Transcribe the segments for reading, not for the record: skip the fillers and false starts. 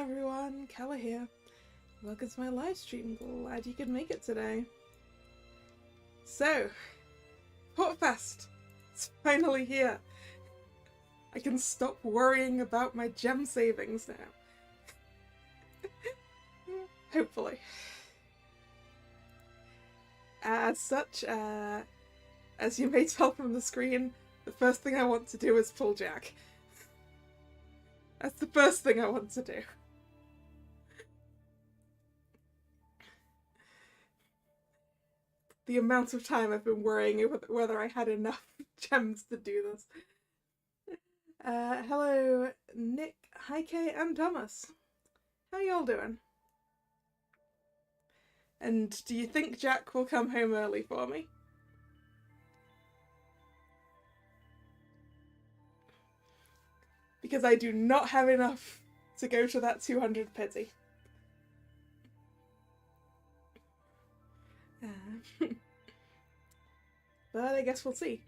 everyone, Kalla here. Welcome to my live stream. Glad you could make it today. So, Portfest! It's finally here. I can stop worrying about my gem savings now. Hopefully. As such, as you may tell from the screen, the first thing I want to do is pull Jack. That's the first thing I want to do. The amount of time I've been worrying whether I had enough gems to do this. Hello, Nick, Heike, and Thomas. How y'all doing? And do you think Jack will come home early for me? Because I do not have enough to go to that 200 pity. But I guess we'll see.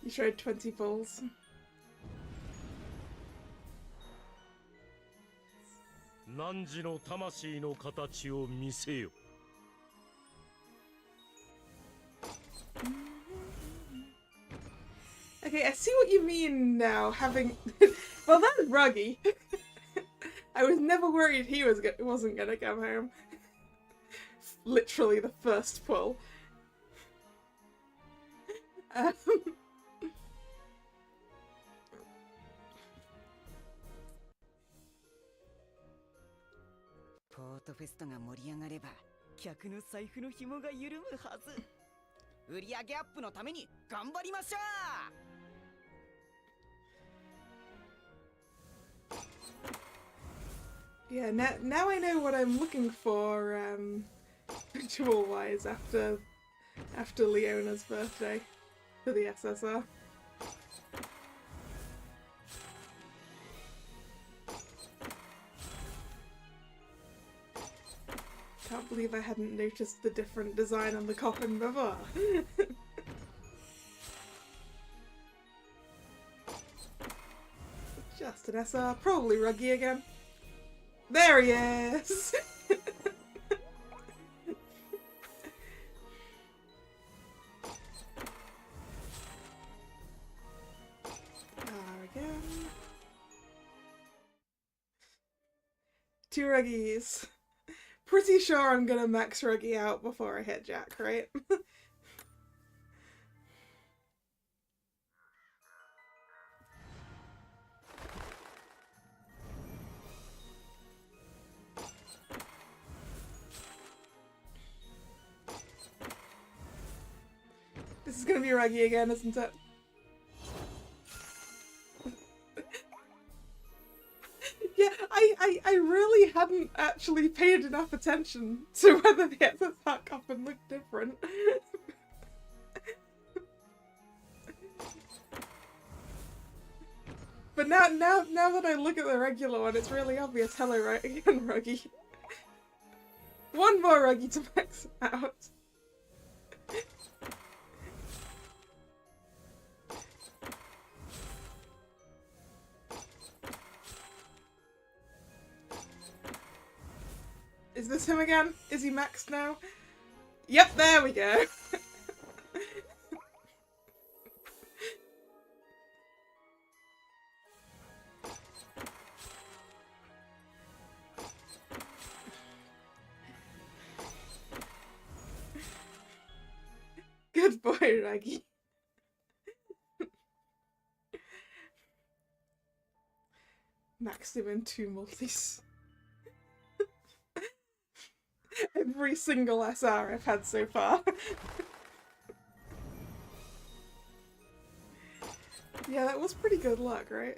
You tried 20 pulls. Okay, I see what you mean now, having... Well, that's Ruggy. I was never worried he wasn't gonna come home. Literally the first pull. Yeah, now I know what I'm looking for, ritual-wise after Leona's birthday for the SSR. Can't believe I hadn't noticed the different design on the coffin before. Just an SR, probably Ruggy again. There he is! Again. 2 Ruggies. Pretty sure I'm gonna max Ruggy out before I hit Jack, right? This is gonna be Ruggy again, isn't it? Yeah, I really hadn't actually paid enough attention to whether the SSR coffin looked different. But now that I look at the regular one, it's really obvious. Hello, right again, Ruggy. One more Ruggy to max out. Is this him again? Is he maxed now? Yep, there we go. Good boy, Raggy. Maxed him in 2 multis. Every single SR I've had so far. Yeah, that was pretty good luck, right?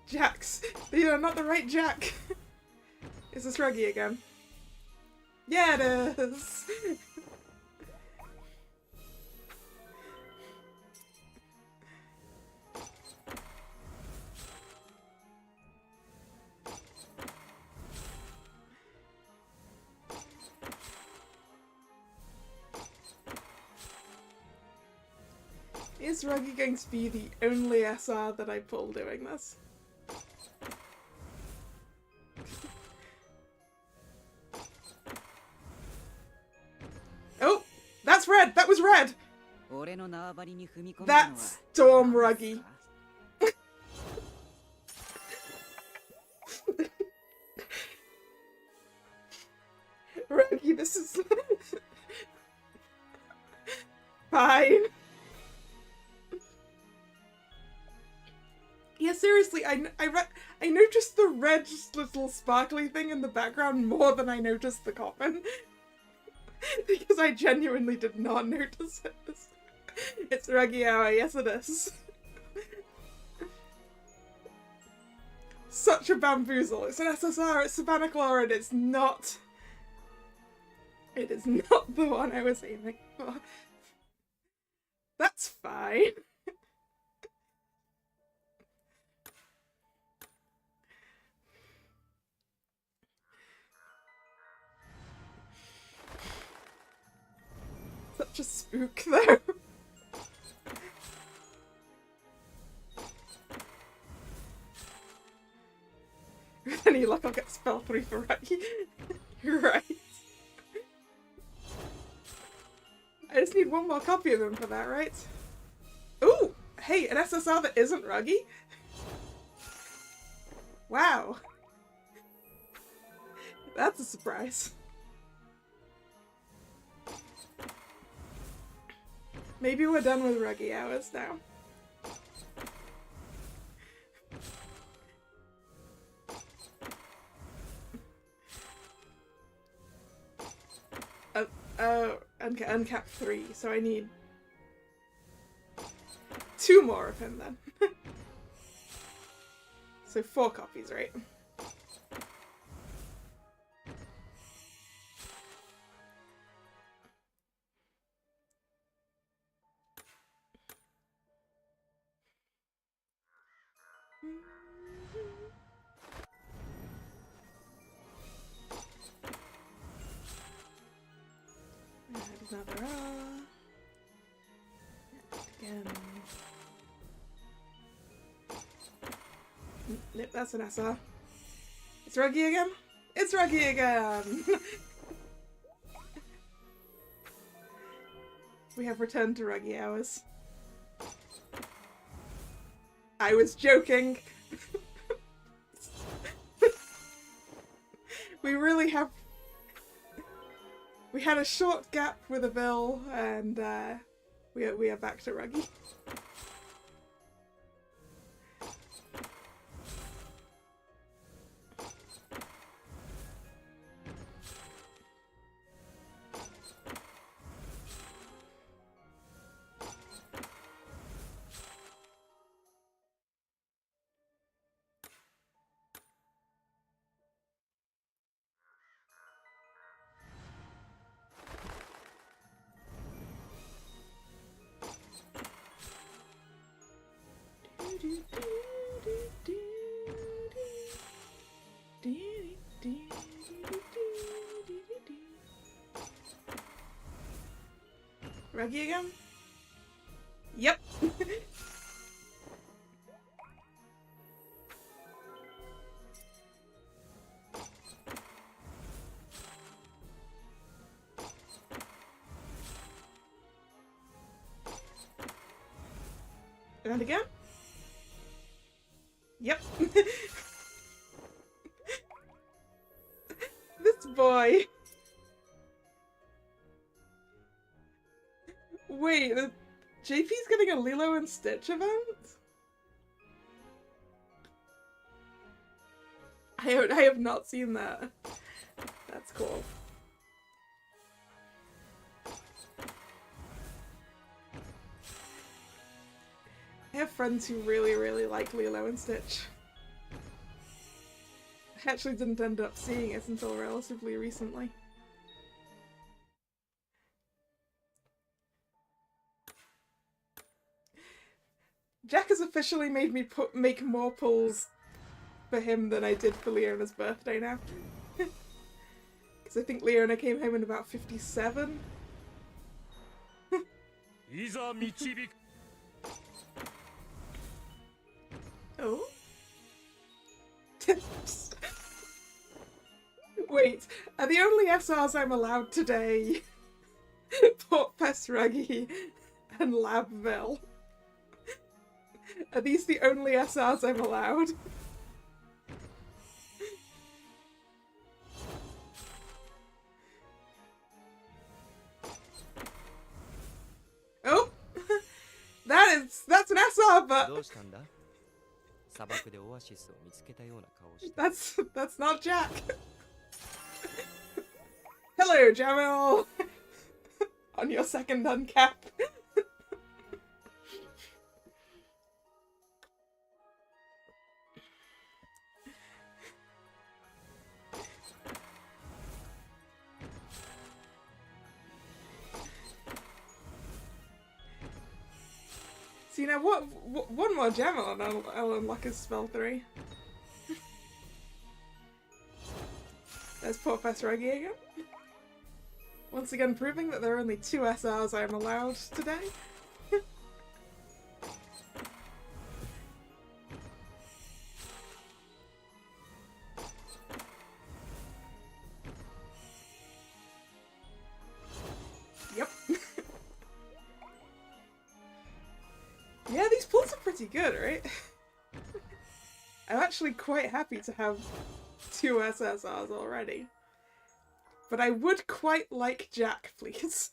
Jacks! You are not the right Jack! Is this Ruggy again? Yeah, it is! Is Ruggy going to be the only SR that I pull doing this? Oh! That's red! That was red! That's Storm Ruggy. Ruggy, this is... fine. Yeah, seriously, I noticed the red little sparkly thing in the background more than I noticed the coffin. Because I genuinely did not notice it. It's Ruggy Hour, yes it is. Such a bamboozle. It's an SSR, it's Savannah Claw, and it's not... It is not the one I was aiming for. That's fine. Such a spook, though. With any luck, I'll get spell 3 for Ruggy. You're right. I just need one more copy of him for that, right? Ooh! Hey, an SSR that isn't Ruggy? Wow. That's a surprise. Maybe we're done with Ruggy Hours now. Uncap 3, so I need 2 more of him then. So 4 copies, right? Another again. Nope, that's an SR. It's Ruggy again? It's Ruggy again! We have returned to Ruggy Hours. I was joking! We really have... We had a short gap with a bill, and we are back to Ruggy. Ruggy again? Yep. And again? Yep. This boy. Wait, JP's getting a Lilo and Stitch event? I have not seen that. That's cool. I have friends who really, really like Lilo and Stitch. I actually didn't end up seeing it until relatively recently. Jack has officially made me make more pulls for him than I did for Leona's birthday now. Because I think Leona came home in about 57. Oh? Wait, are the only SRs I'm allowed today Port Ruggy and Labville? Are these the only SRs I'm allowed? Oh! That's an SR, but that's not Jack. Hello, Jamil! On your second uncap. See, now one more Jamil and I'll unlock his spell 3. There's Professor Reggie again. Once again proving that there are only 2 SRs I am allowed today. Yep. Yeah, these pulls are pretty good, right? I'm actually quite happy to have 2 SSRs already. But I would quite like Jack, please.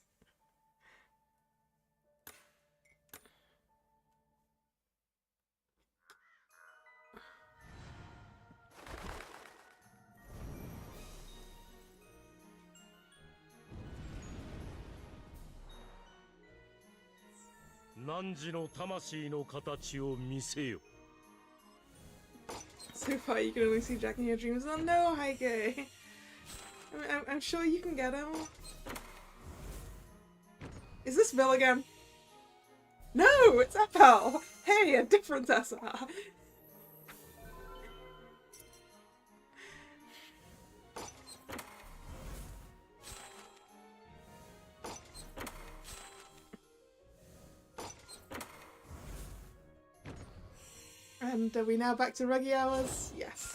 So far you can only see Jack in your dreams. Oh no, Heike! I'm sure you can get him. Is this Bill again? No, it's Epel! Hey, a different SR! And are we now back to Ruggy hours? Yes.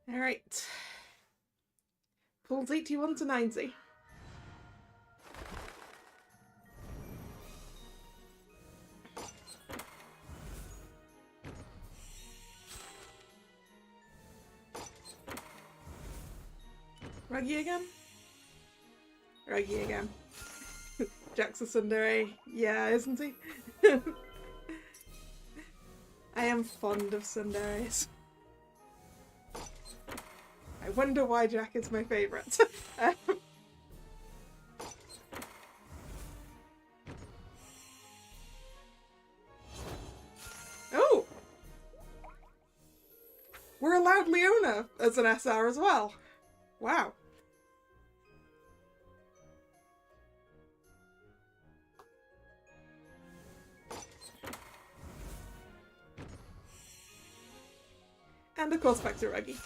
Alright. Pulls 81 to 90. Ruggy again? Ruggy again. Jack's a tsundere. Yeah, isn't he? I am fond of tsunderes. I wonder why Jack is my favourite. Oh! We're allowed Leona as an SR as well. Wow. And of course back to Ruggy.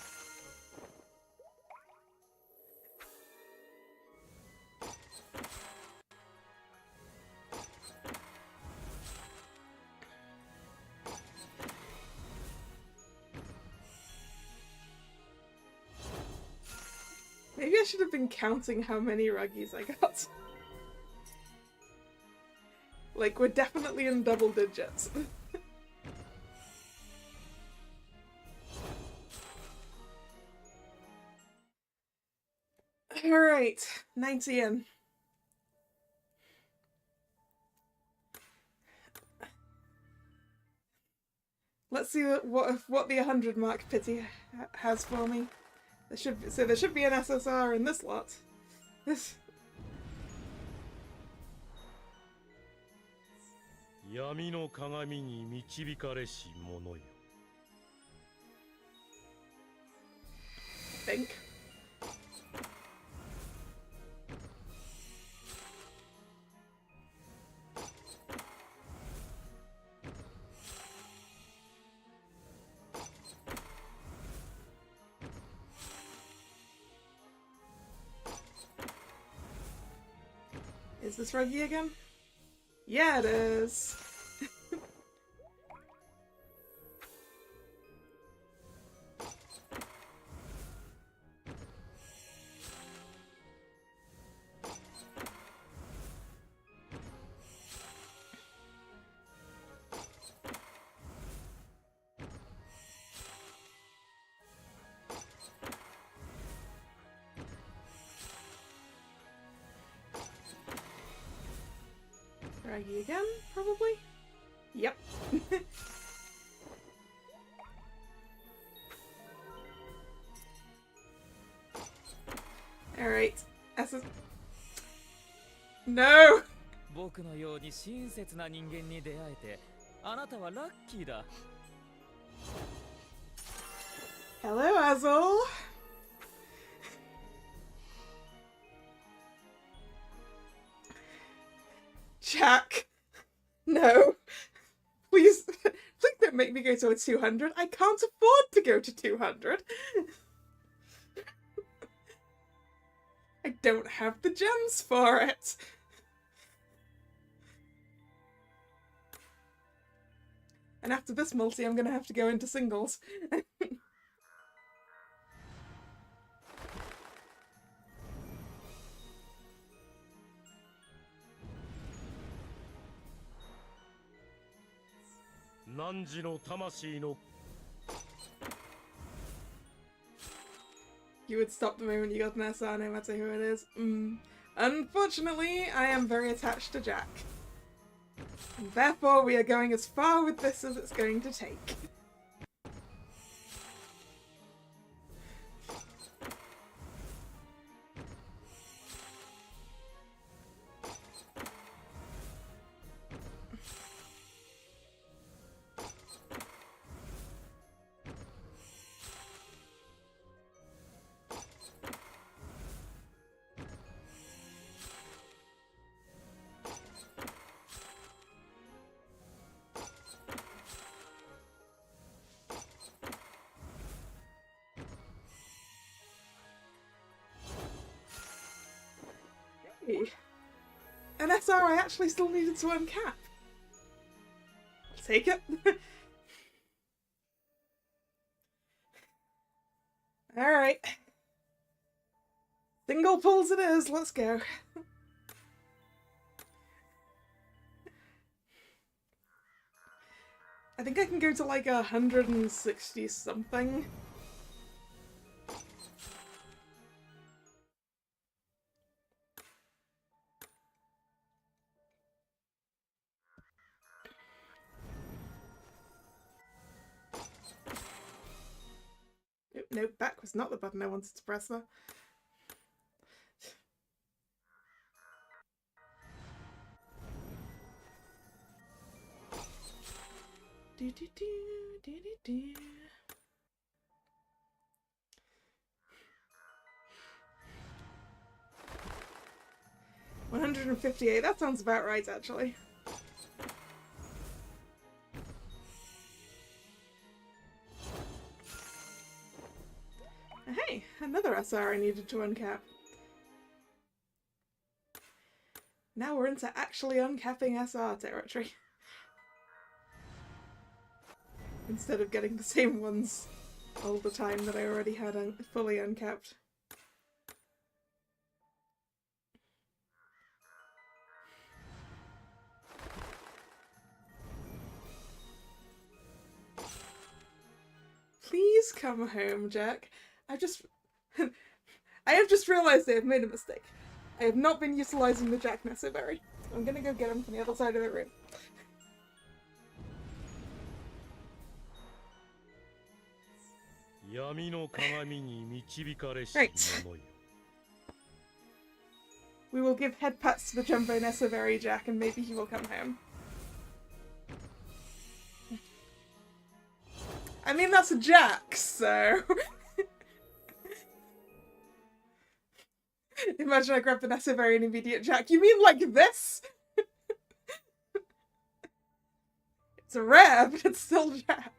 Maybe I should have been counting how many Ruggies I got. Like, we're definitely in double digits. Alright, 90 in. Let's see what the 100 mark pity has for me. There should be an SSR in this lot. 闇の鏡に導かれし者よ。Think. Is this Reggie again? Yeah, it is. Draggy again, probably? Yep. Alright. No! 僕のように親切な人間に出会えて、あなたはラッキーだ。Hello, Azul! Jack! No! Please, please don't make me go to a 200. I can't afford to go to 200. I don't have the gems for it. And after this multi, I'm gonna have to go into singles. You would stop the moment you got an SR, no matter who it is. Unfortunately, I am very attached to Jack. And therefore, we are going as far with this as it's going to take. An SR I actually still needed to uncap. I'll take it. Alright. Single pulls it is, let's go. I think I can go to like 160 something. Nope, back was not the button I wanted to press there. Do do do do do do. $158, that sounds about right actually. Hey, another SR I needed to uncap. Now we're into actually uncapping SR territory. Instead of getting the same ones all the time that I already had fully uncapped. Please come home, Jack. I have just realised I have made a mistake. I have not been utilising the Jack necessary. I'm gonna go get him from the other side of the room. Right. We will give head pats to the Jumbo Necessary Jack and maybe he will come home. I mean, that's a jack, so... Imagine I grab Vanessa very an immediate jack. You mean like this? It's a rare, but it's still jack.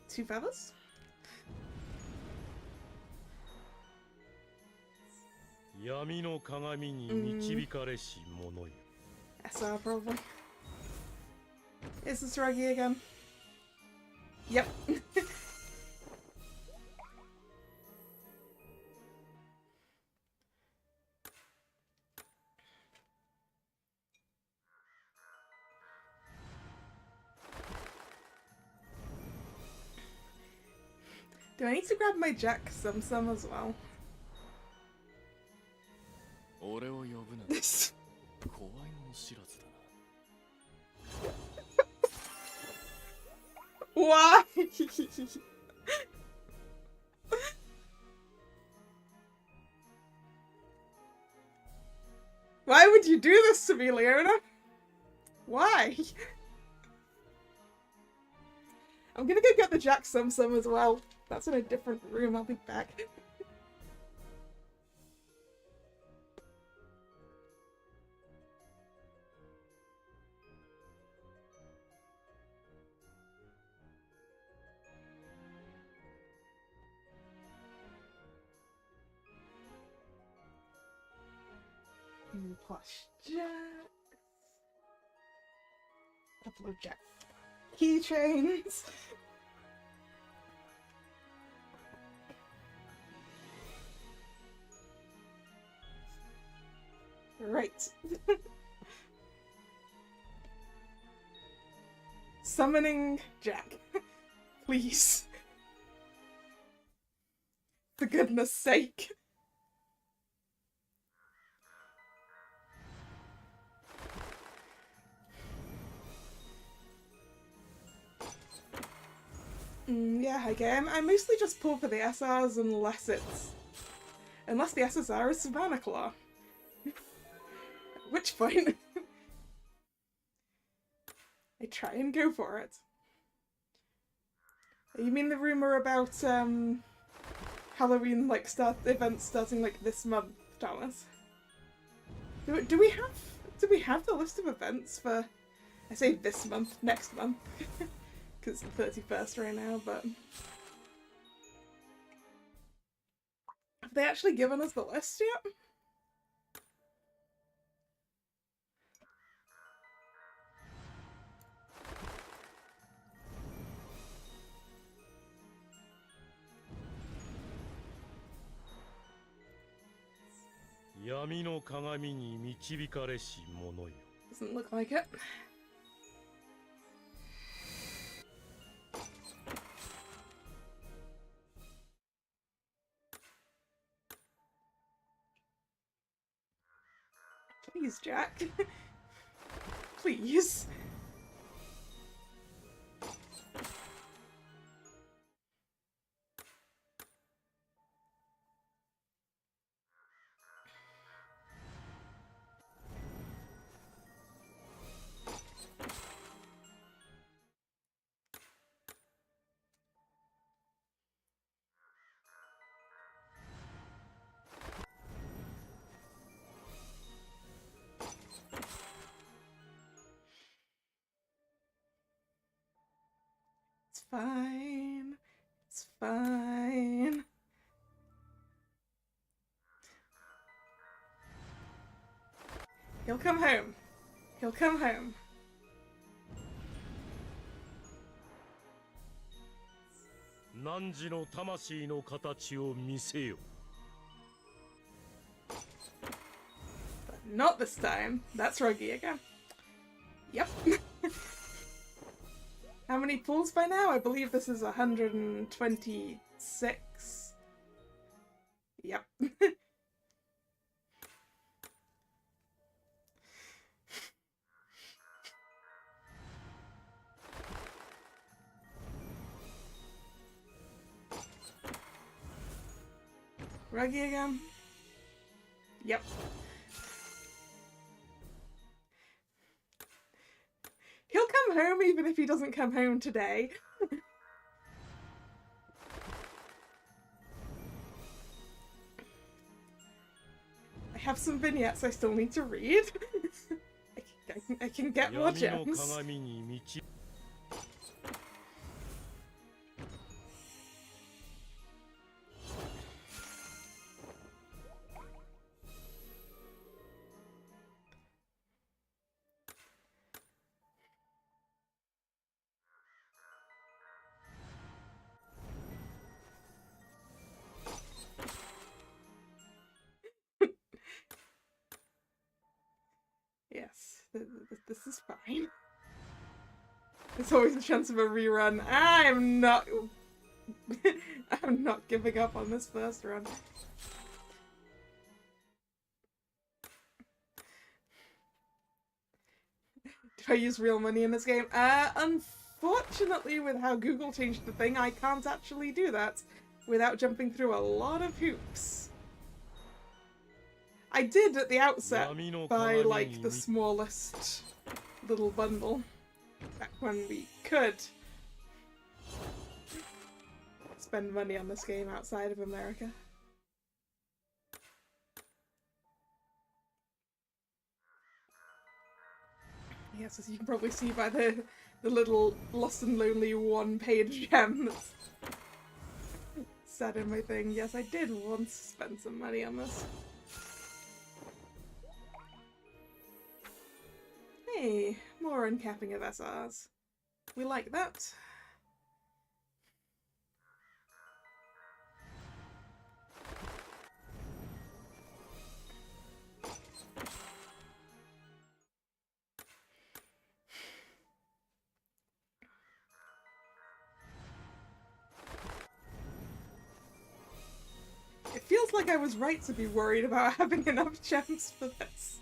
Two feathers? Yami no kagami ni michibikare shi mono yo. SR, probably. Is this Ruggy again? Yep. Do I need to grab my Jack some as well? Why? Why would you do this to me, Leona? Why? I'm gonna go get the Jack some as well. That's in a different room. I'll be back. Plush Jack. Couple of Jack keychains. Right. Summoning Jack. Please. For goodness sake. Yeah, okay. I mostly just pull for the SRs unless the SSR is Savannah Claw. At which point I try and go for it. You mean the rumor about Halloween events starting this month, Thomas? Do we have the list of events for, I say this month, next month? Because it's the 31st right now, but... Have they actually given us the list yet? Yami no kagami ni michibikare shi mono yo. Doesn't look like it. Please, Jack. Please. It's fine. It's fine. He'll come home. He'll come home. Nanji no tamashii no katachi o mise yo. But not this time. That's Ruggy again. Yep. How many pulls by now? I believe this is 126. Yep. Ruggy again? Yep. come home even if he doesn't come home today. I have some vignettes I still need to read. I can get more 闇の gems. 鏡に導 Yes, this is fine. There's always a chance of a rerun. I'm not giving up on this first run. Do I use real money in this game? Unfortunately, with how Google changed the thing, I can't actually do that without jumping through a lot of hoops. I did at the outset buy, like, the smallest little bundle back when we could spend money on this game outside of America. Yes, as you can probably see by the little Lost and Lonely one-page gem that's set in my thing. Yes, I did once spend some money on this. Hey, more uncapping of SRs. We like that. It feels like I was right to be worried about having enough gems for this.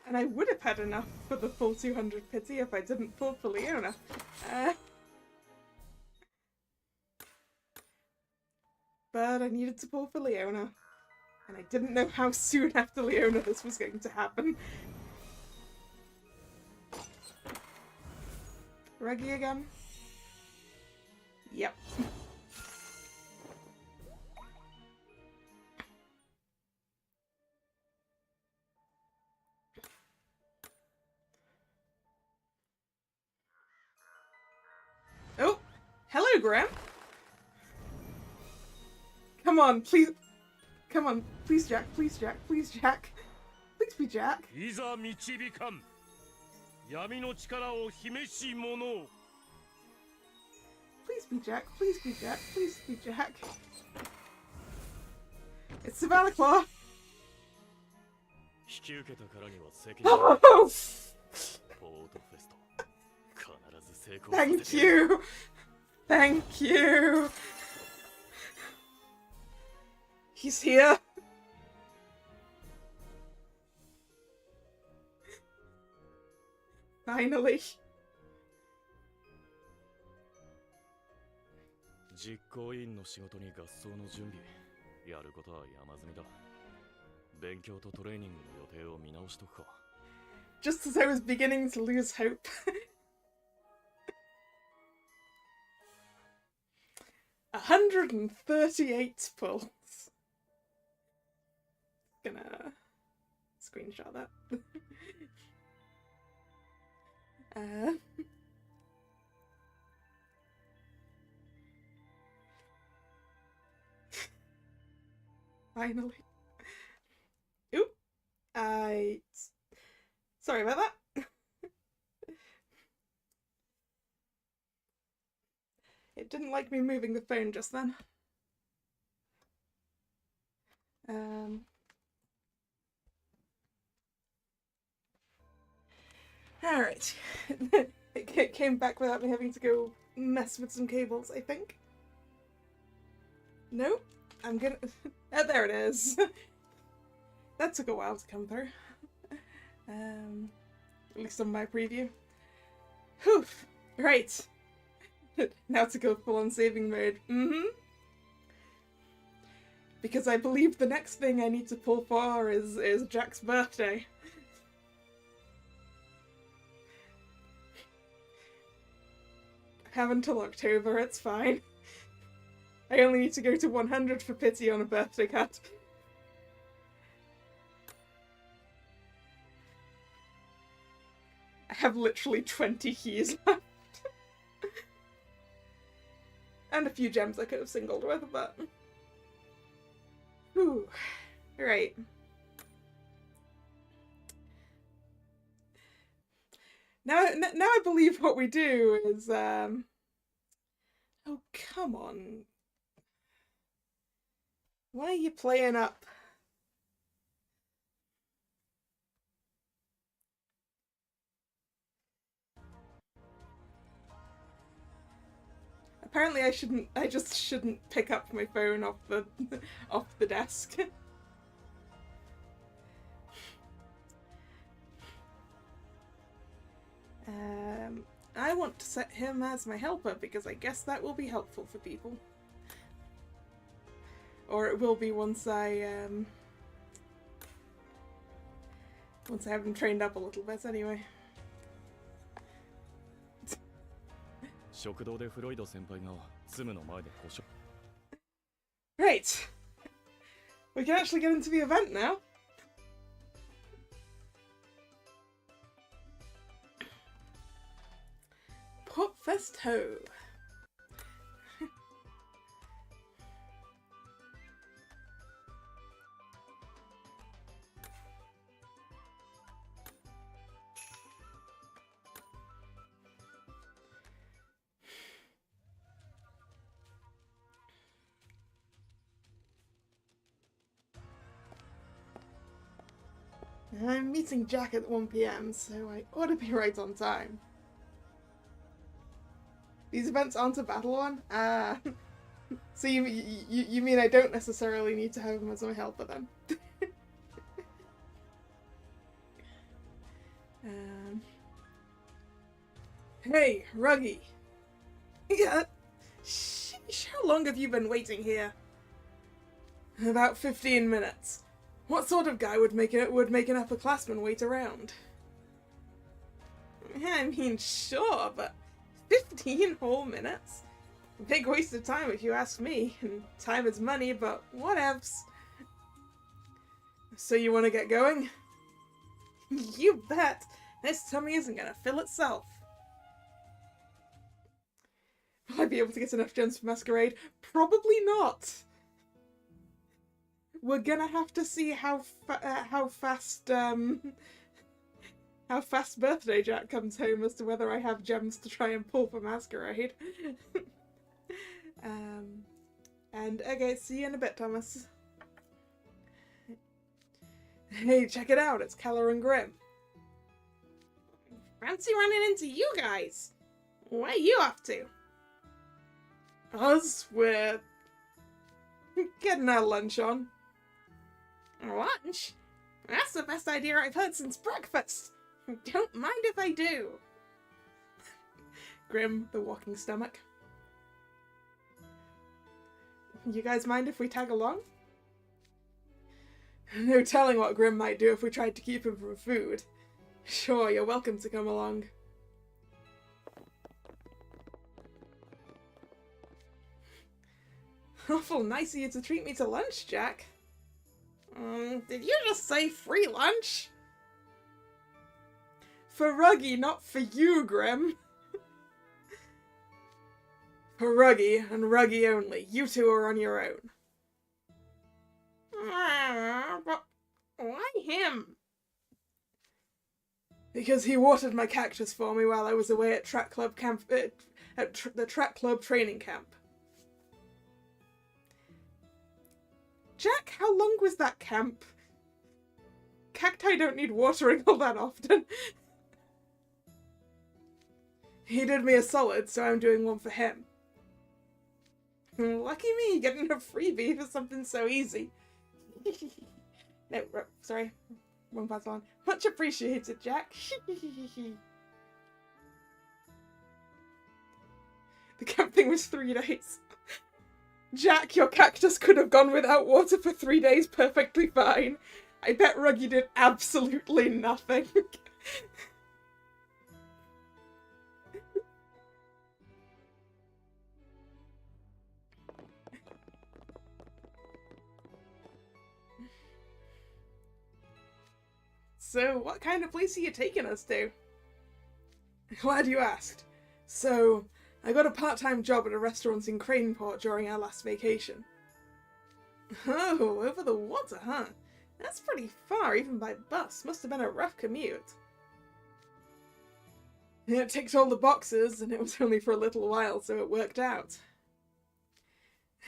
And I would have had enough for the full 200 pity if I didn't pull for Leona. But I needed to pull for Leona. And I didn't know how soon after Leona this was going to happen. Reggie again? Yep. Oh! Hello, Graham! Come on, please. Come on, please, Jack, please, Jack, please, Jack. Please be Jack. いざ導かん闇の力を秘めし者 Please be Jack, please be Jack, please be Jack. It's Savannah Claw. 引き受けたからには責任を Oh, ポートフェスト必ず成功させ thank てやる you. Thank you. He's here. Finally. 実行委員の仕事に合奏の準備やることは山積みだ勉強とトレーニングの予定を見直しとくか Just as I was beginning to lose hope. $138 pulls. Gonna screenshot that. Finally. Oop. Sorry about that. It didn't like me moving the phone just then. Alright. It came back without me having to go mess with some cables, I think. Nope. I'm gonna... Oh, there it is. That took a while to come through. At least on my preview. Whew. Right. Now to go full on saving mode. Because I believe the next thing I need to pull for is Jack's birthday. I have until October, it's fine. I only need to go to 100 for pity on a birthday card. I have literally 20 keys left. And a few gems I could have singled with, but... Whew. Right. Now I believe what we do is, oh, come on. Why are you playing up? Apparently I just shouldn't pick up my phone off the desk. I want to set him as my helper because I guess that will be helpful for people. Or it will be once I have him trained up a little bit anyway. Right. We can actually get into the event now. Pop Festo. I'm meeting Jack at 1 PM, so I ought to be right on time. These events aren't a battle one? So you mean I don't necessarily need to have him as my helper then? Hey, Ruggy! Yeah, sheesh, how long have you been waiting here? About 15 minutes. What sort of guy would make an upperclassman wait around? I mean, sure, but 15 whole minutes? Big waste of time if you ask me, and time is money, but whatevs. So you want to get going? You bet! This tummy isn't gonna fill itself. Will I be able to get enough gems for Masquerade? Probably not! We're gonna have to see how fast Birthday Jack comes home as to whether I have gems to try and pull for Masquerade. And okay, see you in a bit, Thomas. Hey, check it out, it's Kalla and Grim. Fancy running into you guys. What are you up to? Us? We're getting our lunch on. Lunch? That's the best idea I've heard since breakfast. Don't mind if I do. Grim, the walking stomach. You guys mind if we tag along? No telling what Grim might do if we tried to keep him from food. Sure, you're welcome to come along. Awful nice of you to treat me to lunch, Jack. Did you just say free lunch? For Ruggy, not for you, Grim. For Ruggy, and Ruggy only. You two are on your own. But why him? Because he watered my cactus for me while I was away at track club camp, the track club training camp. Jack, how long was that camp? Cacti don't need watering all that often. He did me a solid, so I'm doing one for him. Lucky me, getting a freebie for something so easy. No, sorry. Wrong pass on. Much appreciated, Jack. The camp thing was 3 days. Jack, your cactus could have gone without water for 3 days perfectly fine. I bet Ruggy did absolutely nothing. So, what kind of place are you taking us to? Glad you asked. So, I got a part-time job at a restaurant in Craneport during our last vacation. Oh, over the water, huh? That's pretty far, even by bus. Must have been a rough commute. It ticked all the boxes, and it was only for a little while, so it worked out.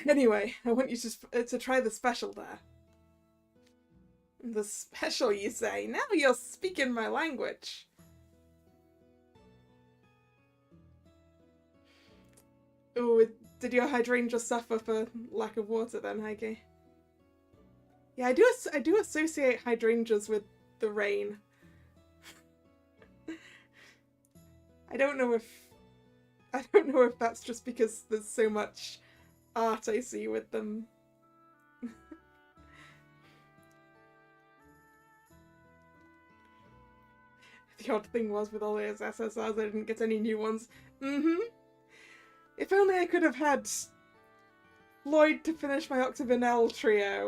Anyway, I want you to try the special there. The special, you say? Now you're speaking my language. Ooh, did your hydrangea suffer for lack of water then, Heike? Yeah, I do associate hydrangeas with the rain. I don't know if that's just because there's so much art I see with them. The odd thing was, with all those SSRs, I didn't get any new ones. If only I could have had Lloyd to finish my Octavinelle trio,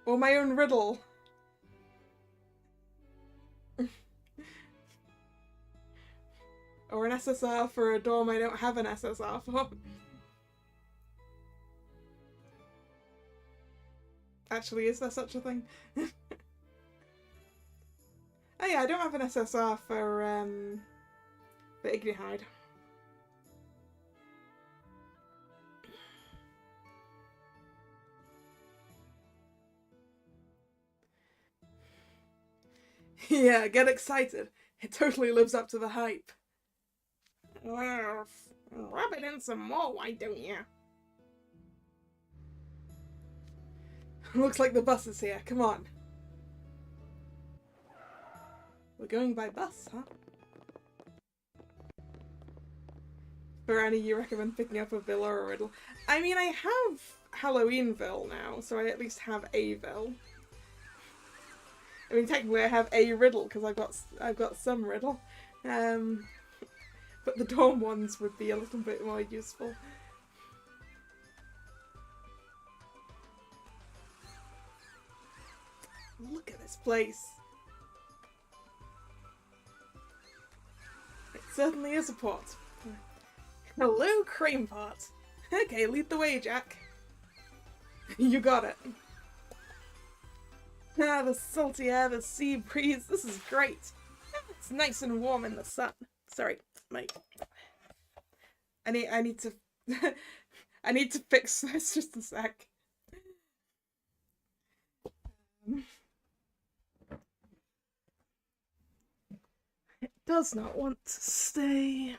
or my own riddle. Or an SSR for a dorm I don't have an SSR for. Actually, is there such a thing? Oh yeah, I don't have an SSR for Ignihide. Yeah, get excited. It totally lives up to the hype. Well, rub it in some more, why don't you? Looks like the bus is here. Come on. We're going by bus, huh? Berani, you recommend picking up a villa or a riddle? I mean, I have Halloweenville now, so I at least have a ville. I mean, technically I have a riddle because I've got some riddle, but the dorm ones would be a little bit more useful. Look at this place. It certainly is a port. Hello, cream pot. Okay, lead the way, Jack. You got it. Ah, the salty air, the sea breeze. This is great. It's nice and warm in the sun. Sorry, mate. I need to I need to fix this just a sec. It does not want to stay.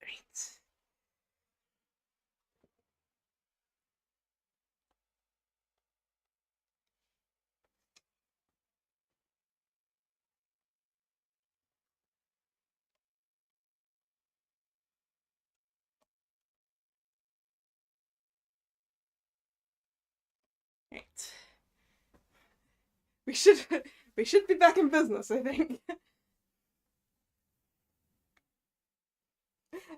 Great. Right. We should be back in business, I think.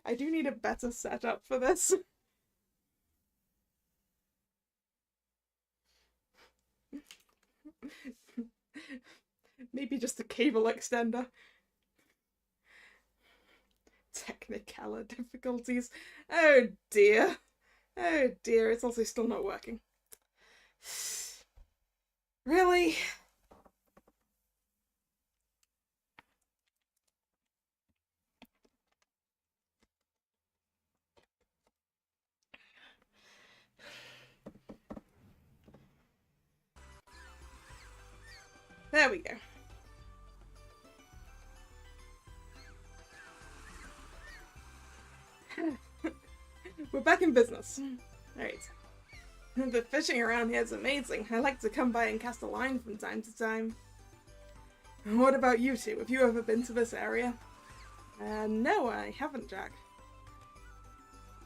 I do need a better setup for this. Maybe just a cable extender. Technicolor difficulties. Oh dear. Oh dear, it's also still not working. Really? There we go. We're back in business. Alright. The fishing around here is amazing. I like to come by and cast a line from time to time. What about you two? Have you ever been to this area? No, I haven't, Jack.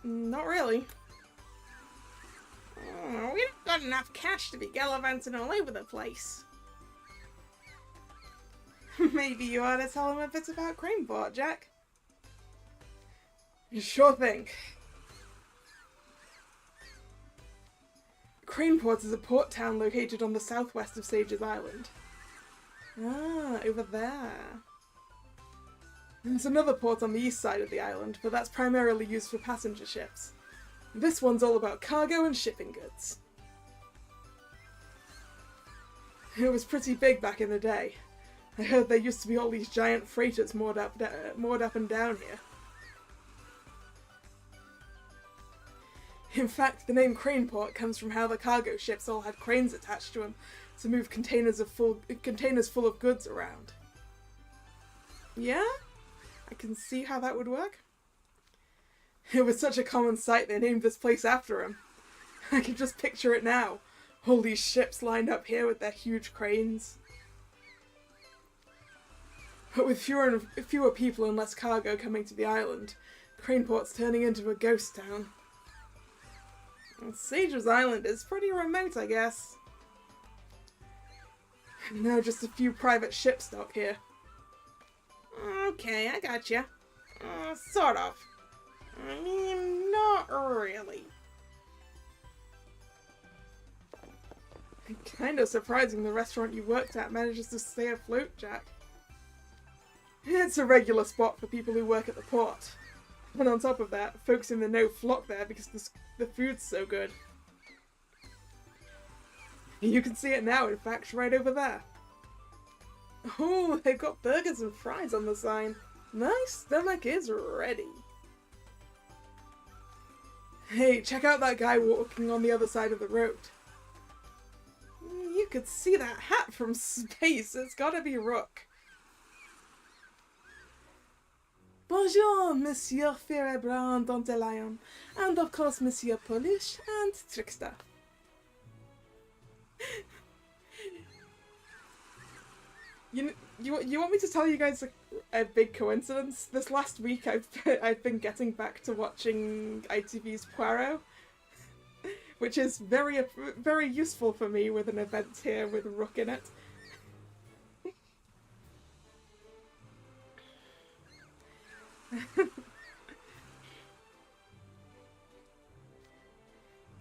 Not really. Oh, we don't got enough cash to be gallivanting all over the place. Maybe you ought to tell him a bit about Craneport, Jack. Sure thing. Craneport is a port town located on the southwest of Sage's Island. Ah, over there. There's another port on the east side of the island, but that's primarily used for passenger ships. This one's all about cargo and shipping goods. It was pretty big back in the day. I heard there used to be all these giant freighters moored up and down here. In fact, the name Craneport comes from how the cargo ships all had cranes attached to them to move containers full of goods around. Yeah? I can see how that would work. It was such a common sight they named this place after him. I can just picture it now. All these ships lined up here with their huge cranes. But with fewer people and less cargo coming to the island, Craneport's turning into a ghost town. And Sage's Island is pretty remote, I guess. Now just a few private ships dock here. Okay, I gotcha. Sort of. I mean, not really. Kinda surprising the restaurant you worked at manages to stay afloat, Jack. It's a regular spot for people who work at the port. And on top of that, folks in the know flock there because the food's so good. You can see it now, in fact, right over there. Oh, they've got burgers and fries on the sign. My stomach is ready. Hey, check out that guy walking on the other side of the road. You could see that hat from space. It's gotta be Rook. Bonjour, Monsieur Ferebrand Dandelion, and of course Monsieur Polish and Trickster. You want me to tell you guys a big coincidence? This last week I've been getting back to watching ITV's Poirot, which is very useful for me with an event here with Rook in it.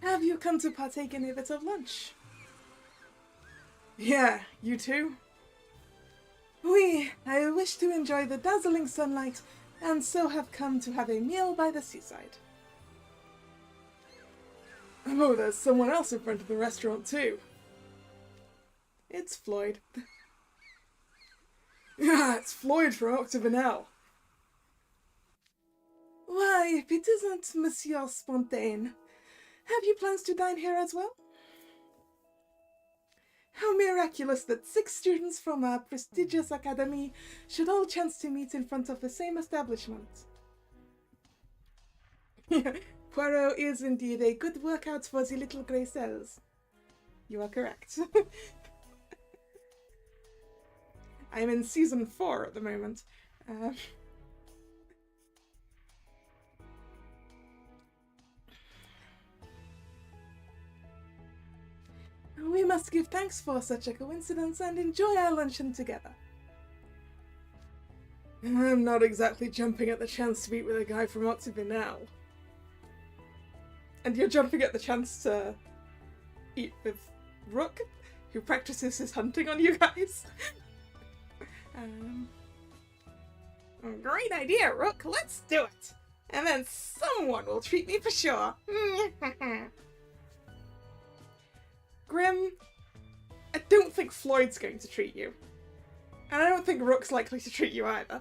Have you come to partake in a bit of lunch? Yeah, you too? Oui, I wish to enjoy the dazzling sunlight, and so have come to have a meal by the seaside. Oh, there's someone else in front of the restaurant too. It's Floyd. Ah, it's Floyd from Octavinelle. Why, if it isn't Monsieur Spontaine. Have you plans to dine here as well? How miraculous that 6 students from our prestigious academy should all chance to meet in front of the same establishment. Poirot is indeed a good workout for the little grey cells. You are correct. I'm in season 4 at the moment. We must give thanks for such a coincidence and enjoy our luncheon together. I'm not exactly jumping at the chance to meet with a guy from Octavinelle. And you're jumping at the chance to eat with Rook, who practices his hunting on you guys. Great idea, Rook. Let's do it. And then someone will treat me for sure. Grim, I don't think Floyd's going to treat you. And I don't think Rook's likely to treat you either.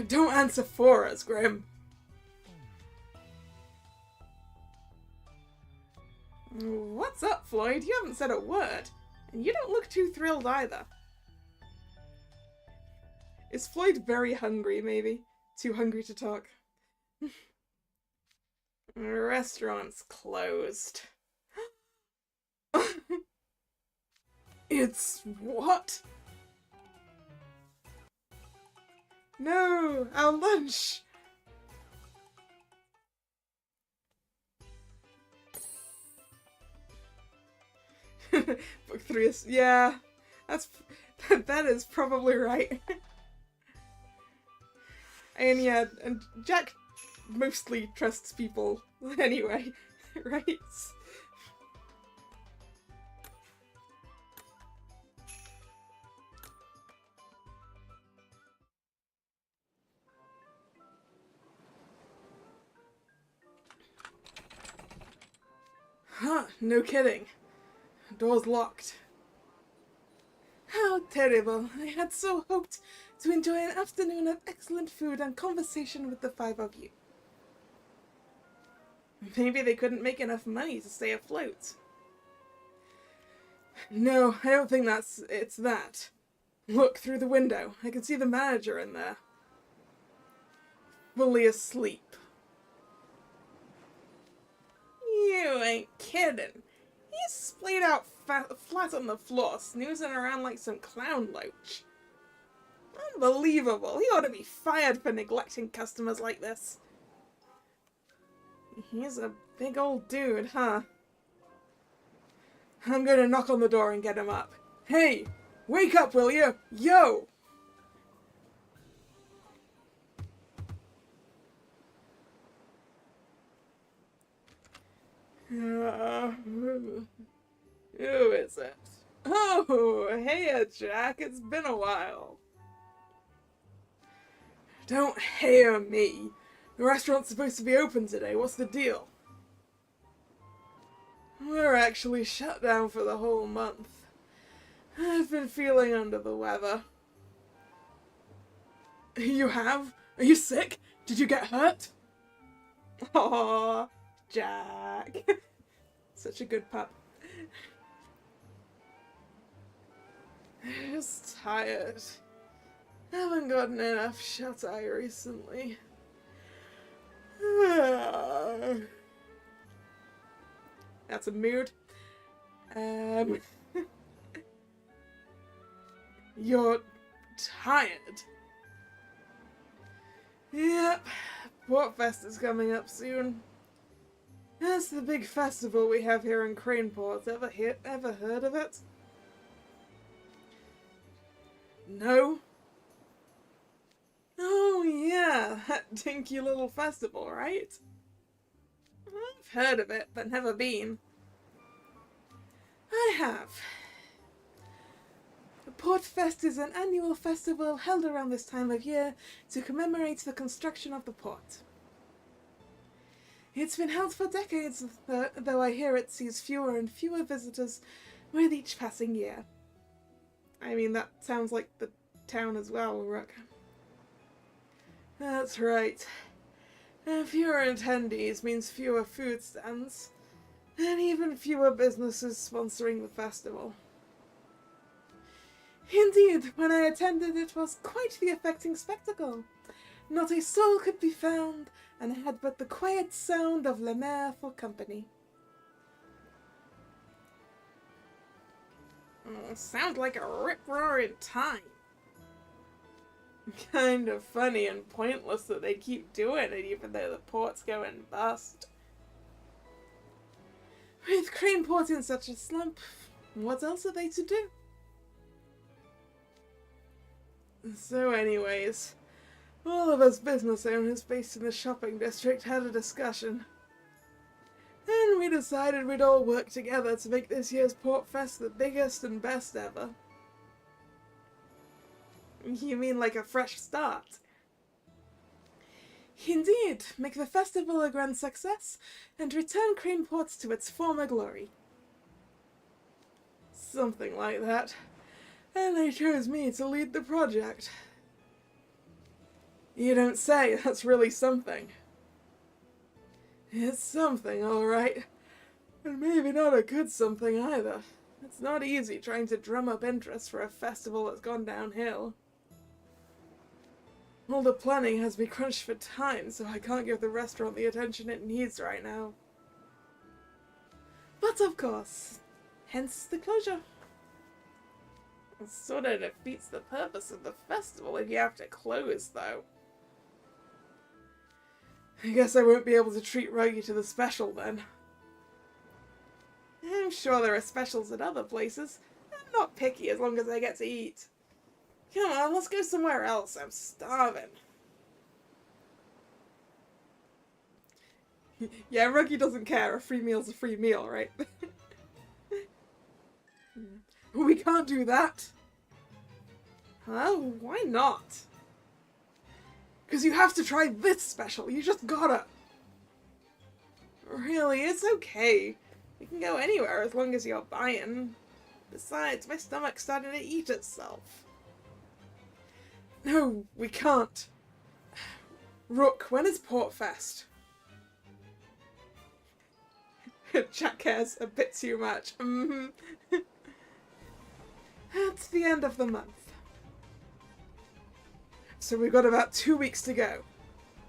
Don't answer for us, Grim. What's up, Floyd? You haven't said a word. And you don't look too thrilled either. Is Floyd very hungry, maybe? Too hungry to talk? Restaurant's closed. It's what? No, our lunch. Book 3 is, yeah, that is probably right. And yeah, and Jack mostly trusts people anyway, right? Huh, no kidding. Door's locked. How terrible. I had so hoped to enjoy an afternoon of excellent food and conversation with the 5 of you. Maybe they couldn't make enough money to stay afloat. No, I don't think it's that. Look through the window. I can see the manager in there. Fully asleep. You ain't kidding. He's splayed out flat on the floor, snoozing around like some clown loach. Unbelievable. He ought to be fired for neglecting customers like this. He's a big old dude, huh? I'm gonna knock on the door and get him up. Hey! Wake up, will you? Yo! Who is it? Oh, hey, Jack. It's been a while. Don't hear me. The restaurant's supposed to be open today. What's the deal? We're actually shut down for the whole month. I've been feeling under the weather. You have? Are you sick? Did you get hurt? Aww, Jack. Such a good pup. Just tired. Haven't gotten enough shut-eye recently. That's a mood. You're tired. Yep, Portfest is coming up soon. That's the big festival we have here in Craneport. Ever heard of it? No? Oh yeah, that dinky little festival, right? I've heard of it, but never been. I have. The Portfest is an annual festival held around this time of year to commemorate the construction of the port. It's been held for decades, though I hear it sees fewer and fewer visitors with each passing year. I mean, that sounds like the town as well, Rook. That's right. Fewer attendees means fewer food stands, and even fewer businesses sponsoring the festival. Indeed, when I attended it was quite the affecting spectacle. Not a soul could be found, and I had but the quiet sound of Le Maire for company. Sounds like a rip-roaring time. Kind of funny and pointless that they keep doing it even though the port's going bust. With Craneport in such a slump, what else are they to do? So anyways, all of us business owners based in the shopping district had a discussion. And we decided we'd all work together to make this year's Portfest the biggest and best ever. You mean like a fresh start? Indeed, make the festival a grand success and return Craneport to its former glory. something like that. And they chose me to lead the project. You don't say, that's really something. It's something, alright. And maybe not a good something either. It's not easy trying to drum up interest for a festival that's gone downhill. All the planning has me crunched for time, so I can't give the restaurant the attention it needs right now. But of course, hence the closure. It sort of defeats the purpose of the festival if you have to close, though. I guess I won't be able to treat Ruggy to the special then. I'm sure there are specials at other places. I'm not picky as long as I get to eat. Come on, let's go somewhere else. I'm starving. Yeah, Ruggy doesn't care. A free meal's a free meal, right? We can't do that. Oh, why not? Because you have to try this special. You just gotta. Really, it's okay. You can go anywhere as long as you're buying. Besides, my stomach's starting to eat itself. No, we can't. Rook, when is Portfest? Jack cares a bit too much. It's the end of the month. So we've got about 2 weeks to go.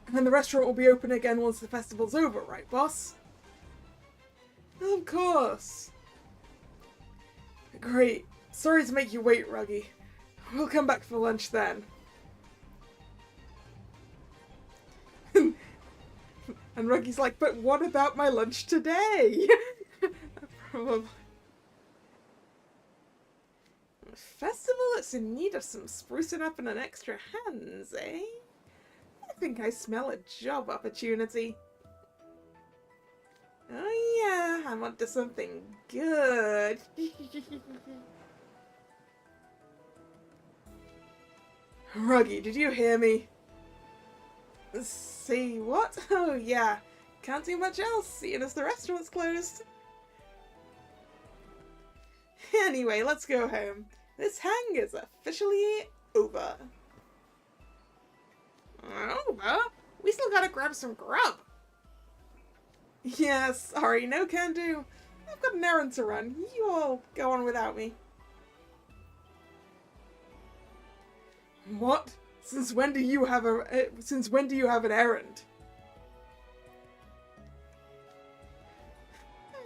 And then the restaurant will be open again once the festival's over, right, boss? Of course. Great. Sorry to make you wait, Ruggy. We'll come back for lunch then. And Ruggy's like, but what about my lunch today? Probably. A festival that's in need of some sprucing up and an extra hands, eh? I think I smell a job opportunity. Oh yeah, I'm onto something good. Ruggy, did you hear me? See what? Oh yeah, can't do much else, seeing as the restaurant's closed. Anyway, let's go home. This hang is officially over. Over? We still gotta grab some grub. Yeah, sorry, no can do. I've got an errand to run. You all go on without me. What? Since when do you have an errand?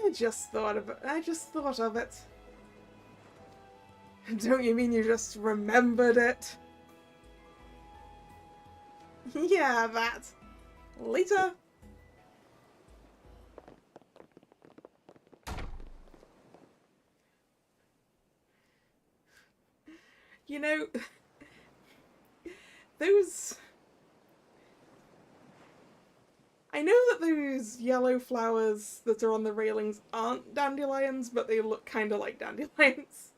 I just thought of it. Don't you mean you just remembered it? Yeah, that. Later. You know, I know that those yellow flowers that are on the railings aren't dandelions, but they look kind of like dandelions.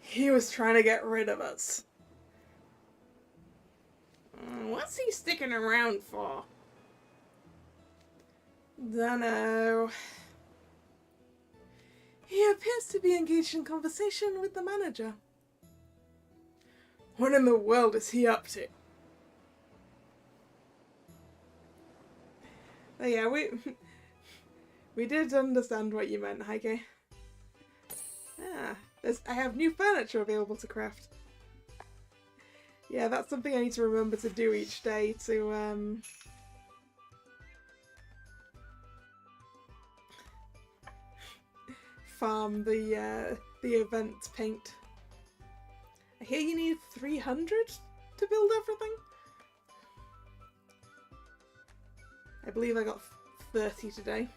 He was trying to get rid of us. What's he sticking around for? Dunno. He appears to be engaged in conversation with the manager. What in the world is he up to? Oh yeah, we did understand what you meant, Heike. I have new furniture available to craft. Yeah, that's something I need to remember to do each day to farm the event paint. I hear you need 300 to build everything. I believe I got 30 today.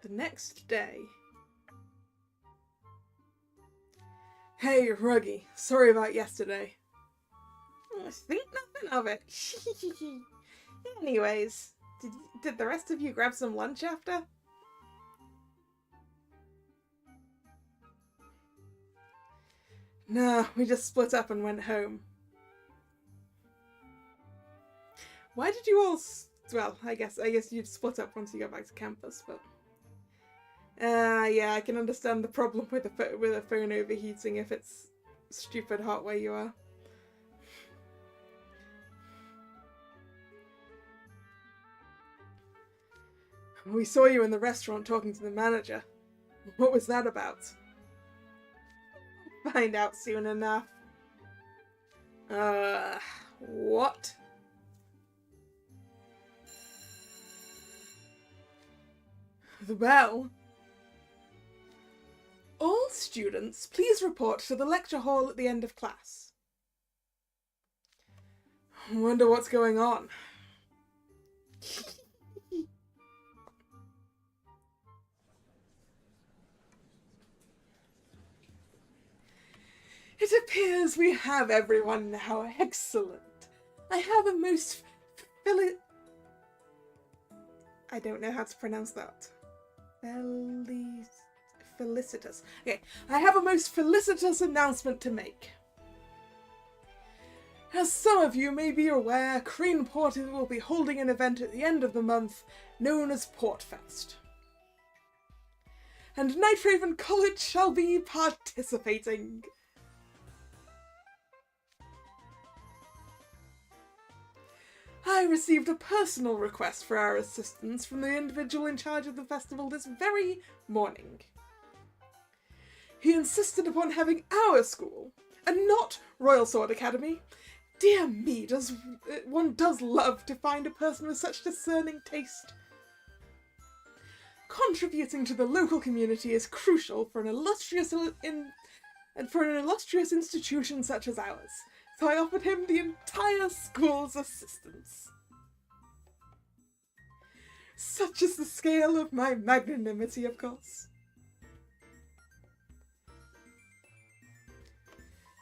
The next day. Hey, Ruggy. Sorry about yesterday. Think nothing of it. Anyways, did the rest of you grab some lunch after? No, we just split up and went home. Why did you all... Well, I guess you'd split up once you got back to campus, but... yeah, I can understand the problem with a phone overheating if it's stupid hot where you are. We saw you in the restaurant talking to the manager. What was that about? Find out soon enough. What? The bell? All students, please report to the lecture hall at the end of class. Wonder what's going on. It appears we have everyone now. Excellent. I have a most I don't know how to pronounce that. Felicitous. Okay, I have a most felicitous announcement to make. As some of you may be aware, Crane Port will be holding an event at the end of the month known as Portfest. And Nightraven College shall be participating. I received a personal request for our assistance from the individual in charge of the festival this very morning. He insisted upon having our school, and not Royal Sword Academy. Dear me, one does love to find a person with such discerning taste. Contributing to the local community is crucial for an illustrious institution such as ours. So I offered him the entire school's assistance. Such is the scale of my magnanimity, of course.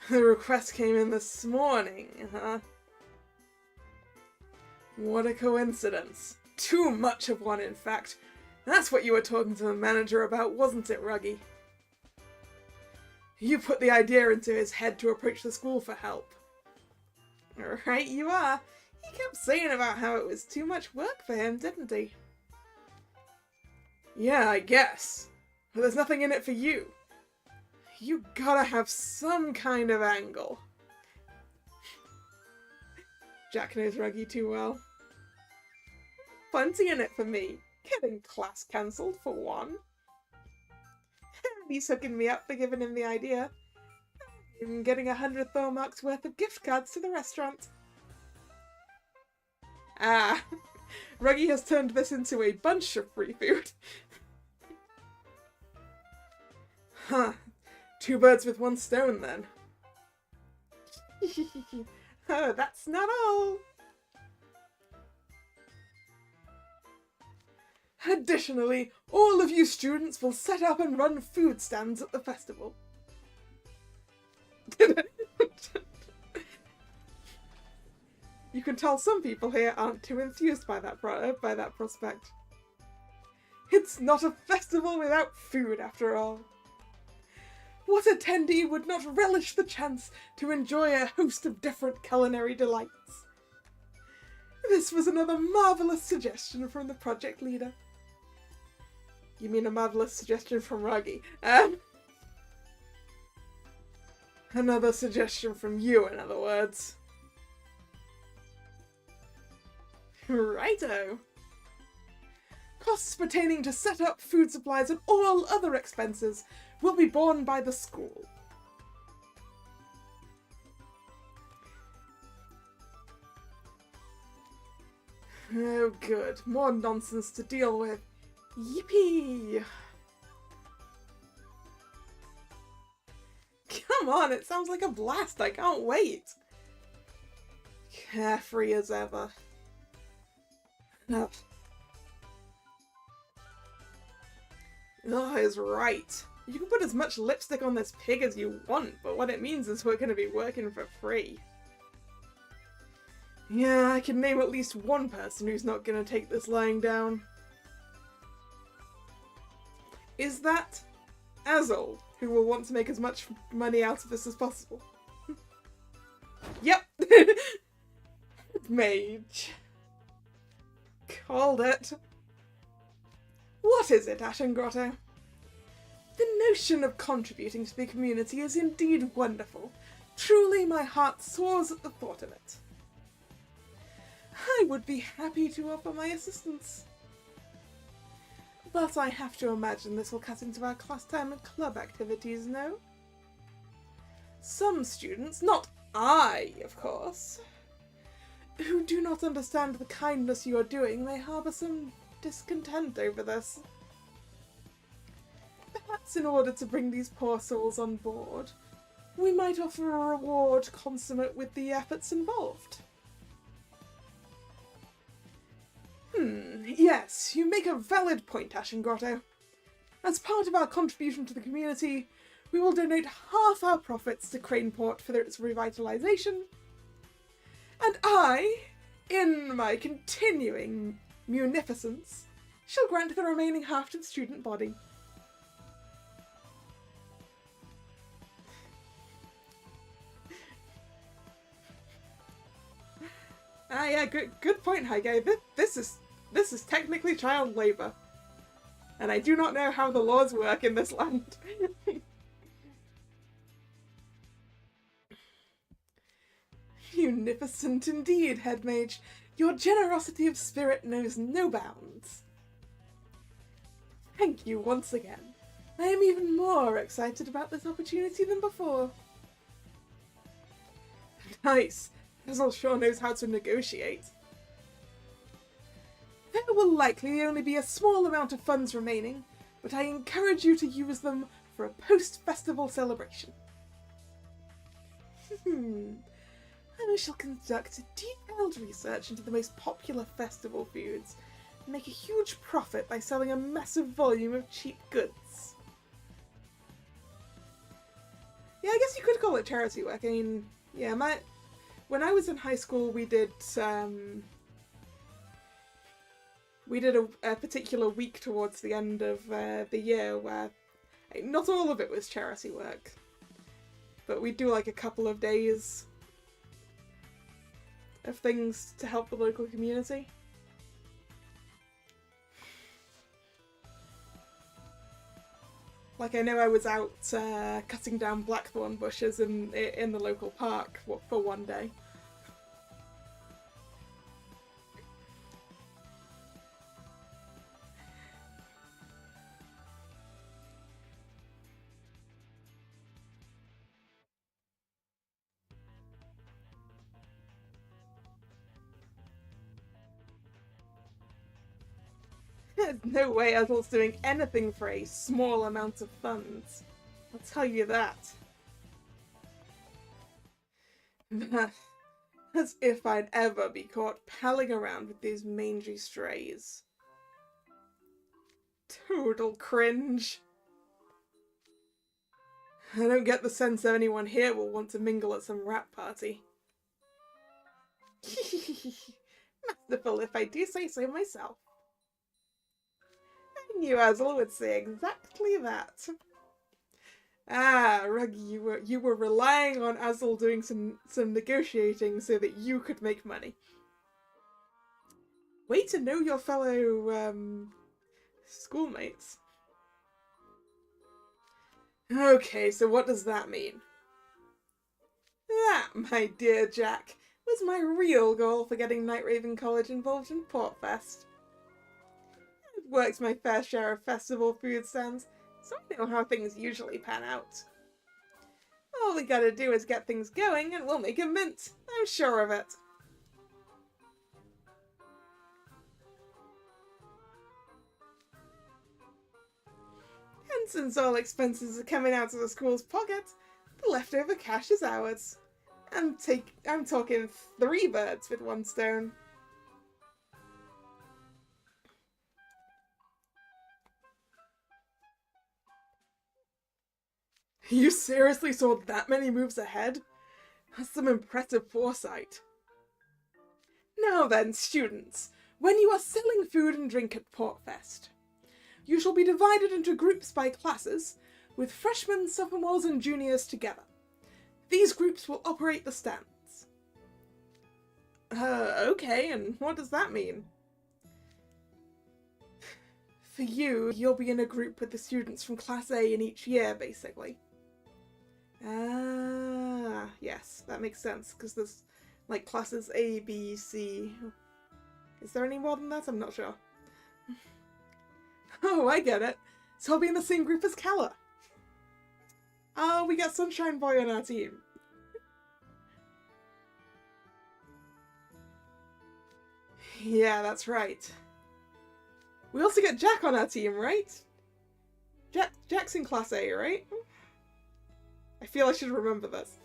The request came in this morning, huh? What a coincidence. Too much of one, in fact. That's what you were talking to the manager about, wasn't it, Ruggy? You put the idea into his head to approach the school for help. Right you are. He kept saying about how it was too much work for him, didn't he? Yeah, I guess. But there's nothing in it for you. You gotta have some kind of angle. Jack knows Ruggy too well. Plenty in it for me. Getting class cancelled, for one. He's hooking me up for giving him the idea. I'm getting 100 Thormarks worth of gift cards to the restaurant. Ah, Ruggy has turned this into a bunch of free food. Huh. 2 birds with 1 stone, then. Oh, that's not all. Additionally, all of you students will set up and run food stands at the festival. You can tell some people here aren't too enthused by that prospect. It's not a festival without food, after all. What attendee would not relish the chance to enjoy a host of different culinary delights? This was another marvellous suggestion from the project leader. You mean a marvellous suggestion from Ruggy? Another suggestion from you, in other words. Righto. Costs pertaining to set-up, food supplies, and all other expenses will be borne by the school. Oh good, more nonsense to deal with. Yippee! Come on, it sounds like a blast, I can't wait! Carefree as ever. Oh, he's right. You can put as much lipstick on this pig as you want, but what it means is we're going to be working for free. Yeah, I can name at least one person who's not going to take this lying down. Is that Azul, who will want to make as much money out of this as possible? Yep! Mage. Called it. What is it, Ashen Grotto? The notion of contributing to the community is indeed wonderful. Truly, my heart soars at the thought of it. I would be happy to offer my assistance. But I have to imagine this will cut into our class time and club activities, no? Some students, not I, of course, who do not understand the kindness you are doing may harbour some discontent over this. Perhaps in order to bring these poor souls on board, we might offer a reward consummate with the efforts involved. Yes, you make a valid point, Ashen Grotto. As part of our contribution to the community, we will donate half our profits to Craneport for its revitalization, and I, in my continuing munificence, shall grant the remaining half to the student body. Yeah, good point, Haige. This is technically child labour. And I do not know how the laws work in this land. Munificent indeed, Head Mage. Your generosity of spirit knows no bounds. Thank you once again. I am even more excited about this opportunity than before. Nice. Hazel sure knows how to negotiate. There will likely only be a small amount of funds remaining, but I encourage you to use them for a post-festival celebration. I shall conduct a detailed research into the most popular festival foods and make a huge profit by selling a massive volume of cheap goods. Yeah, I guess you could call it charity work. I mean, yeah, when I was in high school, we did a particular week towards the end of the year where not all of it was charity work, but we'd do like a couple of days of things to help the local community. Like, I know I was out cutting down blackthorn bushes in the local park for one day. There's no way Ethel's doing anything for a small amount of funds. I'll tell you that. As if I'd ever be caught palling around with these mangy strays. Total cringe. I don't get the sense that anyone here will want to mingle at some rap party. Masterful if I do say so myself. I knew Azul would say exactly that. Ah, Ruggy, you were relying on Azul doing some negotiating so that you could make money. Way to know your fellow schoolmates. Okay, so what does that mean? That, my dear Jack, was my real goal for getting Night Raven College involved in Portfest. I've worked my fair share of festival food stands, so I know how things usually pan out. All we gotta do is get things going and we'll make a mint. I'm sure of it. And since all expenses are coming out of the school's pocket, the leftover cash is ours. I'm talking 3 birds with 1 stone. You seriously saw that many moves ahead? That's some impressive foresight. Now then, students, when you are selling food and drink at Portfest, you shall be divided into groups by classes, with freshmen, sophomores, and juniors together. These groups will operate the stands. Okay, and what does that mean? For you, you'll be in a group with the students from Class A in each year, basically. Ah, yes, that makes sense, because there's, like, classes A, B, C. Is there any more than that? I'm not sure. Oh, I get it. So I'll be in the same group as Kalla. Oh, we got Sunshine Boy on our team. Yeah, that's right. We also get Jack on our team, right? Jack's in Class A, right? I feel I should remember this.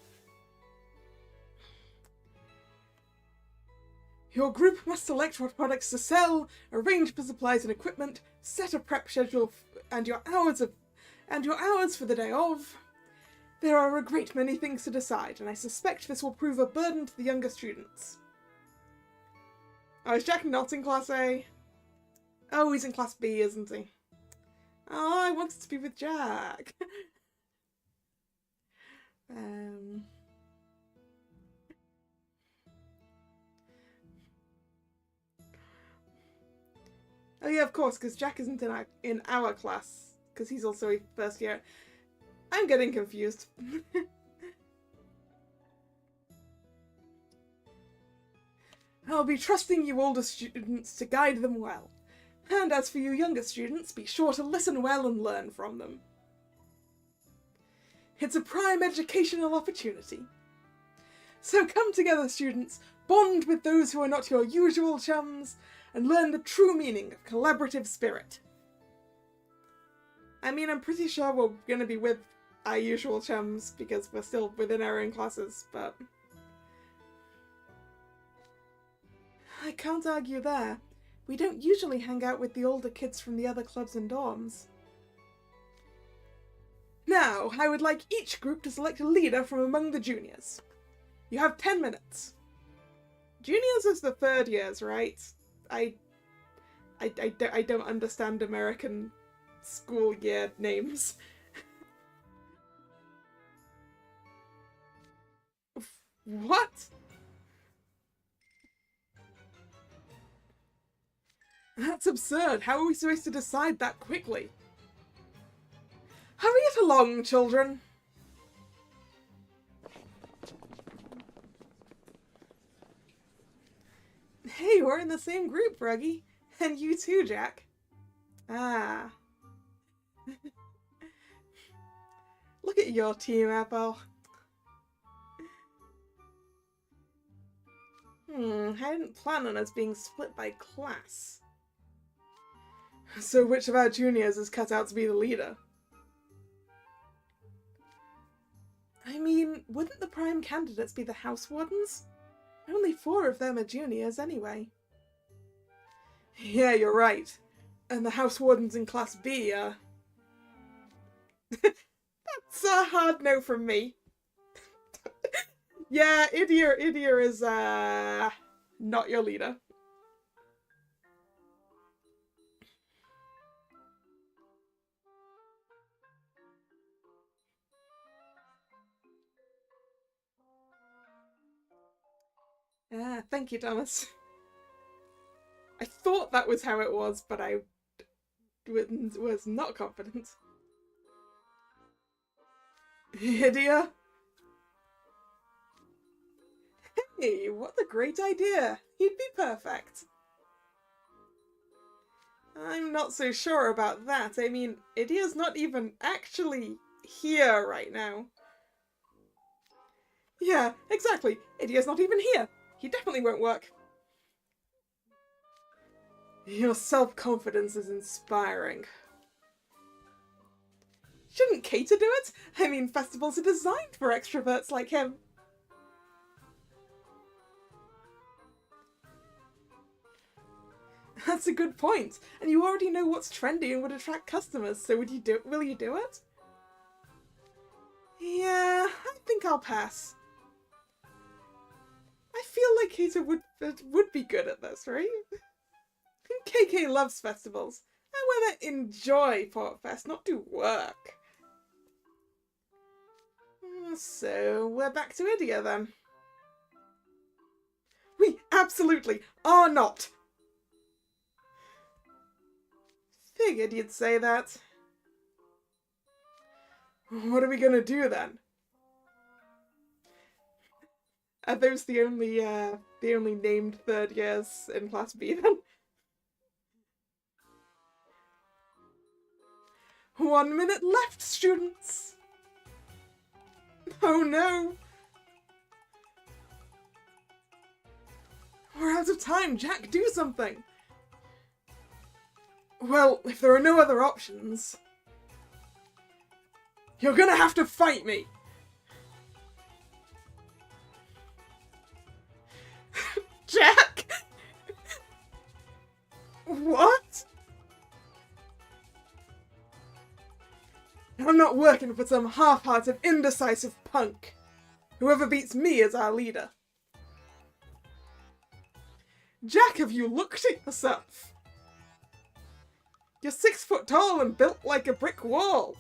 Your group must select what products to sell, arrange for supplies and equipment, set a prep schedule, and your hours for the day of. There are a great many things to decide, and I suspect this will prove a burden to the younger students. Oh, is Jack not in Class A? Oh, he's in Class B, isn't he? Oh, I wanted to be with Jack. Oh yeah, of course, because Jack isn't in our class, because he's also a first year. I'm getting confused. I'll be trusting you older students to guide them well. And as for you younger students, be sure to listen well and learn from them. It's a prime educational opportunity. So come together, students, bond with those who are not your usual chums, and learn the true meaning of collaborative spirit. I mean, I'm pretty sure we're going to be with our usual chums, because we're still within our own classes, but... I can't argue there. We don't usually hang out with the older kids from the other clubs and dorms. Now, I would like each group to select a leader from among the juniors. You have 10 minutes. Juniors is the third years, right? I don't understand American school year names. What? That's absurd. How are we supposed to decide that quickly? Hurry it along, children. Hey, we're in the same group, Ruggy. And you too, Jack. Ah. Look at your team, Apple. I didn't plan on us being split by class. So which of our juniors is cut out to be the leader? I mean, wouldn't the prime candidates be the house wardens? Only 4 of them are juniors anyway. Yeah, you're right. And the house wardens in Class B are... That's a hard no from me. Yeah, Idia is, not your leader. Ah, thank you, Thomas. I thought that was how it was, but I was not confident. Idia? Hey, what a great idea! He'd be perfect. I'm not so sure about that. I mean, Idia's not even actually here right now. Yeah, exactly. Idia's not even here. He definitely won't work. Your self-confidence is inspiring. Shouldn't Cater do it? I mean, festivals are designed for extroverts like him. That's a good point. And you already know what's trendy and would attract customers, so will you do it? Yeah, I think I'll pass. I feel like Keita would be good at this, right? KK loves festivals. I want to enjoy Portfest, not do work. So, we're back to Idia then. We absolutely are not! Figured you'd say that. What are we gonna do then? Are those the only named third years in Class B then? 1 minute left, students! Oh no! We're out of time, Jack, do something! Well, if there are no other options... You're gonna have to fight me! Jack! What? I'm not working for some half-hearted, indecisive punk. Whoever beats me is our leader. Jack, have you looked at yourself? You're 6 foot tall and built like a brick wall.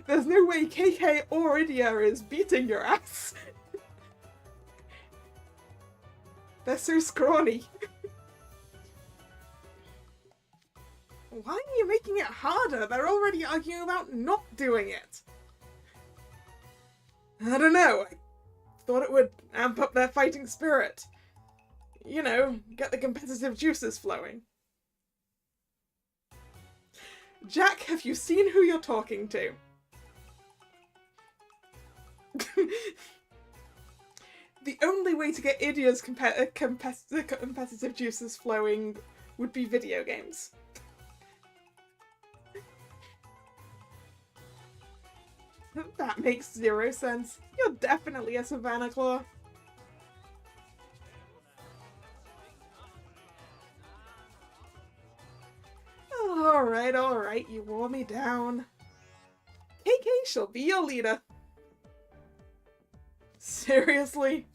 There's no way KK or Idia is beating your ass. They're so scrawny. Why are you making it harder? They're already arguing about not doing it. I don't know. I thought it would amp up their fighting spirit. You know, get the competitive juices flowing. Jack, have you seen who you're talking to? The only way to get Idia's competitive juices flowing would be video games. That makes 0 sense. You're definitely a Savannah Claw. Alright, you wore me down. KK shall be your leader. Seriously?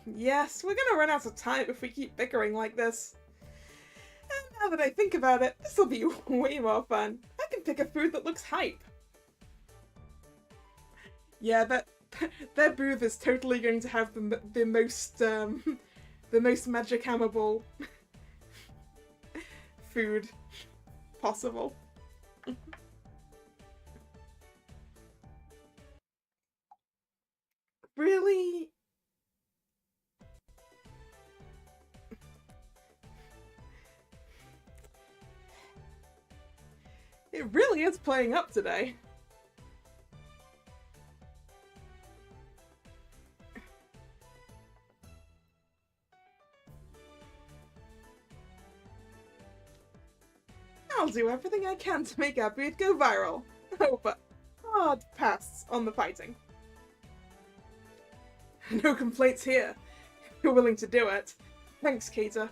Yes, we're gonna run out of time if we keep bickering like this. And now that I think about it, this'll be way more fun. I can pick a food that looks hype. Yeah, their booth is totally going to have the most magic-hammerable food possible. Really? It really is playing up today. I'll do everything I can to make our booth go viral. Oh, but hard pass on the fighting. No complaints here. You're willing to do it. Thanks, Keita.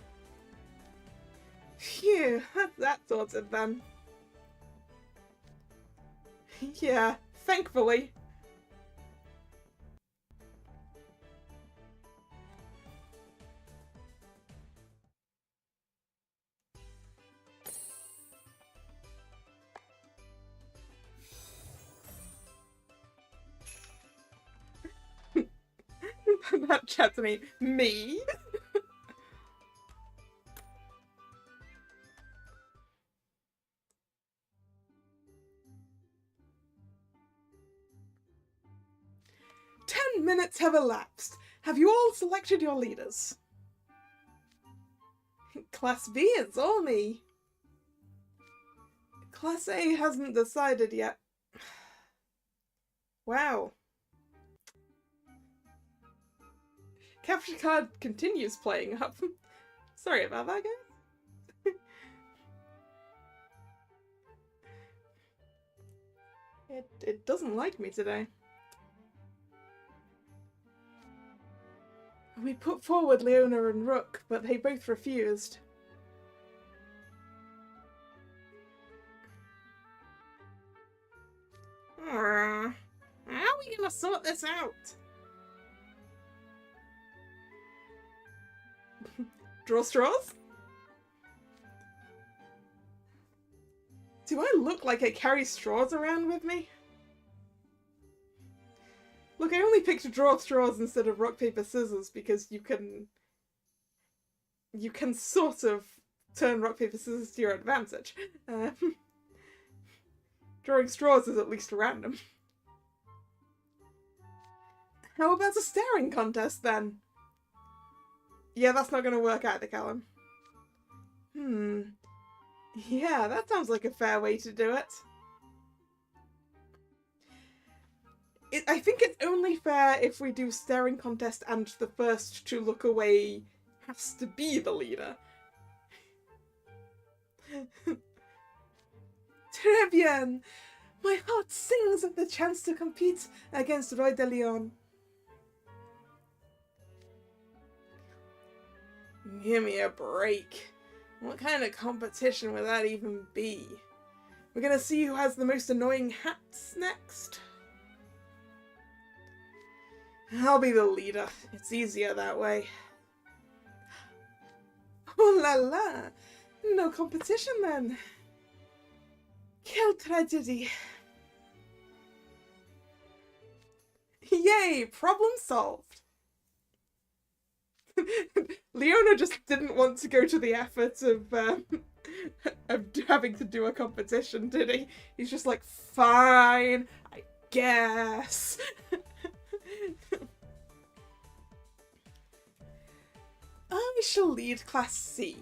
Phew, that's that sorted then. Yeah, thankfully. That chutney. Me? "10 minutes have elapsed. Have you all selected your leaders?" Class B, it's all me. Class A hasn't decided yet. Wow. Capture card continues playing up. Sorry about that, guys. It doesn't like me today. We put forward Leona and Rook, but they both refused. How are we gonna sort this out? Draw straws? Do I look like I carry straws around with me? Look, I only picked draw straws instead of rock, paper, scissors because you can sort of turn rock, paper, scissors to your advantage. Drawing straws is at least random. How about a staring contest then? Yeah, that's not going to work either, Callum. Yeah, that sounds like a fair way to do it. I think it's only fair if we do staring contest and the first to look away has to be the leader. Très bien! My heart sings at the chance to compete against Roy de Leon. Give me a break. What kind of competition would that even be? We're gonna see who has the most annoying hats next. I'll be the leader. It's easier that way. Oh la la! No competition then. Quelle tragedy. Yay! Problem solved. Leona just didn't want to go to the effort of having to do a competition, did he? He's just like, fine, I guess. I shall lead Class C.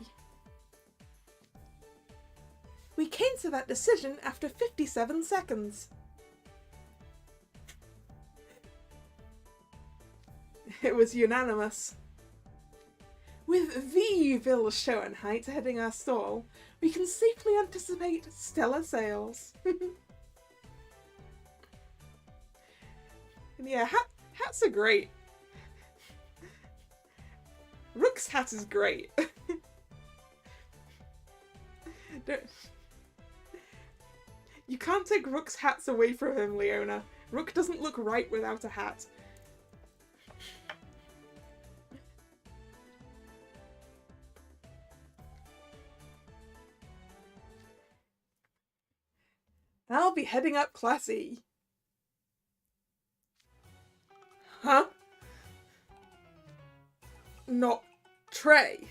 We came to that decision after 57 seconds. It was unanimous. With the Ville Schoenheit heading our stall, we can safely anticipate stellar sales. And yeah, hats are great. Rook's hat is great. You can't take Rook's hats away from him, Leona. Rook doesn't look right without a hat. I'll be heading up Class E. Huh? Not Trey.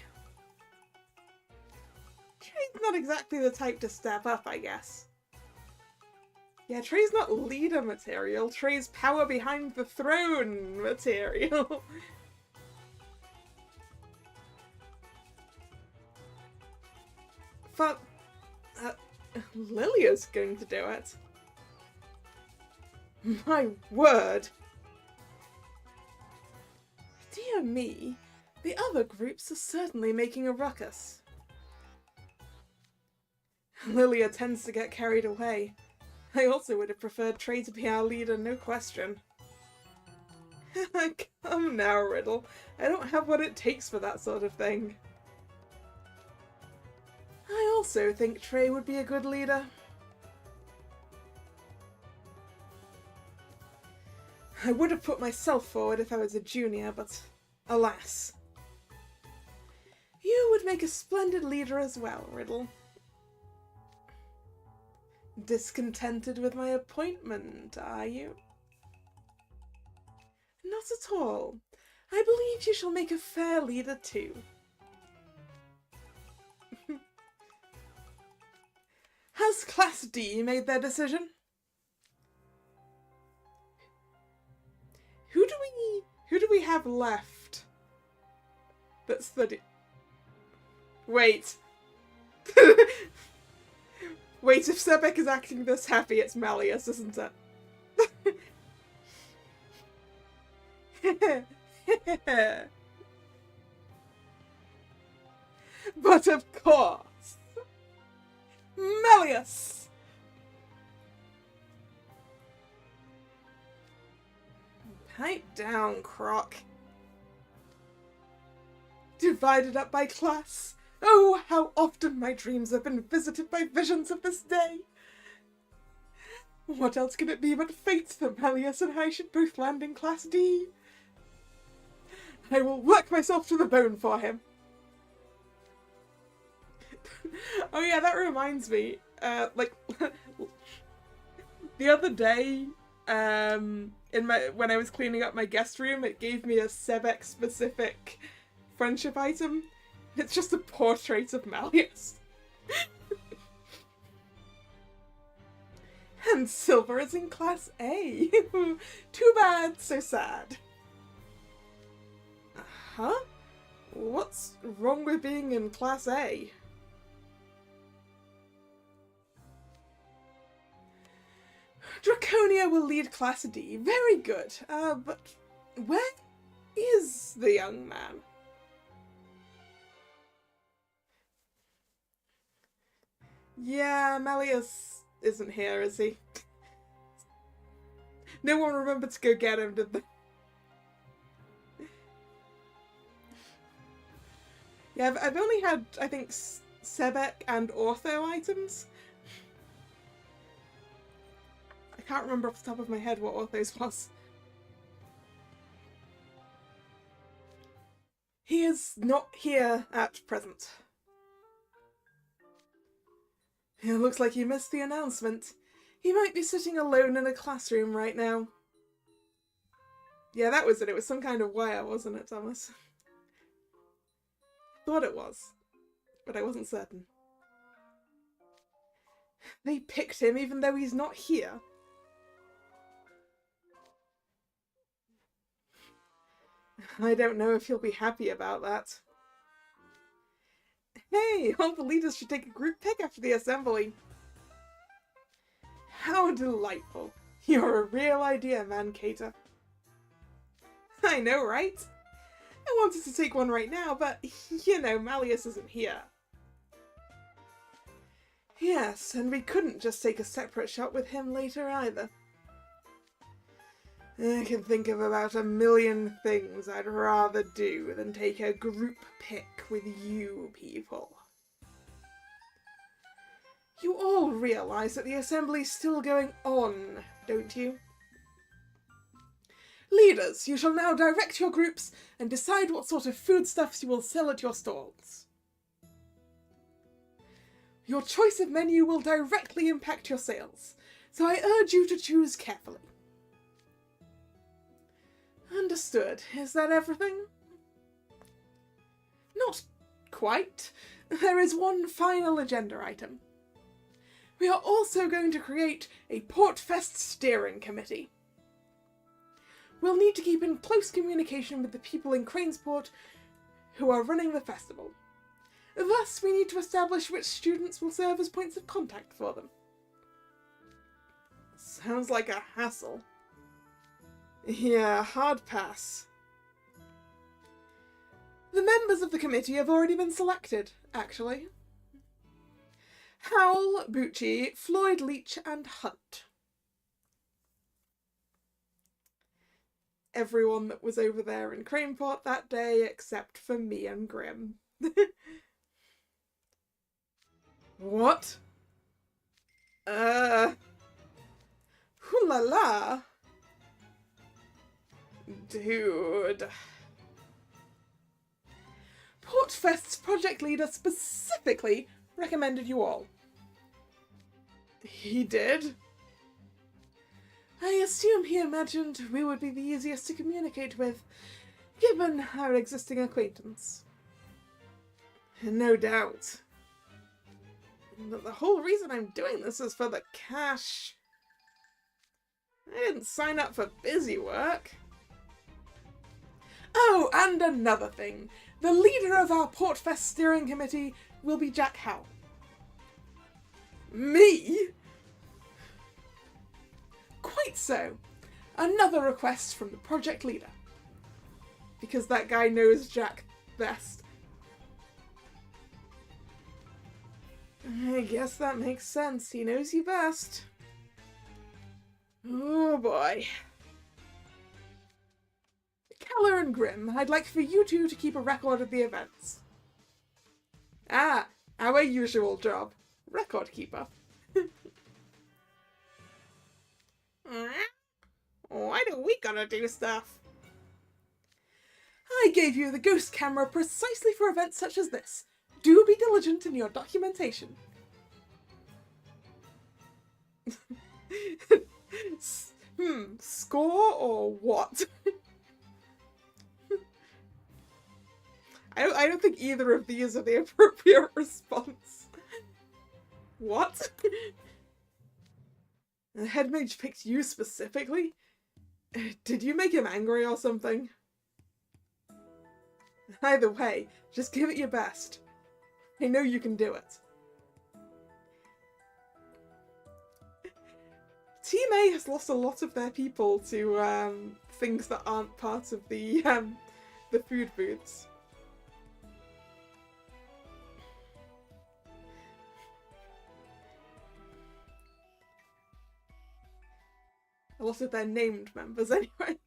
Trey's not exactly the type to step up, I guess. Yeah, Trey's not leader material. Trey's power behind the throne material. But Lilia's going to do it. My word. Dear me, the other groups are certainly making a ruckus. Lilia tends to get carried away. I also would have preferred Trey to be our leader, no question. Come now, Riddle. I don't have what it takes for that sort of thing. I also think Trey would be a good leader. I would have put myself forward if I was a junior, but alas. You would make a splendid leader as well, Riddle. Discontented with my appointment, are you? Not at all. I believe you shall make a fair leader too. Has Class D made their decision? Who do we have left? That's the... Wait. Wait, if Sebek is acting this happy, it's Malleus, isn't it? But of course! Malleus! Pipe down, Croc. Divided up by class. Oh, how often my dreams have been visited by visions of this day. What else could it be but fate that Malleus and I should both land in Class D? I will work myself to the bone for him. Oh yeah, that reminds me. Like the other day, when I was cleaning up my guest room, it gave me a Sebek specific friendship item. It's just a portrait of Malleus. And Silver is in Class A. Too bad, so sad. Huh? What's wrong with being in Class A? Draconia will lead Class D. Very good. But where is the young man? Yeah, Malleus isn't here, is he? No one remembered to go get him, did they? Yeah, I've only had, I think, Sebek and Ortho items. I can't remember off the top of my head what Ortho's was. He is not here at present. It looks like you missed the announcement. He might be sitting alone in a classroom right now. Yeah, that was it. It was some kind of wire, wasn't it, Thomas? Thought it was, but I wasn't certain. They picked him even though he's not here. I don't know if he'll be happy about that. Hey, all the leaders should take a group pic after the assembly. How delightful. You're a real idea, Mancator. I know, right? I wanted to take one right now, but, you know, Malleus isn't here. Yes, and we couldn't just take a separate shot with him later either. I can think of about a million things I'd rather do than take a group pic with you people. You all realise that the assembly's still going on, don't you? Leaders, you shall now direct your groups and decide what sort of foodstuffs you will sell at your stalls. Your choice of menu will directly impact your sales, so I urge you to choose carefully. Understood. Is that everything? Not quite. There is one final agenda item. We are also going to create a Portfest steering committee. We'll need to keep in close communication with the people in Cranesport who are running the festival. Thus, we need to establish which students will serve as points of contact for them. Sounds like a hassle. Yeah, hard pass. The members of the committee have already been selected, actually. Howell, Bucci, Floyd, Leach, and Hunt. Everyone that was over there in Craneport that day except for me and Grim. What? Hoo la la. Dude. Portfest's project leader specifically recommended you all. He did? I assume he imagined we would be the easiest to communicate with, given our existing acquaintance. No doubt. But the whole reason I'm doing this is for the cash. I didn't sign up for busy work. Oh, and another thing. The leader of our Portfest steering committee will be Jack Howell. Me? Quite so. Another request from the project leader. Because that guy knows Jack best. I guess that makes sense. He knows you best. Oh boy. Kalla and Grim, I'd like for you two to keep a record of the events. Ah, our usual job. Record keeper. Why do we gotta do stuff? I gave you the ghost camera precisely for events such as this. Do be diligent in your documentation. Score or what? I don't think either of these are the appropriate response. What? The head mage picked you specifically? Did you make him angry or something? Either way, just give it your best. I know you can do it. Team A has lost a lot of their people to things that aren't part of the food booths. A lot of their named members, anyway.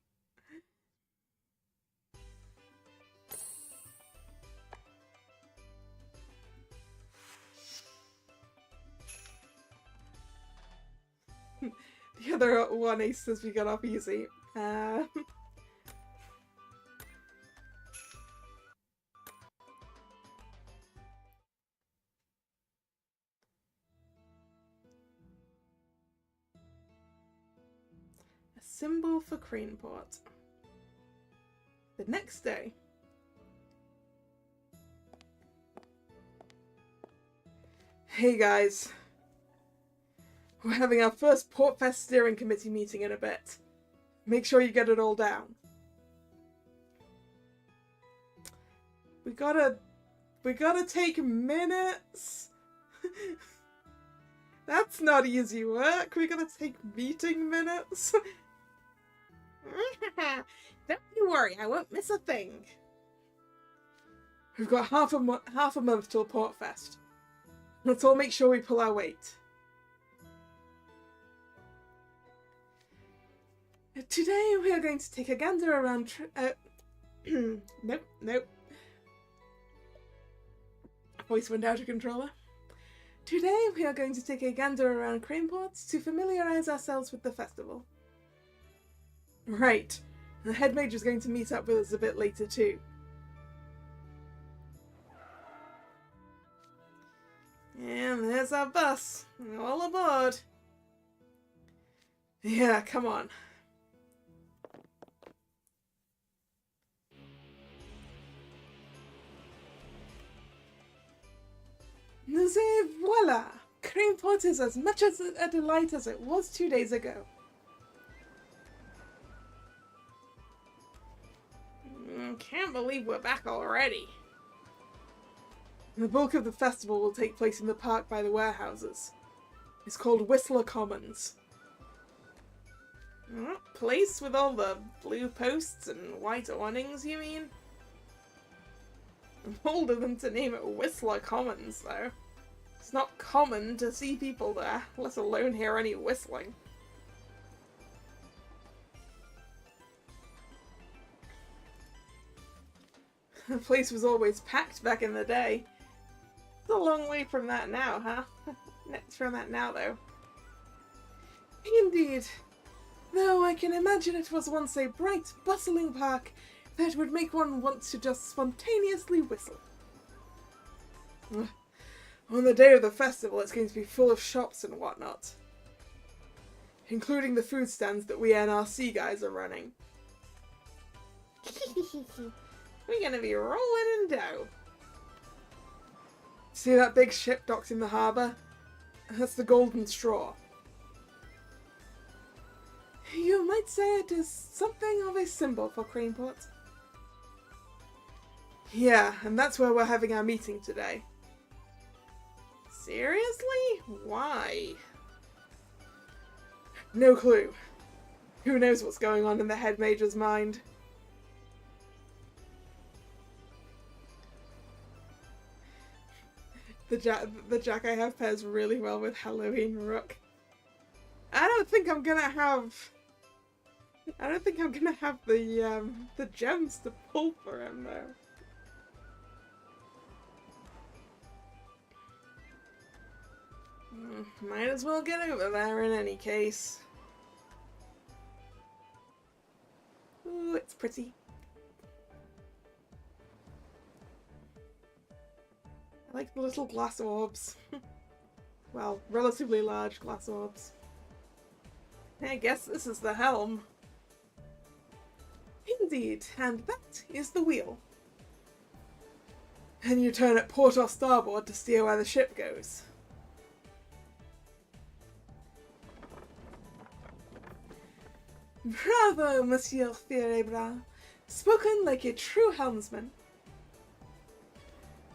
The other one ace says we got off easy. A symbol for Craneport. The next day. Hey guys. We're having our first Portfest steering committee meeting in a bit. Make sure you get it all down. We gotta take minutes. That's not easy work. We gotta take meeting minutes. Don't you worry, I won't miss a thing. We've got half a month till Portfest. Let's all make sure we pull our weight. Today we are going to take a gander around nope. Voice went out of controller. Today we are going to take a gander around Craneport to familiarise ourselves with the festival. Right. The head mage is going to meet up with us a bit later too. And there's our bus. All aboard. Yeah, come on. Voila! Craneport is as much as a delight as it was 2 days ago. Can't believe we're back already. The bulk of the festival will take place in the park by the warehouses. It's called Whistler Commons. Place with all the blue posts and white awnings, you mean? I'm older than to name it Whistler Commons, though. It's not common to see people there, let alone hear any whistling. The place was always packed back in the day. It's a long way from that now, huh? From that now, though. Indeed. Though I can imagine it was once a bright, bustling park that would make one want to just spontaneously whistle. On the day of the festival, it's going to be full of shops and whatnot. Including the food stands that we NRC guys are running. We're gonna be rolling in dough. See that big ship docked in the harbour? That's the Golden Straw. You might say it is something of a symbol for Craneport. Yeah, and that's where we're having our meeting today. Seriously? Why? No clue. Who knows what's going on in the head mage's mind? The jack I have pairs really well with Halloween Rook. I don't think I'm gonna have the gems to pull for him though. Might as well get over there in any case. That's pretty. I like the little glass orbs. Well, relatively large glass orbs. I guess this is the helm. Indeed, and that is the wheel. And you turn it port or starboard to steer where the ship goes. Bravo, Monsieur Fierebra. Spoken like a true helmsman.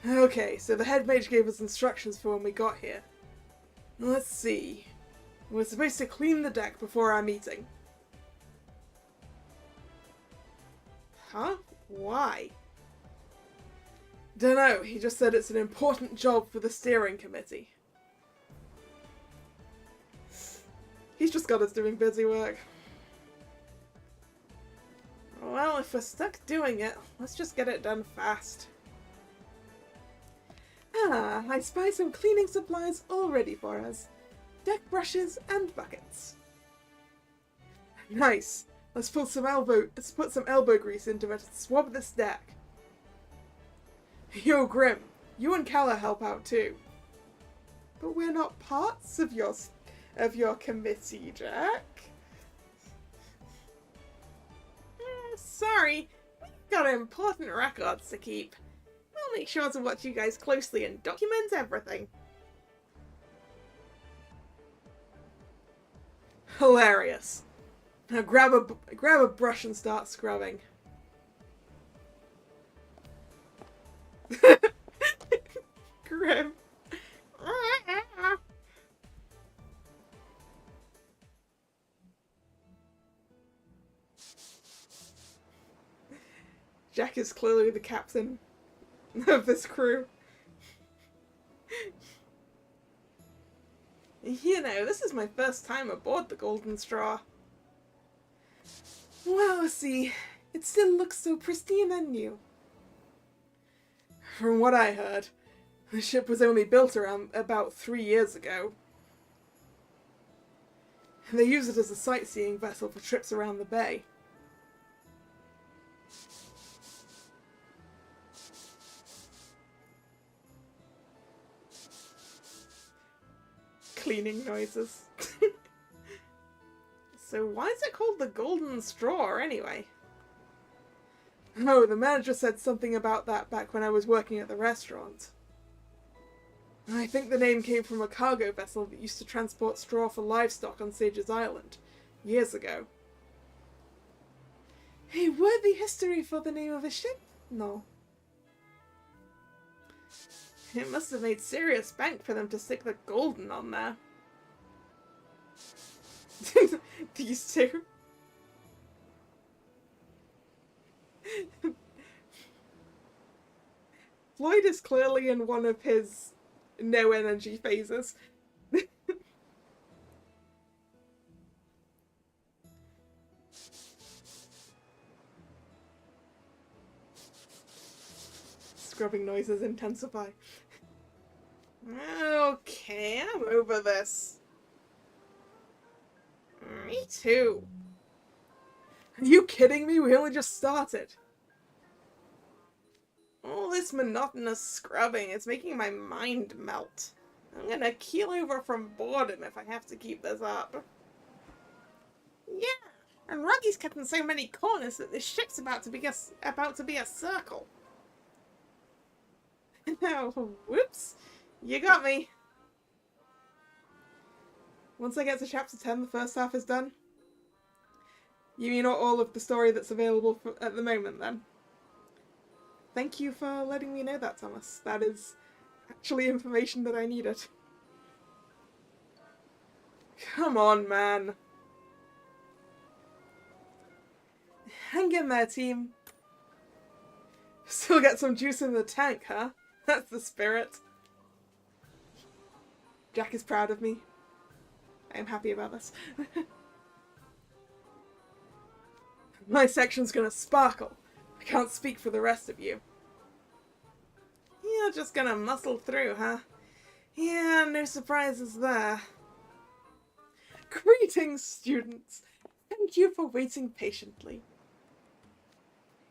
Okay, so the head mage gave us instructions for when we got here. Let's see. We're supposed to clean the deck before our meeting. Huh? Why? Dunno, he just said it's an important job for the steering committee. He's just got us doing busy work. Well, if we're stuck doing it, let's just get it done fast. Ah, I spy some cleaning supplies all ready for us. Deck brushes and buckets. Nice. Let's put some elbow grease into it and swab this deck. Yo, Grim, you and Kalla help out too. But we're not parts of your committee, Jack. Sorry, we've got important records to keep. We'll make sure to watch you guys closely and document everything. Hilarious. Now grab a brush and start scrubbing. Grim. Jack is clearly the captain of this crew. You know, this is my first time aboard the Golden Straw. Wow, see, it still looks so pristine and new. From what I heard, the ship was only built around about 3 years ago. They use it as a sightseeing vessel for trips around the bay. Cleaning noises. So why is it called the Golden Straw, anyway? Oh, the manager said something about that back when I was working at the restaurant. I think the name came from a cargo vessel that used to transport straw for livestock on Sage's Island, years ago. A worthy history for the name of a ship? No. It must have made serious bank for them to stick the golden on there. These two. Floyd is clearly in one of his no energy phases. Scrubbing noises intensify. Okay, I'm over this. Me too. Are you kidding me? We only just started. All this monotonous scrubbing is making my mind melt. I'm gonna keel over from boredom if I have to keep this up. Yeah, and Ruggy's cutting so many corners that this ship's about to be a circle. No, whoops. You got me. Once I get to chapter 10, the first half is done. You mean not all of the story that's available at the moment, then? Thank you for letting me know that, Thomas. That is actually information that I needed. Come on, man. Hang in there, team. Still get some juice in the tank, huh? That's the spirit. Jack is proud of me. I am happy about this. My section's gonna sparkle. I can't speak for the rest of you. You're just gonna muscle through, huh? Yeah, no surprises there. Greetings, students. Thank you for waiting patiently.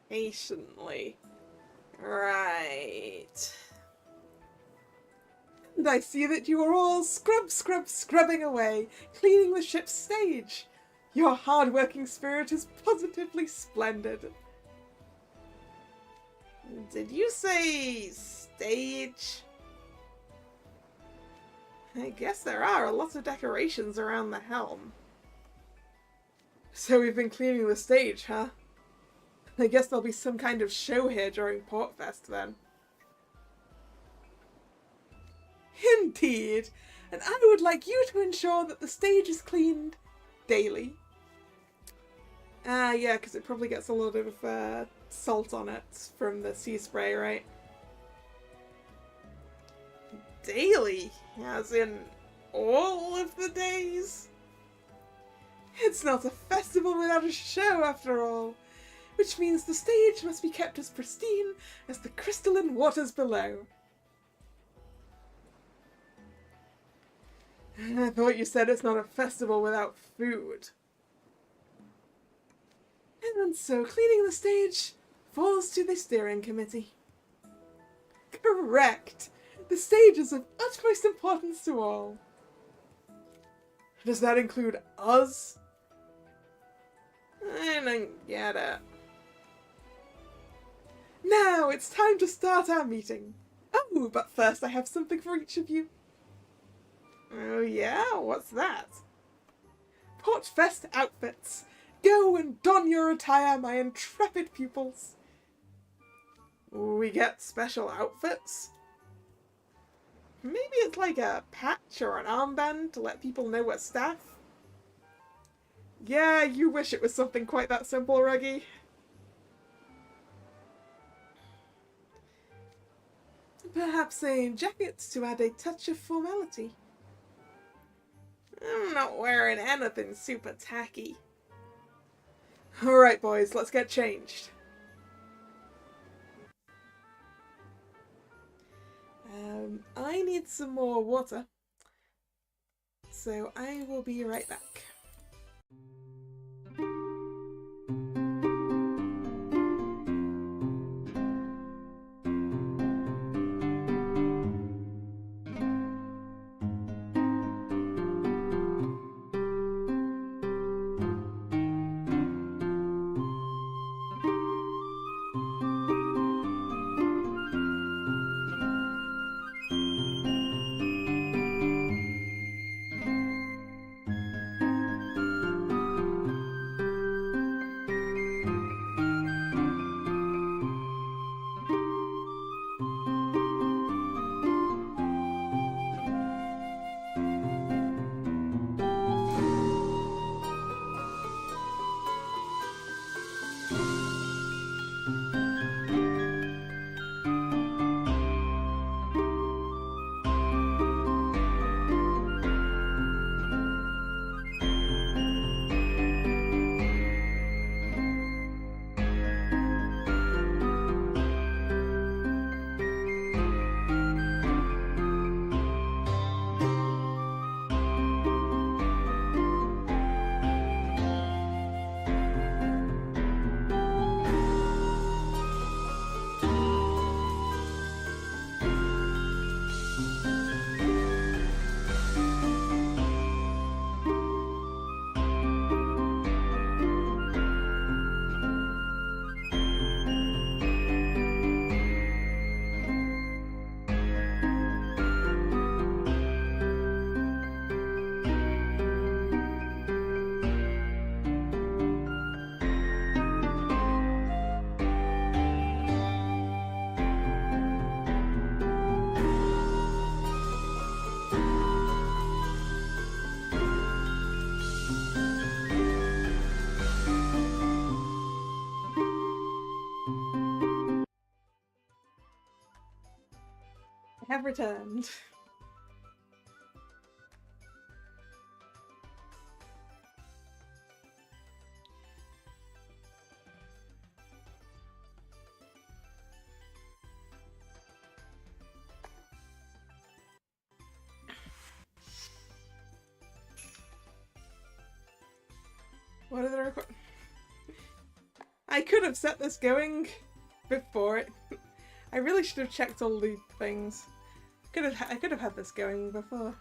patiently. Right. And I see that you are all scrubbing away, cleaning the ship's stage. Your hard-working spirit is positively splendid. Did you say stage? I guess there are a lot of decorations around the helm. So we've been cleaning the stage, huh? I guess there'll be some kind of show here during Portfest then. Indeed, and I would like you to ensure that the stage is cleaned daily. Yeah, because it probably gets a lot of salt on it from the sea spray, right? Daily? As in all of the days? It's not a festival without a show, after all. Which means the stage must be kept as pristine as the crystalline waters below. I thought you said it's not a festival without food. And so cleaning the stage falls to the steering committee. Correct! The stage is of utmost importance to all. Does that include us? I don't get it. Now it's time to start our meeting. Oh, but first I have something for each of you. Oh yeah? What's that? Portfest outfits. Go and don your attire, my intrepid pupils. We get special outfits? Maybe it's like a patch or an armband to let people know we're staff? Yeah, you wish it was something quite that simple, Reggie. Perhaps a jacket to add a touch of formality. I'm not wearing anything super tacky. Alright boys, let's get changed. I need some more water. So I will be right back. I have returned. What are the record? I could have set this going before it. I really should have checked all the things. I could have had this going before.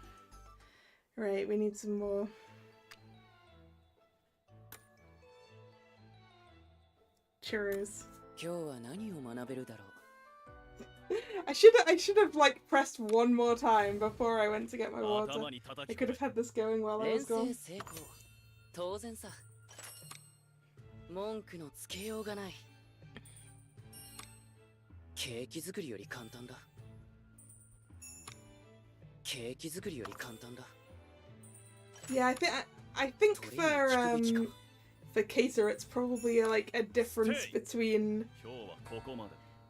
Right, we need some more. Churros. I should have like pressed one more time before I went to get my water. I could have had this going while I was gone. 当然さ。文句のつけようがない。ケーキ作りより簡単だ。ケーキ作りより簡単だ。Yeah, I think for Cater it's probably like a difference between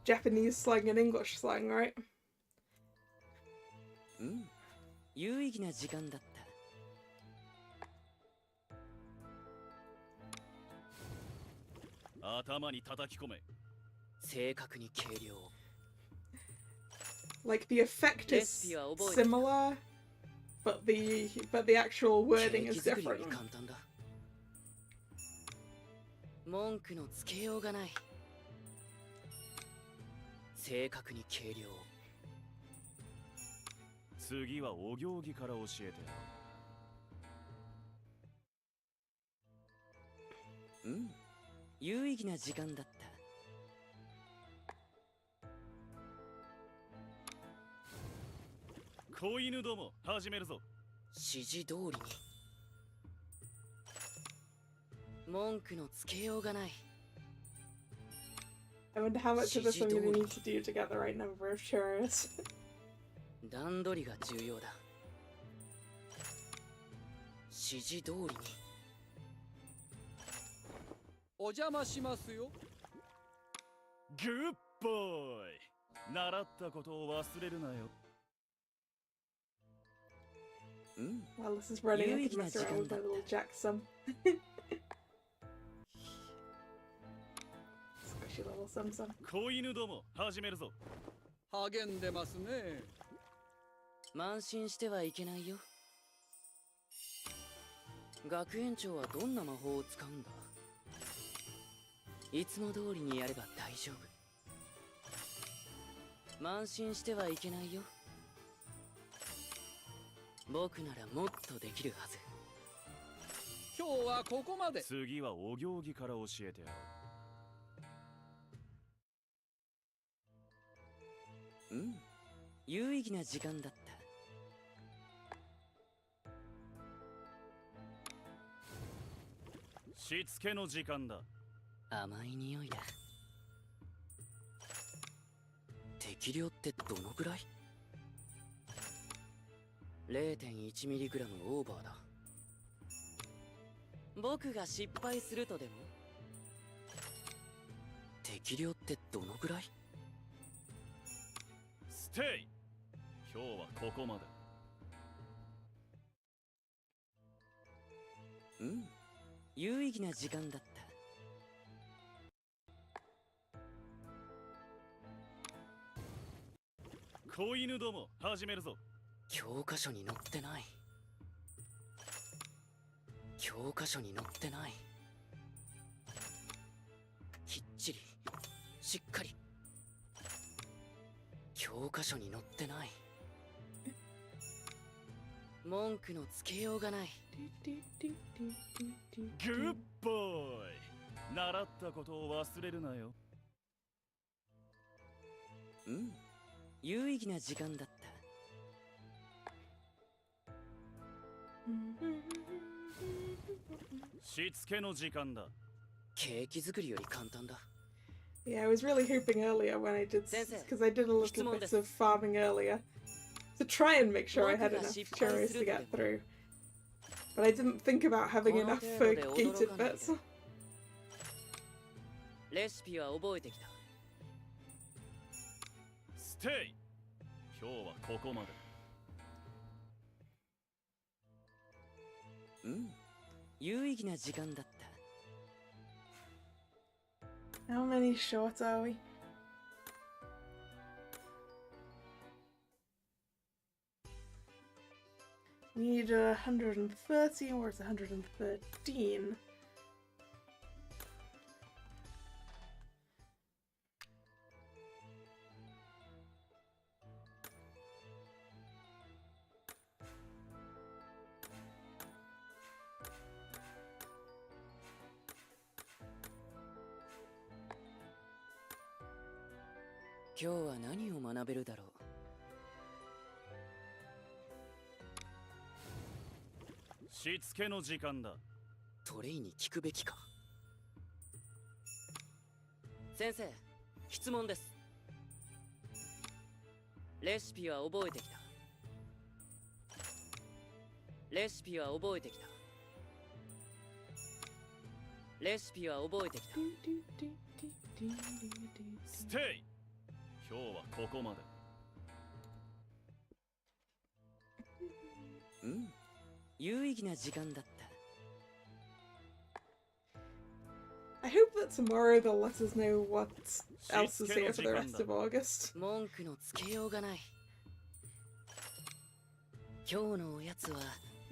Japanese slang and English slang, right? うん、有意義な時間だった。頭に叩き込め。正確に計量。Like the effect is similar, but the actual wording is different. 文句のつけようがない。正確に計量。次はお行儀から教えて。うん、有意義な時間だった。子犬ども始めるぞ。指示通りに。文句のつけようがない。I wonder how much of this I'm going to need to do to get the right number of churros. 段取りが重要だ。指示通りに。お邪魔しますよ。グッボーイ。習ったことを忘れるなよ。Well, this is running I can mess around with my little Jackson. Squishy little Sum-Sum. 子犬ども始めるぞ。励んでますね。慢心してはいけないよ。学園長はどんな魔法を使うんだ。いつも通りにやれば大丈夫。慢心してはいけないよ。僕ならもっとできるはず。今日はここまで。次はお行儀から教えてやろう。うん、有意義な時間だった。しつけの時間だ。甘い匂いだ。適量ってどのぐらい？ 0.1mg オーバーだ。僕が失敗するとでも？適量ってどのぐらい？ステイ。今日はここまで。うん、有意義な時間だった。子犬ども始めるぞ。教科書に載ってない。教科書に載ってない。きっちり、しっかり。教科書に載ってない。文句のつけようがない。グッボーイ。習ったことを忘れるなよ。うん、有意義な時間だった。しつけの時間だ。ケーキ作りより簡単だ。Yeah, I was really hoping earlier when I did, because I did a little bit of farming earlier to try and make sure I had enough churros to get through. But I didn't think about having enough for gated bits. レシピは覚えてきた。ステイ。今日はここまで。うん、有意義な時間だった。How many shorts are we? We need 130, or it's 113. 今日は何を学べるだろう。しつけの時間だ。トレイに聞くべきか。先生、質問です。レシピは覚えてきた。レシピは覚えてきた。レシピは覚えてきた。ステイ。今日はここまで。うん、有意義な時間だった。I hope that tomorrow they'll let us know what else is here for the rest of August. 文句のつけようがない。今日のおやつは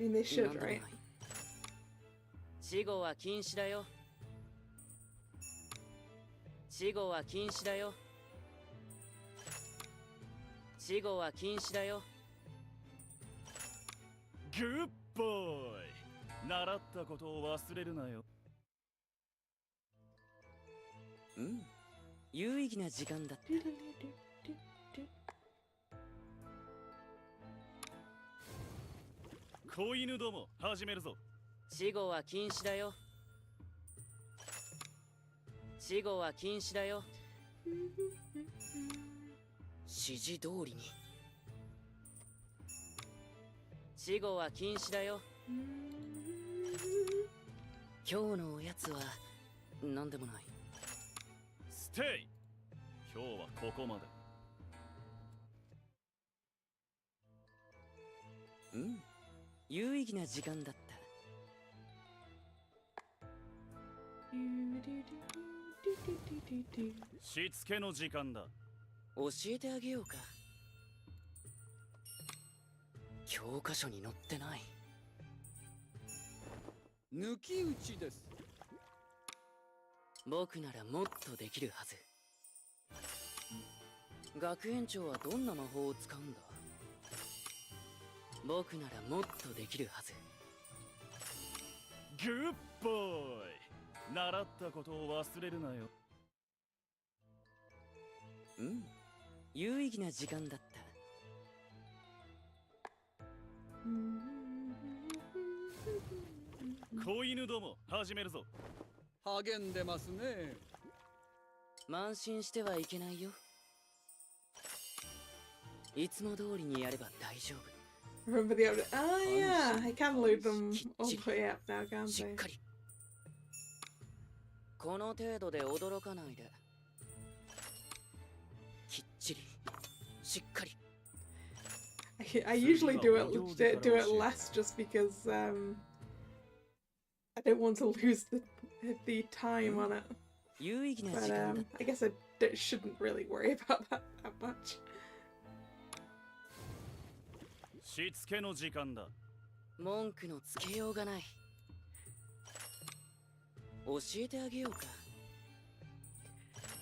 I mean, they should, 何でもない。 right? 死後は禁止だよ。死後は禁止だよ。死後は禁止だよ。グッボーイ。習ったことを忘れるなよ。うん、有意義な時間だった。子犬ども始めるぞ。死後は禁止だよ。死後は禁止だよ。指示通りに。死後は禁止だよ。今日のおやつは何でもない。ステイ。今日はここまで。うん、有意義な時間だった。しつけの時間だ。教えてあげようか。教科書に載ってない。抜き打ちです。僕ならもっとできるはず。学園長はどんな魔法を使うんだ。僕ならもっとできるはず。グッボーイ。習ったことを忘れるなよ。うん、有意義な時間だった。子犬ども始めるぞ。励んでますね。慢心してはいけないよ。いつも通りにやれば大丈夫。 Remember the update? Oh yeah, I can load them all the way up now, can't しっ I? かり。この程度で驚かないで。きっちり。しっかり。I usually do it less just because I don't want to lose the time on it. 有意義な But 時間だっ I guess I shouldn't really worry about that much. しつけの時間だ。た。文句のつけようがない。教えてあげようか。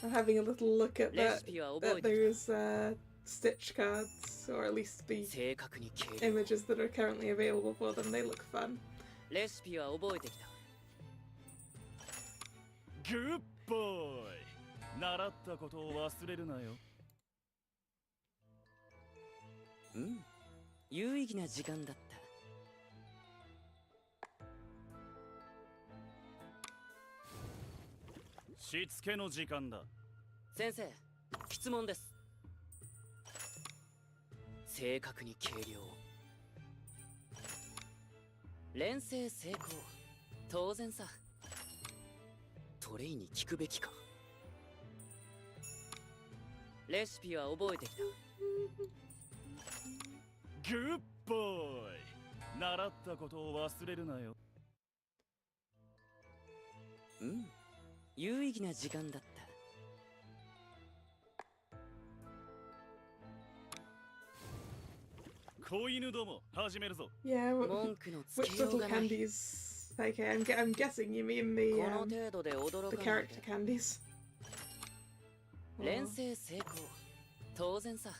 I'm having a little look at レシピは覚えてきた。 those Stitch cards, or at least the 正確に計量。 images that are currently available for them. They look fun. レシピは覚えてきた。グッボーイ。習ったことを忘れるなよ。うん、有意義な時間だった。しつけの時間だ。先生、質問です。正確に計量。連成成功。当然さ。トレイに聞くべきか。レシピは覚えてきた。グッボーイ。習ったことを忘れるなよ。うん、有意義な時間だった。子犬ども始めるぞ。Yeah, 文句のつ which けよう little がない。 candies? Okay, I'm guessing you mean この the 程度で驚 the かない character で。 candies. 連成成功。当然さ。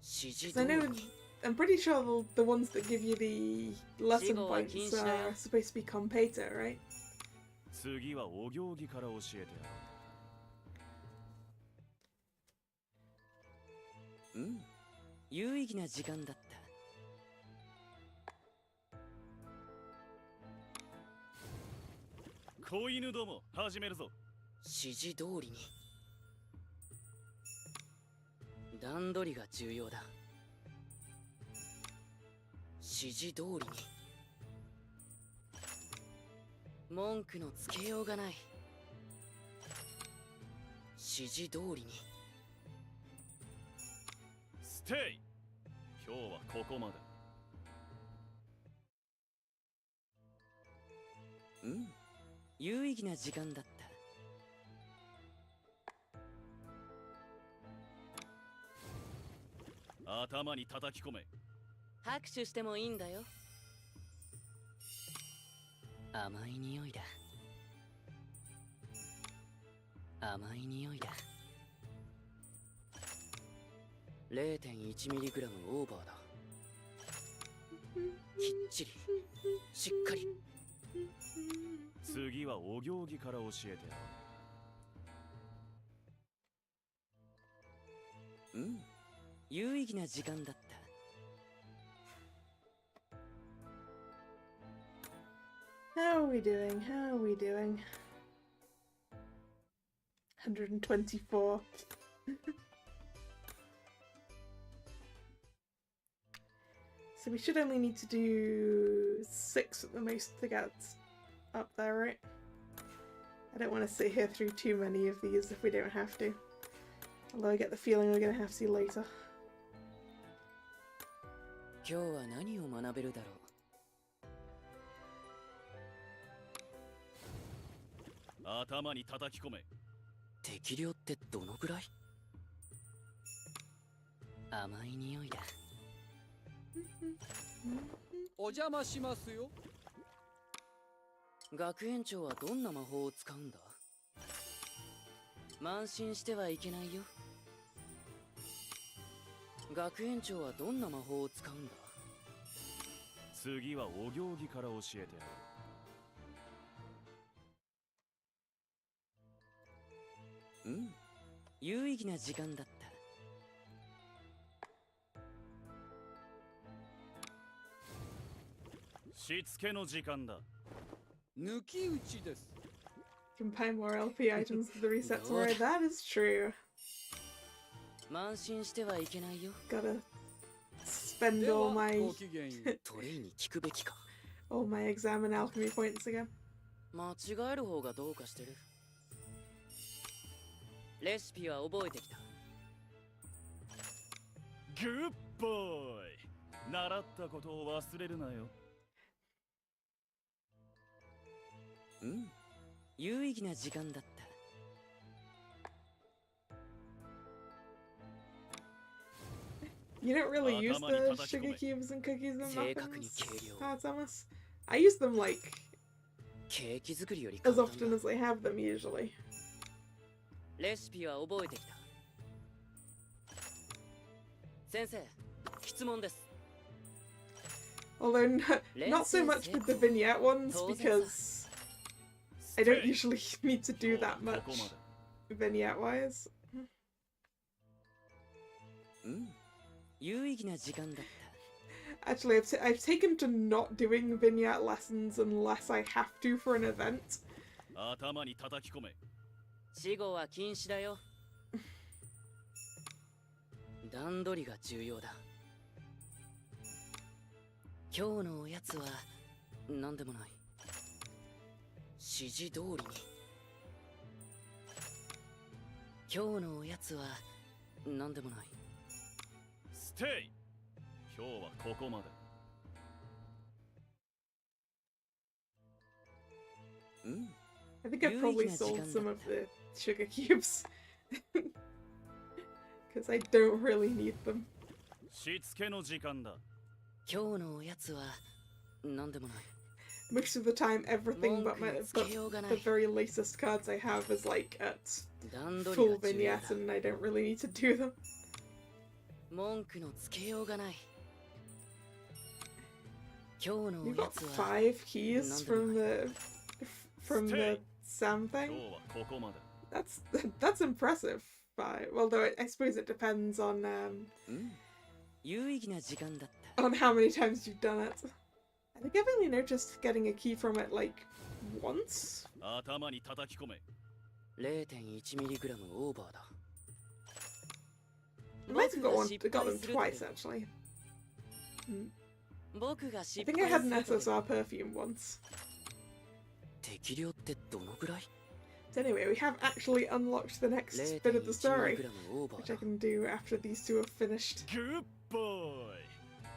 指示 I 通 know りに。 I'm pretty sure the ones that give you the lesson Shigo wa points kinshi da yo. are supposed to be competa, right? 次はお行儀から教えてやろうん、有意義な時間だった。子犬ども始めるぞ。指示通りに。段取りが重要だ。指示通りに。文句のつけようがない。指示通りに。ステイ。今日はここまで。うん、有意義な時間だった。頭に叩き込め。拍手してもいいんだよ。甘い匂いだ。甘い匂いだ。0.1mg オーバーだ。きっちりしっかり。次はお行儀から教えてやる。うん、有意義な時間だった。How are we doing? How are we doing? 124. So we should only need to do 6 at the most to get up there, right? I don't want to sit here through too many of these if we don't have to. Although I get the feeling we're going to have to later. 今日は何を学べるだろう。頭に叩き込め。適量ってどのくらい？甘い匂いだ。お邪魔しますよ。学園長はどんな魔法を使うんだ？慢心してはいけないよ。学園長はどんな魔法を使うんだ？次はお行儀から教えてやる。うん、有意義な時間だった。しつけの時間だ。抜き打ちです。 You can buy more LP items to the reset tomorrow. That is true. 慢心してはいけないよ。Gotta spend all my トレイに聞くべきか。all my exam and alchemy points again. 間違える方がどうかしてる。レシピは覚えてきた。グッボーイ。習ったことを忘れるなよ。うん、有意義な時間だった。You don't really use the sugar cubes and cookies and 正確に muffins, 計量。 Thomas. I use them like ケーキ作りより as 簡単 often だ。 as I have them usually. レシピは覚えてきた。先生、質問です。 Although not so much with the vignette ones because I don't usually need to do that much vignette wise. うん、有意義な時間だった。 Actually, I've taken to not doing vignette lessons unless I have to for an event. 頭に叩き込め。死後は禁止だよ。段取りが重要だ。今日のおやつは何でもない。指示通りに。今日のおやつは何でもない。ステイ。今日はここまで。うん。 I think I've probably sold some of the sugar cubes because I don't really need them. しつけの時間だ。今日のおやつは何でもない。 Most of the time, everything but the very latest cards I have is like at full vignette, and I don't really need to do them. 文句のつけようがない。今日のお You や got つは 5 keys from the Sam thing. 今日はここまで。That's impressive. Although I suppose it depends on 有意義な時間だった。 on how many times you've done it. I think I've only noticed getting a key from it like once. 頭に叩き込め。 0.1 ミリグラムオーバーだ。 I might have got them twice actually. 僕が I 失 think I 敗 had す an るとで SSR perfume once. 適量ってどのぐらい？ So anyway, we have actually unlocked the next bit of the 0.1 ミリ story, グラムオーバー which だ I。can do after these two are finished. グッボーイ。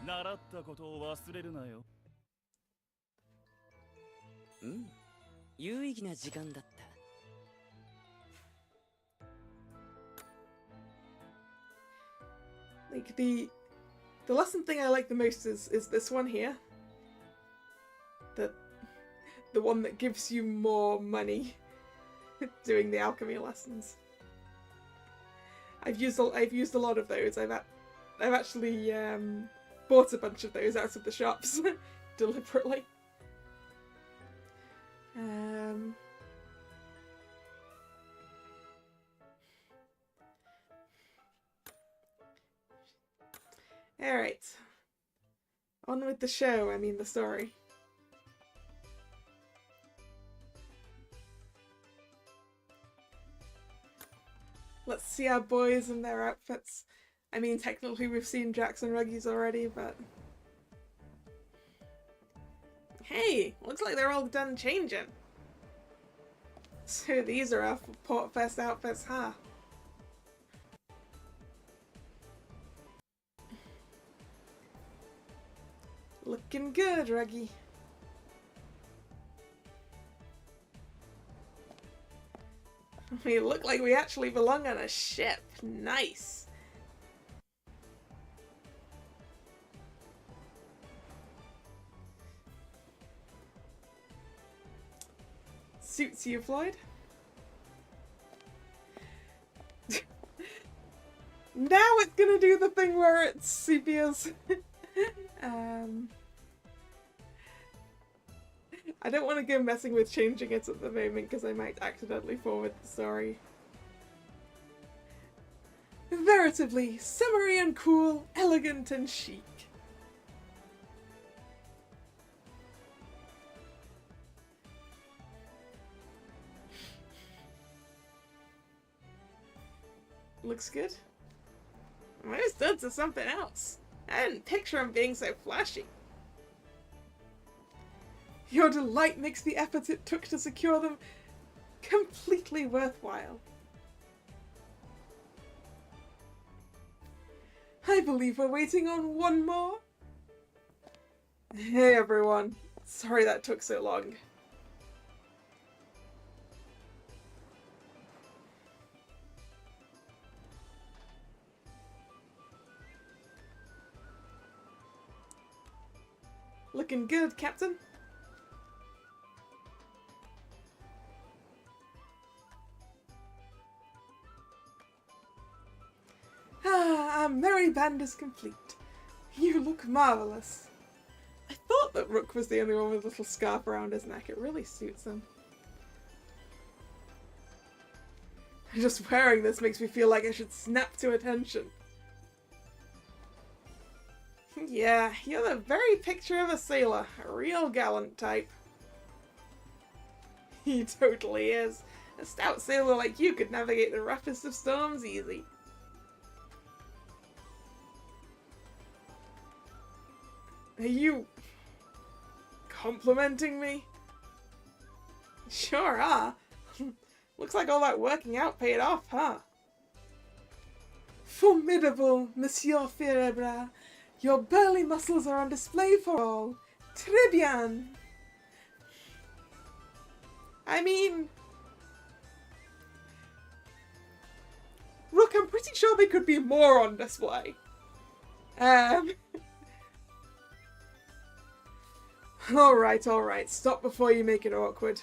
習ったことを忘れるなよ。有意義な時間だった。 Like the lesson thing I like the most is this one here. The one that gives you more money doing the alchemy lessons. I've used a lot of those. I've actually bought a bunch of those out of the shops deliberately. Alright. On with the show, I mean the story. Let's see our boys in their outfits. I mean, technically we've seen Jackson Ruggies already, but... Hey! Looks like they're all done changing. So these are our Portfest outfits, huh? Looking good, Ruggy. We look like we actually belong on a ship. Nice. Suits you, Floyd? Now it's gonna do the thing where it sepias. I don't want to go messing with changing it at the moment because I might accidentally forward the story. Veritably Cimmerian cool, elegant and chic. Looks good. Those duds are something else. I didn't picture them being so flashy. Your delight makes the efforts it took to secure them completely worthwhile. I believe we're waiting on one more. Hey everyone. Sorry that took so long. Looking good, Captain. Our merry band is complete. You look marvellous. I thought that Rook was the only one with a little scarf around his neck. It really suits him. Just wearing this makes me feel like I should snap to attention. Yeah, you're the very picture of a sailor. A real gallant type. He totally is. A stout sailor like you could navigate the roughest of storms easy. Are you complimenting me? Sure are. Looks like all that working out paid off, huh? Formidable, Monsieur Ferebra. Your burly muscles are on display for all. Très bien. I mean... Rook, I'm pretty sure they could be more on display. Alright. Stop before you make it awkward.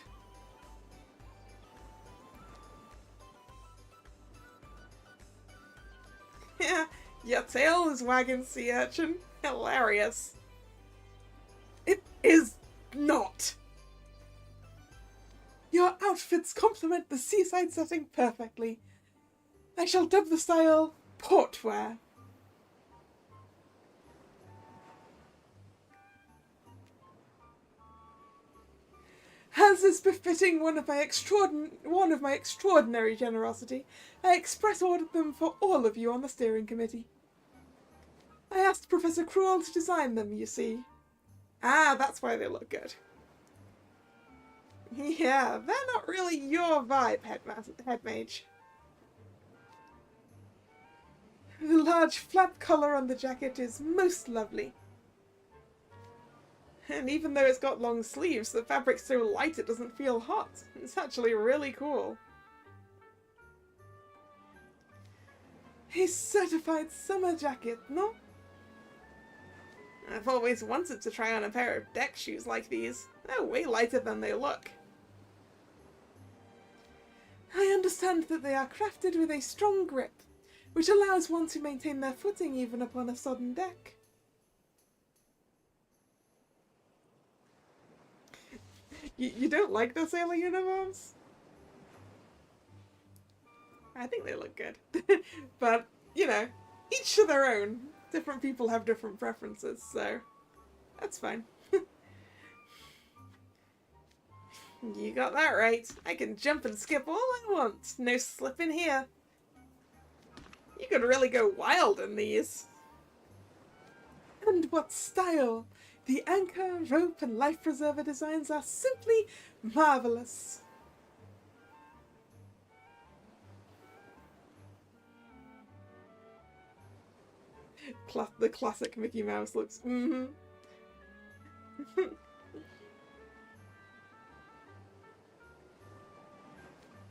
Yeah, your tail is wagging, sea urchin. Hilarious. It is not. Your outfits complement the seaside setting perfectly. I shall dub the style portwear. As is befitting one of my extraordinary generosity, I express ordered them for all of you on the steering committee. I asked Professor Cruel to design them, you see. Ah, that's why they look good. Yeah, they're not really your vibe, head mage. The large flap collar on the jacket is most lovely. And even though it's got long sleeves, the fabric's so light it doesn't feel hot. It's actually really cool. A certified summer jacket, no? I've always wanted to try on a pair of deck shoes like these. They're way lighter than they look. I understand that they are crafted with a strong grip, which allows one to maintain their footing even upon a sodden deck. You don't like the sailor uniforms? I think they look good. But, you know, each to their own. Different people have different preferences, so that's fine. You got that right. I can jump and skip all I want. No slipping here. You could really go wild in these. And what style! The anchor, rope, and life preserver designs are simply marvelous. The classic Mickey Mouse looks. Mm-hmm.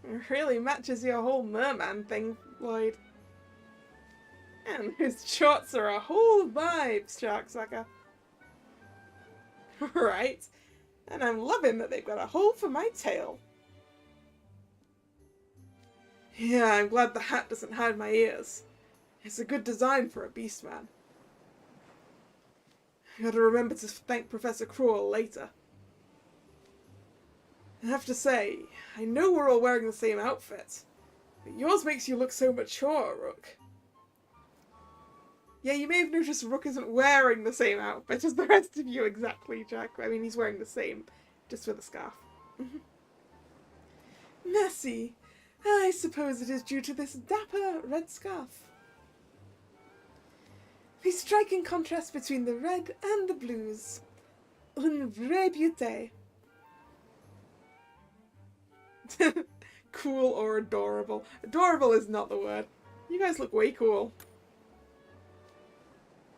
It really matches your whole merman thing, Lloyd. And his shorts are a whole vibe, Sharksucker. Right? And I'm loving that they've got a hole for my tail. Yeah, I'm glad the hat doesn't hide my ears. It's a good design for a beastman. I gotta remember to thank Professor Cruel later. I have to say, I know we're all wearing the same outfit, but yours makes you look so mature, Rook. Yeah, you may have noticed Rook isn't wearing the same outfit as the rest of you exactly, Jack. I mean, he's wearing the same, just with a scarf. Merci. I suppose it is due to this dapper red scarf. The striking contrast between the red and the blues. Une vraie beauté. Cool or adorable. Adorable is not the word. You guys look way cool.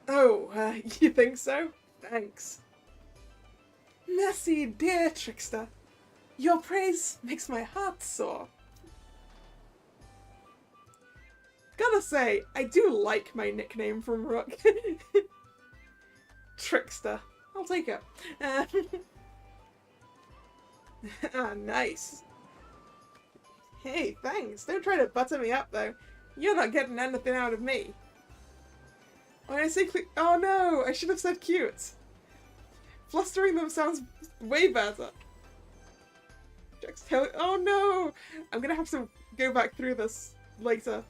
Oh, you think so? Thanks. Merci, dear trickster. Your praise makes my heart soar. Gotta say, I do like my nickname from Rook. Trickster. I'll take it. Ah, nice. Hey, thanks. Don't try to butter me up, though. You're not getting anything out of me. When I say oh no, I should have said cute. Flustering them sounds way better. Jack's telling. Oh no! I'm gonna have to go back through this later.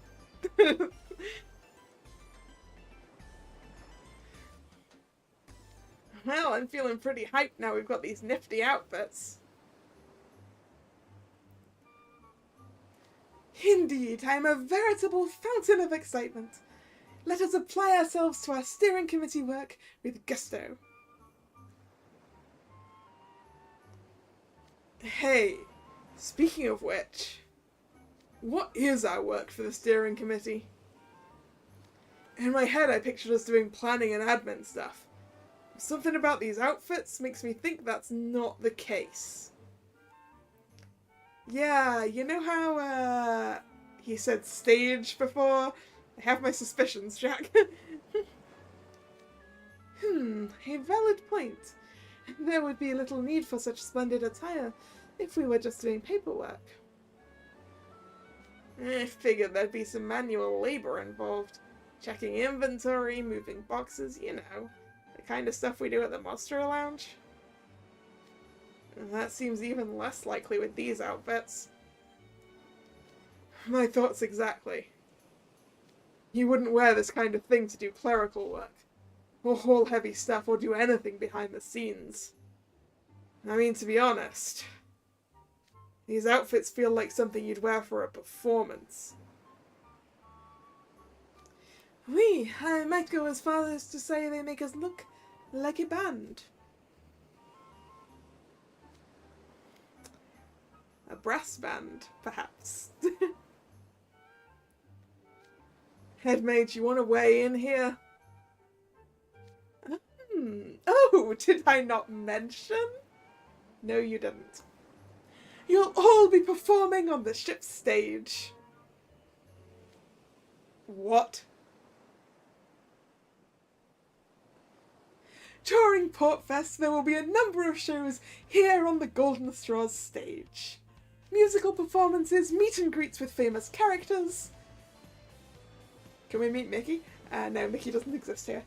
Well, I'm feeling pretty hyped now we've got these nifty outfits. Indeed, I am a veritable fountain of excitement. Let us apply ourselves to our steering committee work with gusto. Hey, speaking of which, what is our work for the steering committee? In my head I pictured us doing planning and admin stuff. Something about these outfits makes me think that's not the case. Yeah, you know how, he said stage before? I have my suspicions, Jack. A valid point. There would be little need for such splendid attire if we were just doing paperwork. I figured there'd be some manual labor involved. Checking inventory, moving boxes, you know. The kind of stuff we do at the Monster Lounge. That seems even less likely with these outfits. My thoughts exactly. You wouldn't wear this kind of thing to do clerical work, or haul heavy stuff, or do anything behind the scenes. I mean, to be honest, these outfits feel like something you'd wear for a performance. Oui, I might go as far as to say they make us look like a band. A brass band, perhaps. Headmate, you want to weigh in here? Oh, did I not mention? No, you didn't. You'll all be performing on the ship's stage. What? During Portfest, there will be a number of shows here on the Golden Straws stage. Musical performances, meet and greets with famous characters. Can we meet Mickey? No, Mickey doesn't exist here.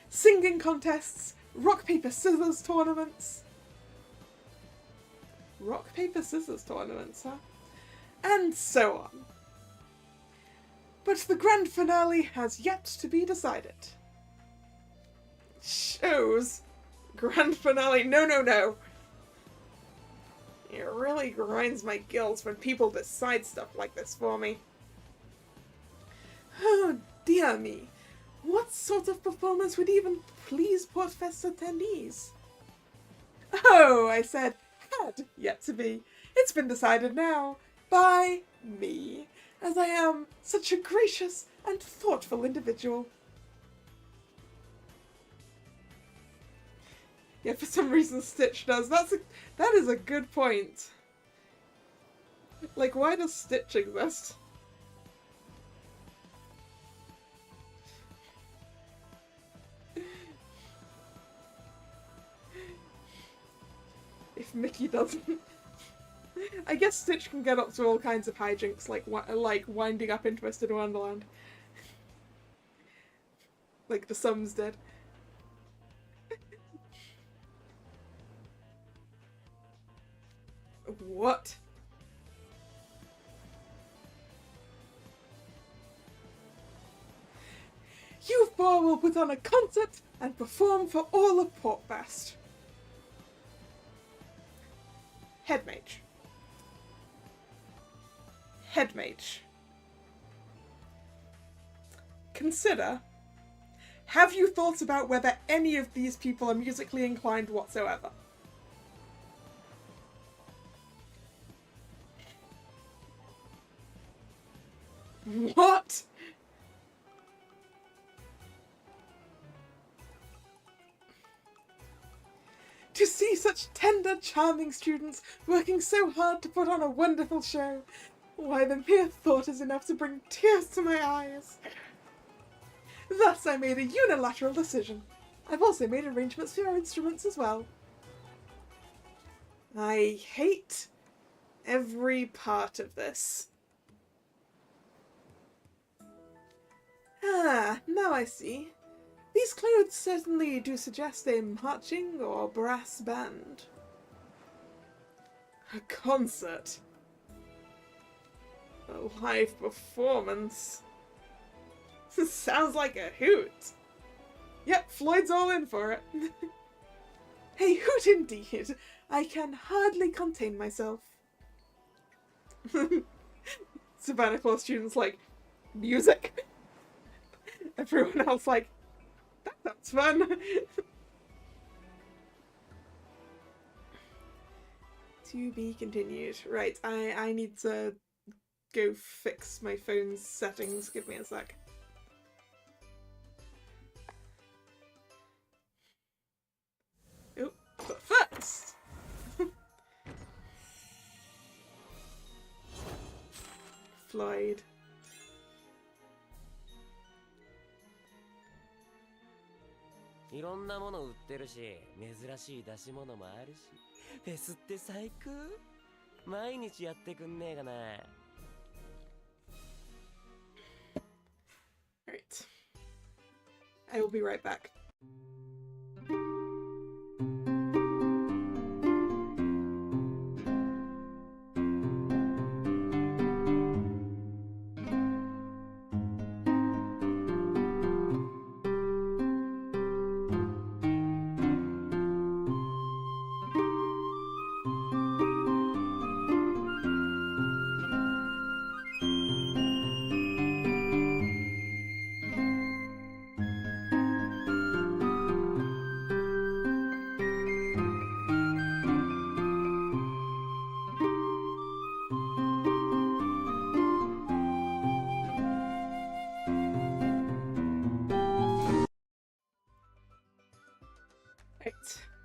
Singing contests, rock, paper, scissors tournaments. Rock, paper, scissors tournaments, huh? And so on. But the grand finale has yet to be decided. Shows? Grand finale? No, no, no. It really grinds my gears when people decide stuff like this for me. Oh, dear me. What sort of performance would even please Portfest attendees? Oh, I said, had yet to be. It's been decided now. By me. As I am such a gracious and thoughtful individual. Yeah, for some reason Stitch does. That is a good point. Like, why does Stitch exist? If Mickey doesn't... I guess Stitch can get up to all kinds of hijinks, like winding up in Twisted Wonderland. Like the Sums did. What? You four will put on a concert and perform for all of Portfest. Headmage. Headmage. Consider, have you thought about whether any of these people are musically inclined whatsoever? What? To see such tender, charming students working so hard to put on a wonderful show, why, the mere thought is enough to bring tears to my eyes. Thus I made a unilateral decision. I've also made arrangements for your instruments as well. I hate every part of this. Ah, now I see. These clothes certainly do suggest a marching or brass band. A concert. A live performance. Sounds like a hoot. Yep, Floyd's all in for it. A hoot indeed. I can hardly contain myself. Savannah Claus students like, music? Everyone else like, that sounds fun. To be continued. Right, I need to go fix my phone's settings. Give me a sec. Oh, but first! Floyd.いろんなもの売ってるし、珍しい出し物もあるし、フェスって最高。毎日やってくんねえかな。Alright. I will be right back.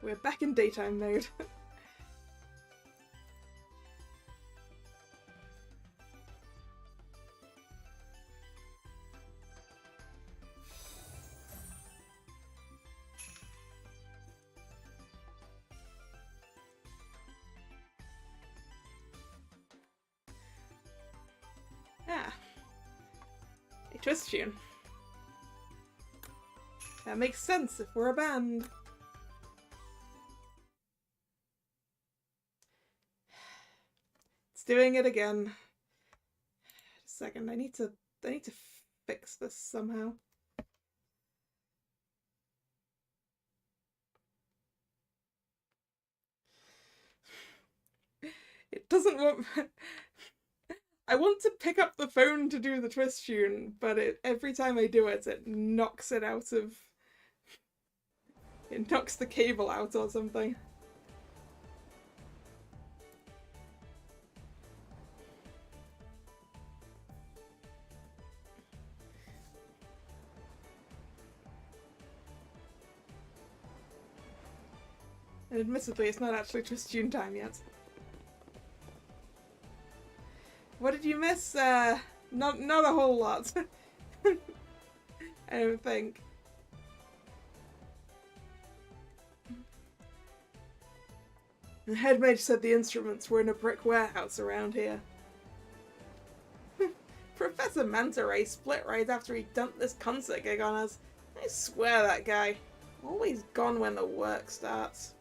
We're back in daytime mode. Ah. A twist tune. That makes sense if we're a band. It's doing it again. Just a second, I need to fix this somehow. It doesn't want... I want to pick up the phone to do the twist tune, but every time I do it, it knocks it out of... It knocks the cable out or something. And admittedly, it's not actually twist tune time yet. What did you miss? Not a whole lot. I don't think. The head mage said the instruments were in a brick warehouse around here. Professor Manta Ray split right after he dumped this concert gig on us. I swear that guy. Always gone when the work starts.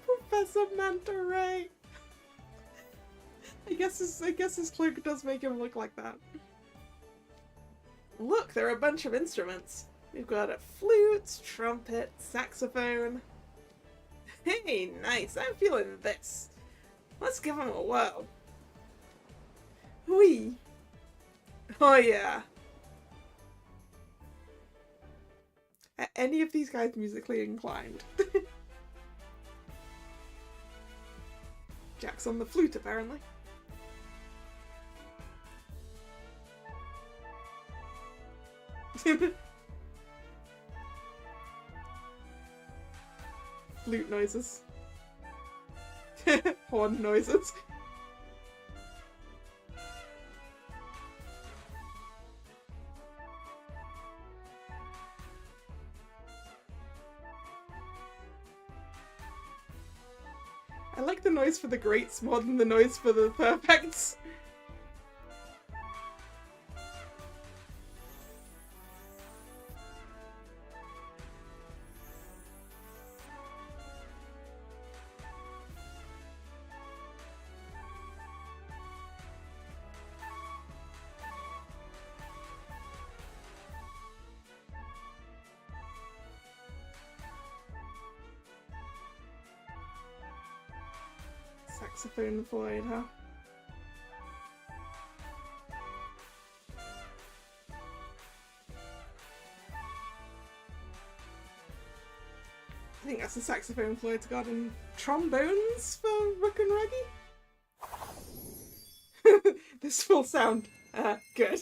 Professor Manta Ray. I guess his cloak does make him look like that. Look, there are a bunch of instruments. We've got a flute, trumpet, saxophone. Hey, nice. I'm feeling this. Let's give him a whirl. Whee! Oh yeah. Are any of these guys musically inclined? Jack's on the flute, apparently. Flute noises. Horn noises. I like the noise for the greats more than the noise for the perfects. Saxophone void, huh? I think that's the saxophone Floyd's got, and trombones for Rook and Ruggy. This will sound good.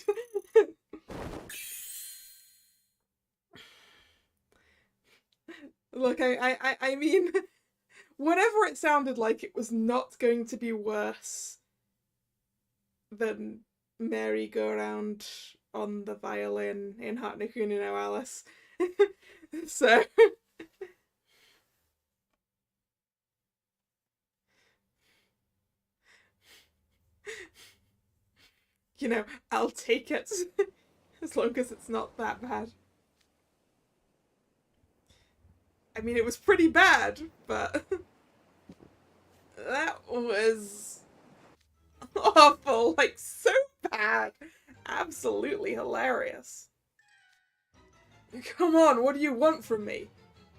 Look, I mean, whatever it sounded like, it was not going to be worse than Merry Go Round on the violin in Heart no Kuni no Alice. So... you know, I'll take it. As long as it's not that bad. I mean, it was pretty bad, but... that was... awful. Like, so bad. Absolutely hilarious. Come on, what do you want from me?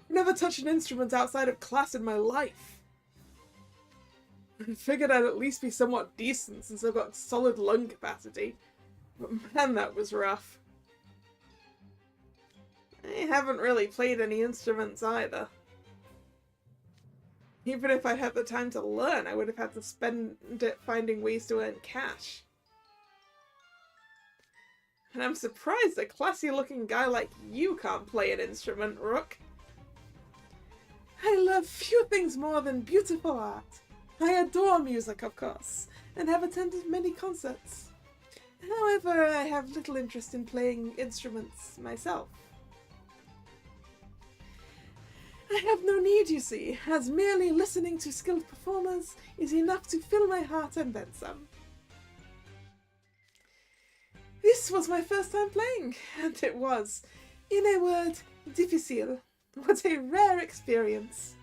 I've never touched an instrument outside of class in my life. I figured I'd at least be somewhat decent since I've got solid lung capacity. But man, that was rough. I haven't really played any instruments either. Even if I'd had the time to learn, I would have had to spend it finding ways to earn cash. And I'm surprised a classy looking guy like you can't play an instrument, Rook. I love few things more than beautiful art. I adore music, of course, and have attended many concerts. However, I have little interest in playing instruments myself. I have no need, you see, as merely listening to skilled performers is enough to fill my heart and then some. This was my first time playing, and it was, in a word, difficile. What a rare experience.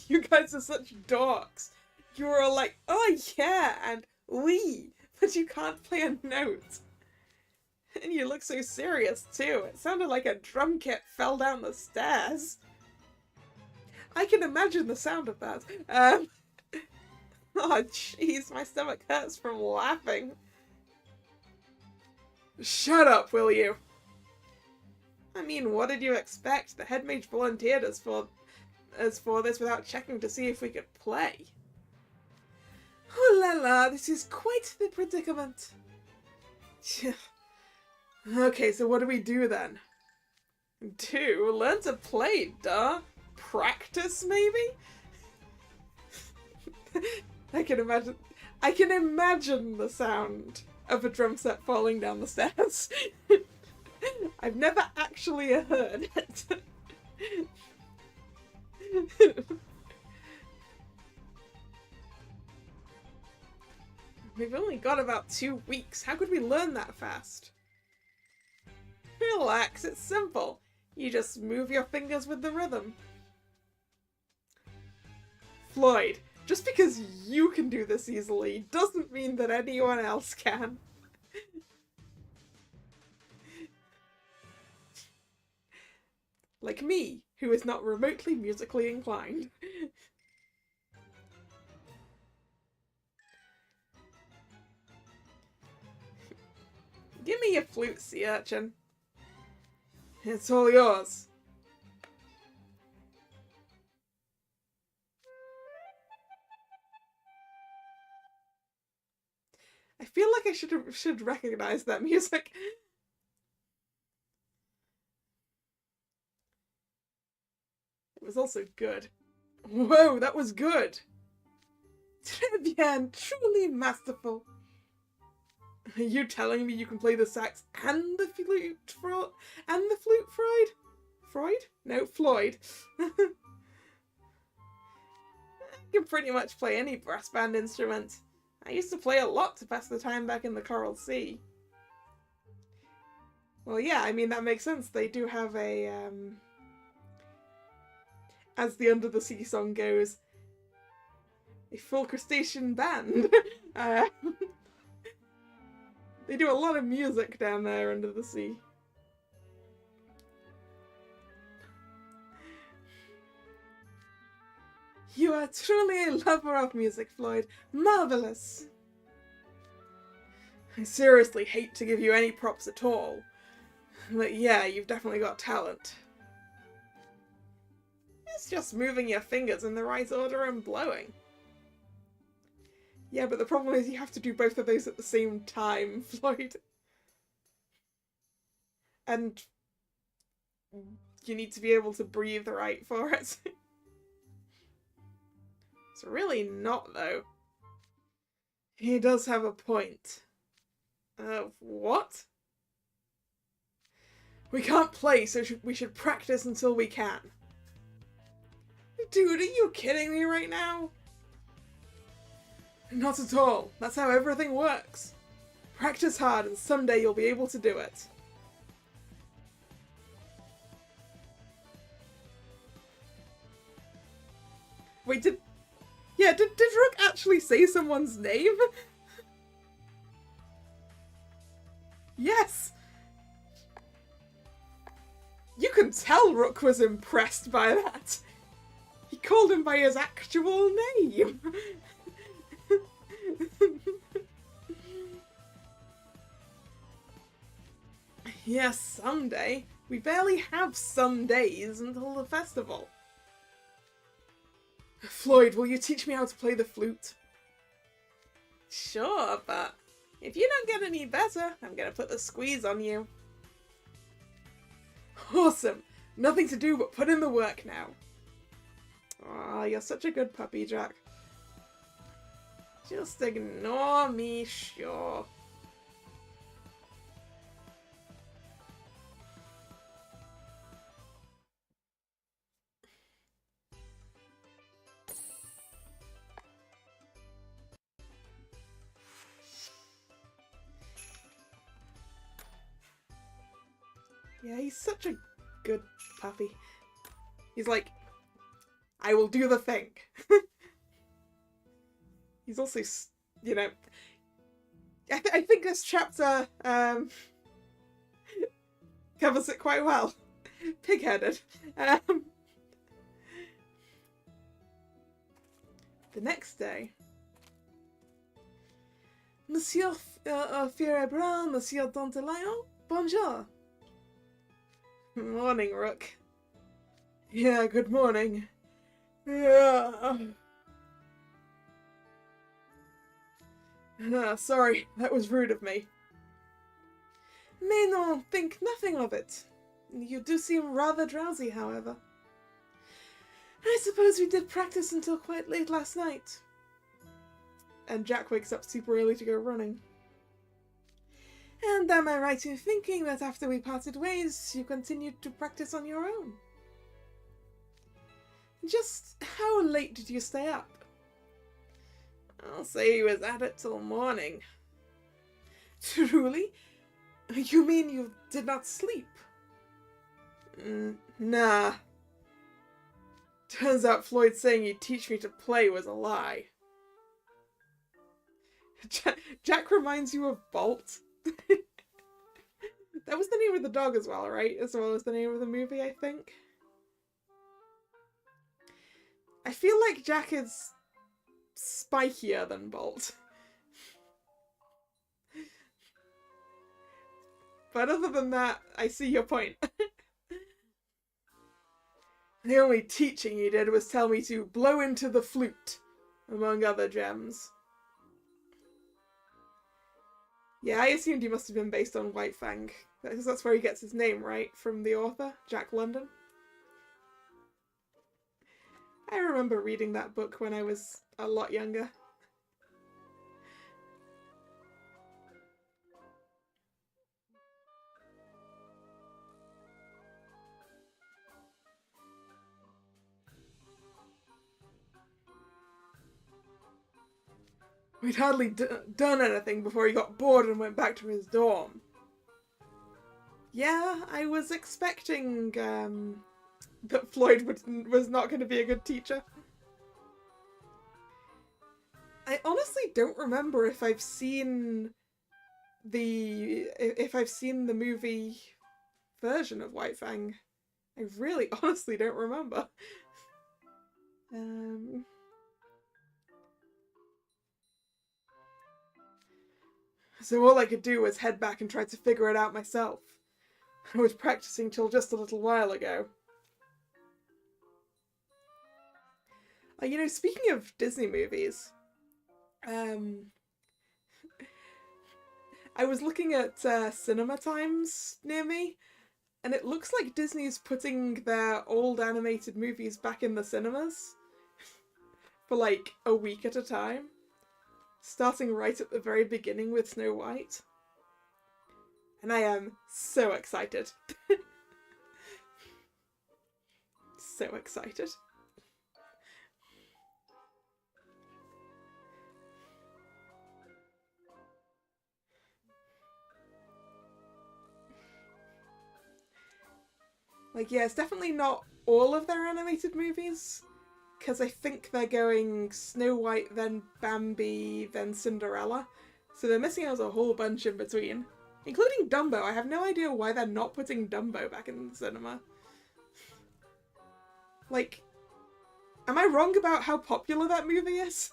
You guys are such dorks. You're all like, oh yeah, and we, but you can't play a note. And you look so serious too. It sounded like a drum kit fell down the stairs. I can imagine the sound of that. Oh jeez, my stomach hurts from laughing. Shut up, will you? I mean, what did you expect? The head mage volunteered us for this without checking to see if we could play. Oh la la, this is quite the predicament. Okay, so what do we do then? Learn to play, duh. Practice, maybe? I can imagine the sound of a drum set falling down the stairs. I've never actually heard it. We've only got about 2 weeks. How could we learn that fast? Relax, it's simple. You just move your fingers with the rhythm. Floyd, just because you can do this easily doesn't mean that anyone else can. Like me, who is not remotely musically inclined. Give me your flute, sea urchin. It's all yours. I feel like I should recognize that music. It was also good. Whoa, that was good. Très bien, truly masterful. Are you telling me you can play the sax and the flute, Freud? Freud? No, Floyd. I can pretty much play any brass band instrument. I used to play a lot to pass the time back in the Coral Sea. Well, yeah, I mean, that makes sense. They do have a, as the Under the Sea song goes, a full crustacean band. They do a lot of music down there under the sea. You are truly a lover of music, Floyd. Marvelous. I seriously hate to give you any props at all. But yeah, you've definitely got talent. It's just moving your fingers in the right order and blowing. Yeah, but the problem is you have to do both of those at the same time, Floyd. And you need to be able to breathe right for it. It's really not, though. He does have a point. What? We can't play, so we should practice until we can. Dude, are you kidding me right now? Not at all. That's how everything works. Practice hard and someday you'll be able to do it. Wait, did Rook actually say someone's name? Yes! You can tell Rook was impressed by that. He called him by his actual name. Yes, someday. We barely have some days until the festival. Floyd, will you teach me how to play the flute? Sure, but if you don't get any better, I'm gonna put the squeeze on you. Awesome. Nothing to do but put in the work now. Aw, you're such a good puppy, Jack. Just ignore me, sure. Yeah, he's such a good puppy. He's like, I will do the thing. He's also, you know, I think this chapter covers it quite well. Pig-headed. The next day. Monsieur Fierebrun, Monsieur Dantelayon, bonjour. Morning, Rook. Yeah, good morning. Yeah. Sorry, that was rude of me. Mais non, think nothing of it. You do seem rather drowsy, however. I suppose we did practice until quite late last night. And Jack wakes up super early to go running. And am I right in thinking that after we parted ways, you continued to practice on your own? Just how late did you stay up? I'll say he was at it till morning. Truly? You mean you did not sleep? Nah. Turns out Floyd saying he'd teach me to play was a lie. Jack reminds you of Bolt. That was the name of the dog as well, right? As well as the name of the movie, I think. I feel like Jack is spikier than Bolt. But other than that, I see your point. The only teaching he did was tell me to blow into the flute, among other gems. Yeah, I assumed he must have been based on White Fang, because that's where he gets his name, right? From the author, Jack London. I remember reading that book when I was a lot younger. We'd hardly done anything before he got bored and went back to his dorm. Yeah, I was expecting that Floyd was not going to be a good teacher. I honestly don't remember if I've seen the movie version of White Fang. I really honestly don't remember. So all I could do was head back and try to figure it out myself. I was practicing till just a little while ago. You know, speaking of Disney movies, I was looking at cinema times near me, and it looks like Disney's putting their old animated movies back in the cinemas for like a week at a time. Starting right at the very beginning with Snow White. And I am so excited. So excited. Like, yeah, it's definitely not all of their animated movies. Because I think they're going Snow White, then Bambi, then Cinderella. So they're missing out a whole bunch in between. Including Dumbo. I have no idea why they're not putting Dumbo back in the cinema. Like, am I wrong about how popular that movie is?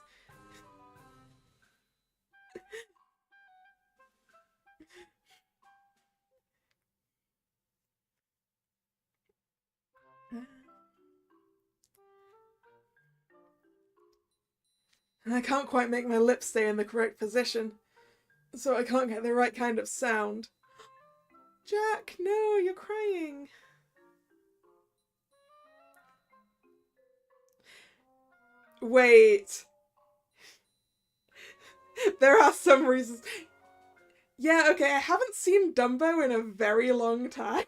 I can't quite make my lips stay in the correct position, so I can't get the right kind of sound. Jack, no, you're crying. Wait. There are some reasons. Yeah, okay, I haven't seen Dumbo in a very long time.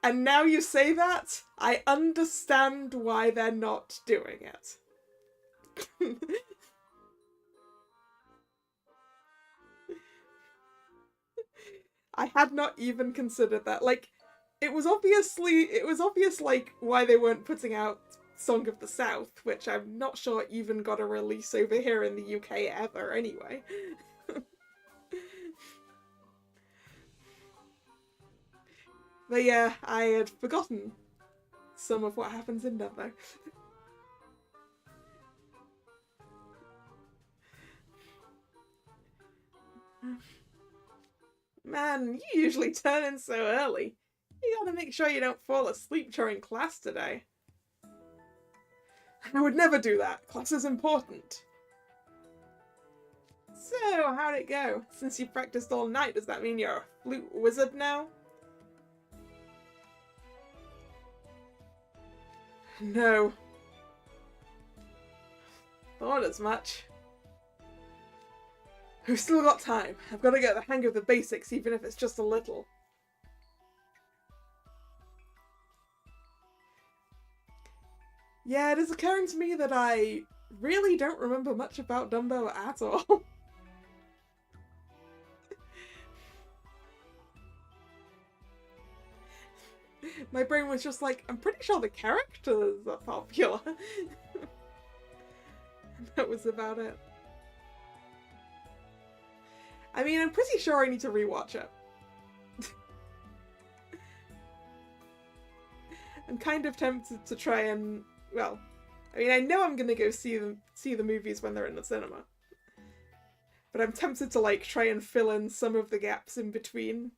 And now you say that, I understand why they're not doing it. I had not even considered that. Like, it was obvious, like, why they weren't putting out Song of the South, which I'm not sure even got a release over here in the UK ever, anyway. But yeah, I had forgotten some of what happens in Dumbo. Man, you usually turn in so early. You gotta make sure you don't fall asleep during class today. I would never do that. Class is important. So, how'd it go? Since you practiced all night, does that mean you're a flute wizard now? No. Thought as much. We've still got time. I've got to get the hang of the basics, even if it's just a little. Yeah, it is occurring to me that I really don't remember much about Dumbo at all. My brain was just like, I'm pretty sure the characters are popular. That was about it. I mean, I'm pretty sure I need to rewatch it. I'm kind of tempted to try and, well, I mean, I know I'm gonna go see the movies when they're in the cinema. But I'm tempted to, like, try and fill in some of the gaps in between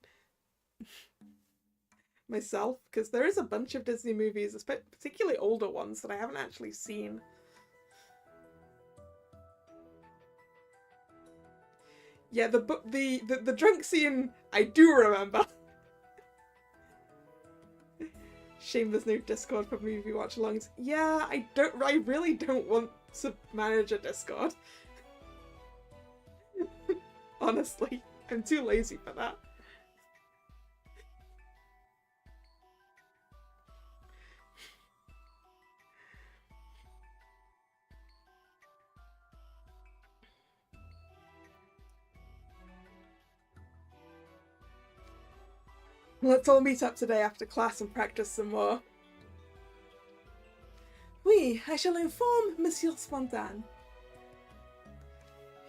myself, because there is a bunch of Disney movies, particularly older ones, that I haven't actually seen. Yeah, the drunk scene I do remember. Shame there's no Discord for movie watch-alongs. Yeah, I really don't want to manage a Discord. Honestly, I'm too lazy for that. Let's all meet up today after class and practice some more. Oui, I shall inform Monsieur Spontan.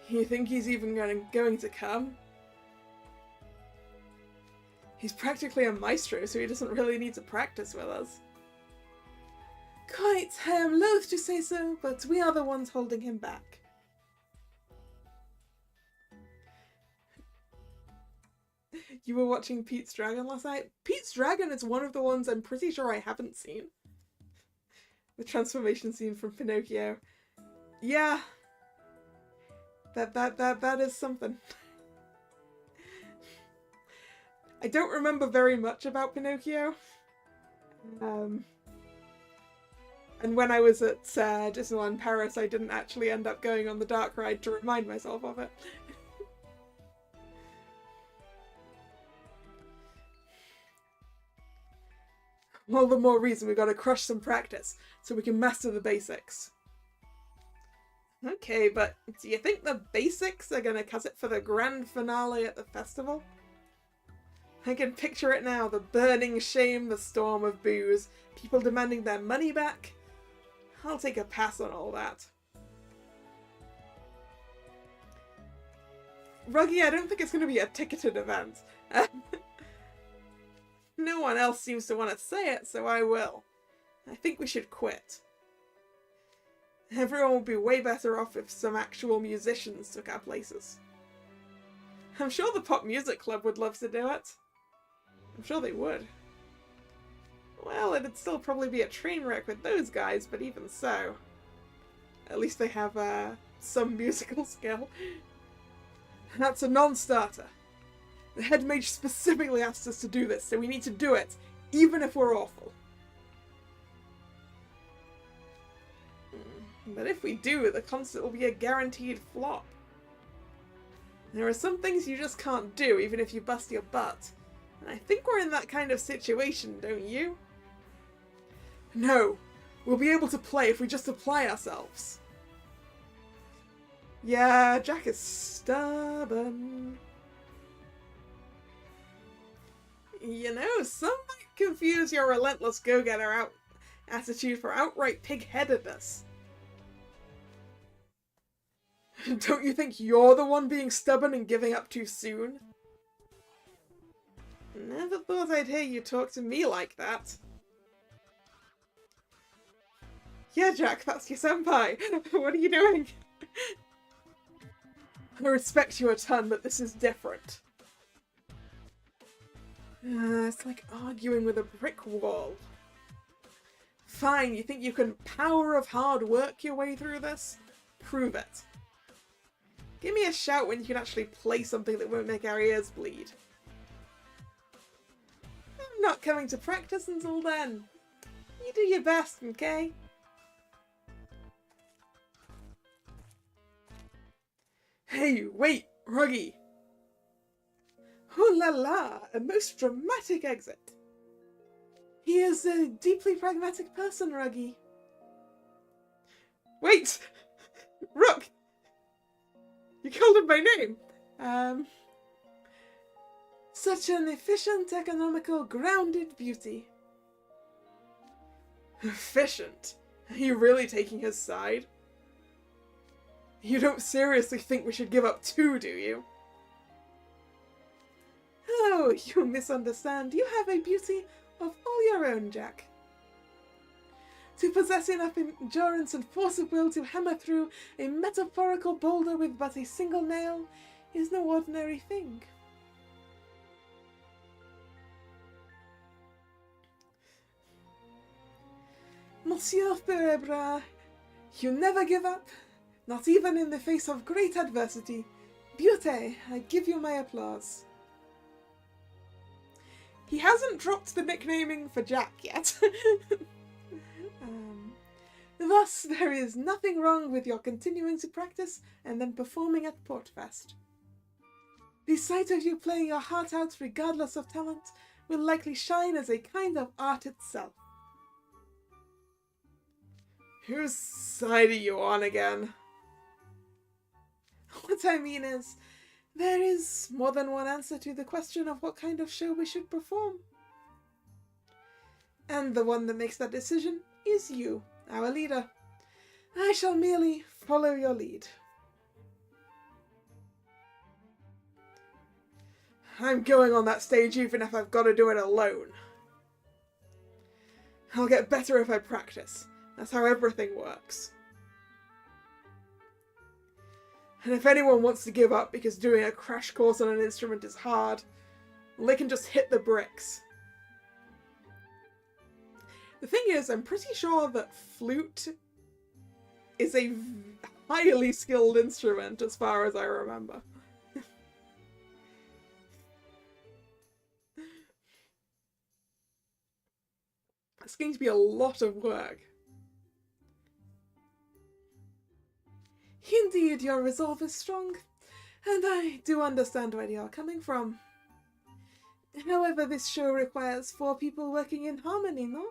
You think he's even going to come? He's practically a maestro, so he doesn't really need to practice with us. Quite, I am loath to say so, but we are the ones holding him back. You were watching Pete's Dragon last night? Pete's Dragon is one of the ones I'm pretty sure I haven't seen. The transformation scene from Pinocchio. Yeah. That is something. I don't remember very much about Pinocchio. And when I was at Disneyland Paris, I didn't actually end up going on the dark ride to remind myself of it. All the more reason we've got to crush some practice, so we can master the basics. Okay, but do you think the basics are gonna cut it for the grand finale at the festival? I can picture it now, the burning shame, the storm of boos, people demanding their money back. I'll take a pass on all that. Ruggy, I don't think it's gonna be a ticketed event. No one else seems to want to say it, so I will. I think we should quit. Everyone would be way better off if some actual musicians took our places. I'm sure the Pop Music Club would love to do it. I'm sure they would. Well, it'd still probably be a train wreck with those guys, but even so. At least they have some musical skill. That's a non-starter. The head mage specifically asked us to do this, so we need to do it, even if we're awful. But if we do, the concert will be a guaranteed flop. There are some things you just can't do, even if you bust your butt. And I think we're in that kind of situation, don't you? No, we'll be able to play if we just apply ourselves. Yeah, Jack is stubborn. You know, some might confuse your relentless go-getter attitude for outright pig-headedness. Don't you think you're the one being stubborn and giving up too soon? Never thought I'd hear you talk to me like that. Yeah, Jack, that's your senpai. What are you doing? I respect you a ton, but this is different. It's like arguing with a brick wall. Fine, you think you can power of hard work your way through this? Prove it. Give me a shout when you can actually play something that won't make our ears bleed. I'm not coming to practice until then. You do your best, okay? Hey, wait, Ruggy! Oh la la, a most dramatic exit. He is a deeply pragmatic person, Ruggy. Wait! Rook! You called him by name! Such an efficient, economical, grounded beauty. Efficient? Are you really taking his side? You don't seriously think we should give up too, do you? Oh, you misunderstand. You have a beauty of all your own, Jack. To possess enough endurance and force of will to hammer through a metaphorical boulder with but a single nail is no ordinary thing. Monsieur Perebra, you never give up. Not even in the face of great adversity. Beauty, I give you my applause. He hasn't dropped the nicknaming for Jack yet. Thus, there is nothing wrong with your continuing to practice and then performing at Portfest. The sight of you playing your heart out regardless of talent will likely shine as a kind of art itself. Whose side are you on again? What I mean is, there is more than one answer to the question of what kind of show we should perform. And the one that makes that decision is you, our leader. I shall merely follow your lead. I'm going on that stage even if I've got to do it alone. I'll get better if I practice. That's how everything works. And if anyone wants to give up because doing a crash course on an instrument is hard, well, they can just hit the bricks. The thing is, I'm pretty sure that flute is a highly skilled instrument as far as I remember. It's going to be a lot of work. Indeed, your resolve is strong, and I do understand where you're coming from. However, this show requires 4 people working in harmony, no?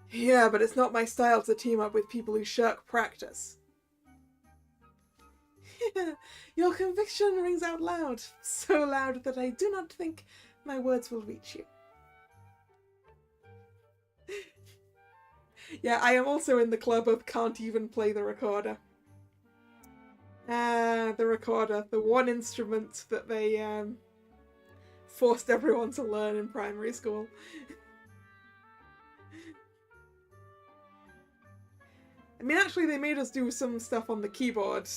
Yeah, but it's not my style to team up with people who shirk practice. Your conviction rings out loud, so loud that I do not think my words will reach you. Yeah, I am also in the club of can't even play the recorder. The recorder, the one instrument that they forced everyone to learn in primary school. I mean, actually they made us do some stuff on the keyboard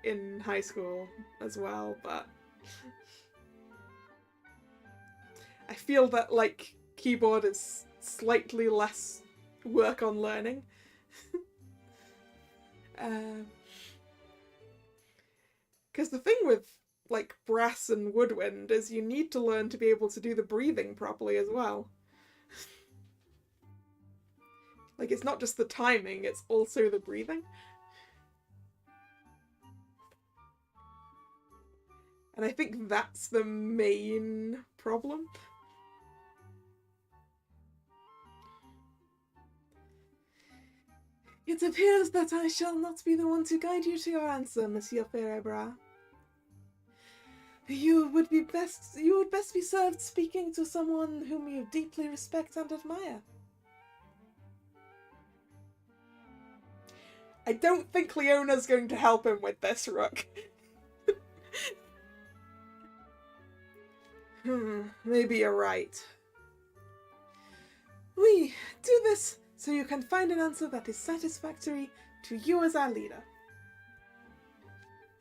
in high school as well, but I feel that, like, keyboard is slightly less work on learning. Because the thing with, like, brass and woodwind is you need to learn to be able to do the breathing properly as well. Like, it's not just the timing, it's also the breathing. And I think that's the main problem. It appears that I shall not be the one to guide you to your answer, Monsieur Ferebra. You would best be served speaking to someone whom you deeply respect and admire. I don't think Leona's going to help him with this, Rook. Maybe you're right. We do this so you can find an answer that is satisfactory to you as our leader.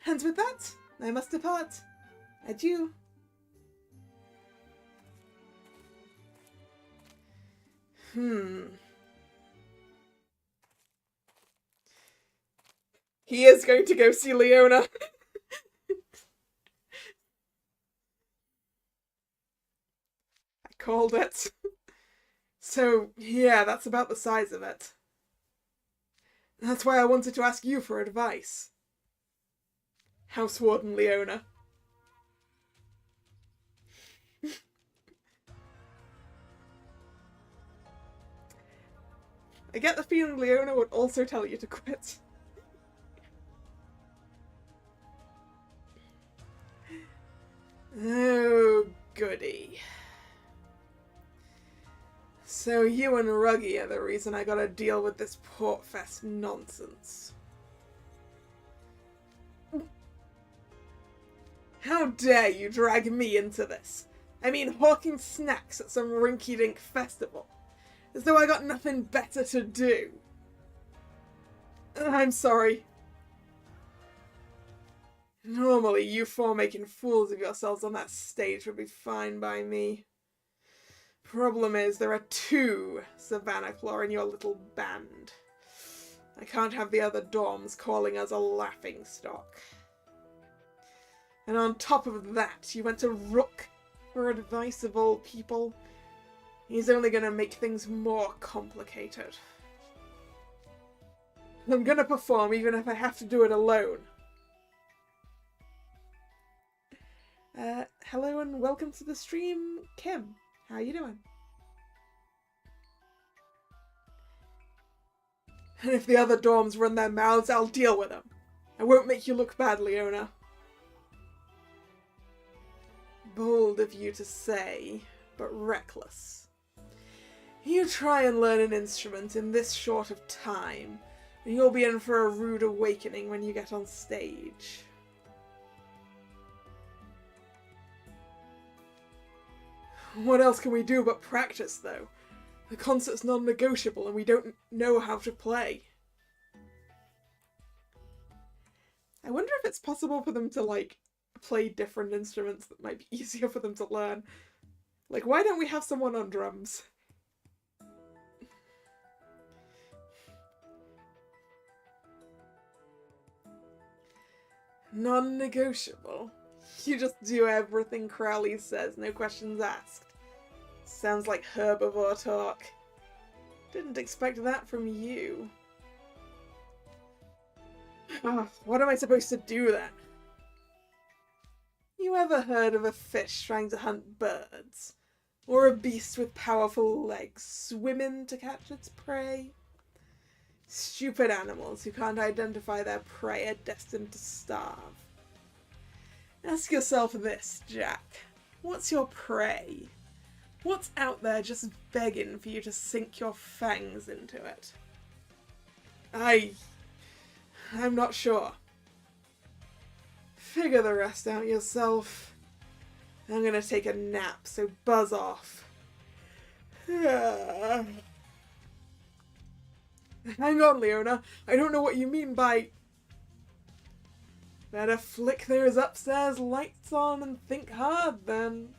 And with that, I must depart. Adieu. He is going to go see Leona. I called it. So, yeah, that's about the size of it. That's why I wanted to ask you for advice. Housewarden Leona. I get the feeling Leona would also tell you to quit. Oh, goody. So you and Ruggy are the reason I gotta deal with this Portfest nonsense. How dare you drag me into this? I mean, hawking snacks at some rinky-dink festival. As though I got nothing better to do. I'm sorry. Normally, you four making fools of yourselves on that stage would be fine by me. Problem is, there are 2 Savannah Claw in your little band. I can't have the other dorms calling us a laughingstock. And on top of that, you went to Rook for advice of all people. He's only going to make things more complicated. I'm going to perform even if I have to do it alone. Hello and welcome to the stream, Kim. How you doing? And if the other dorms run their mouths, I'll deal with them. I won't make you look bad, Leona. Bold of you to say, but reckless. You try and learn an instrument in this short of time, and you'll be in for a rude awakening when you get on stage. What else can we do but practice, though? The concert's non-negotiable and we don't know how to play. I wonder if it's possible for them to, like, play different instruments that might be easier for them to learn. Like, why don't we have someone on drums? Non-negotiable? You just do everything Crowley says, no questions asked. Sounds like herbivore talk. Didn't expect that from you. Oh, what am I supposed to do then? You ever heard of a fish trying to hunt birds? Or a beast with powerful legs swimming to catch its prey? Stupid animals who can't identify their prey are destined to starve. Ask yourself this, Jack. What's your prey? What's out there just begging for you to sink your fangs into it? I'm not sure. Figure the rest out yourself. I'm gonna take a nap, so buzz off. Hang on, Leona. I don't know what you mean by... Better flick those upstairs lights on and think hard, then.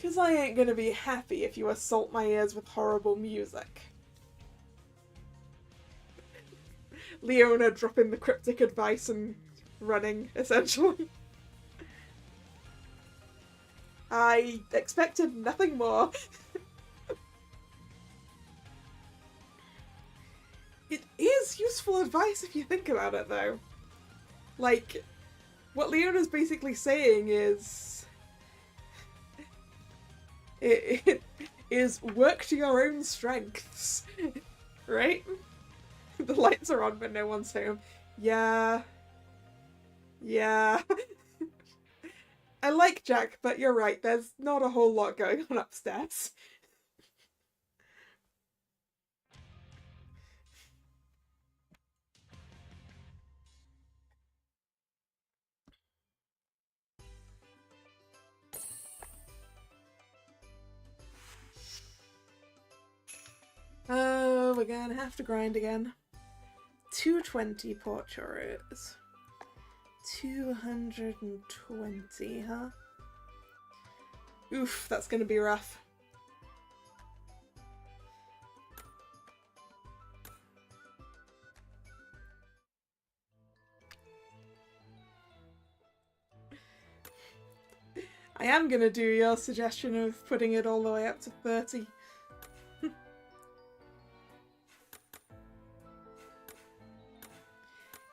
'Cause I ain't gonna be happy if you assault my ears with horrible music. Leona dropping the cryptic advice and running, essentially. I expected nothing more. useful advice if you think about it, though. Like, what Leona's basically saying is... It is work to your own strengths, right? The lights are on, but no one's home. Yeah. Yeah. I like Jack, but you're right, there's not a whole lot going on upstairs. Oh, we're gonna have to grind again. 220 port churros. 220, huh? Oof, that's gonna be rough. I am gonna do your suggestion of putting it all the way up to 30.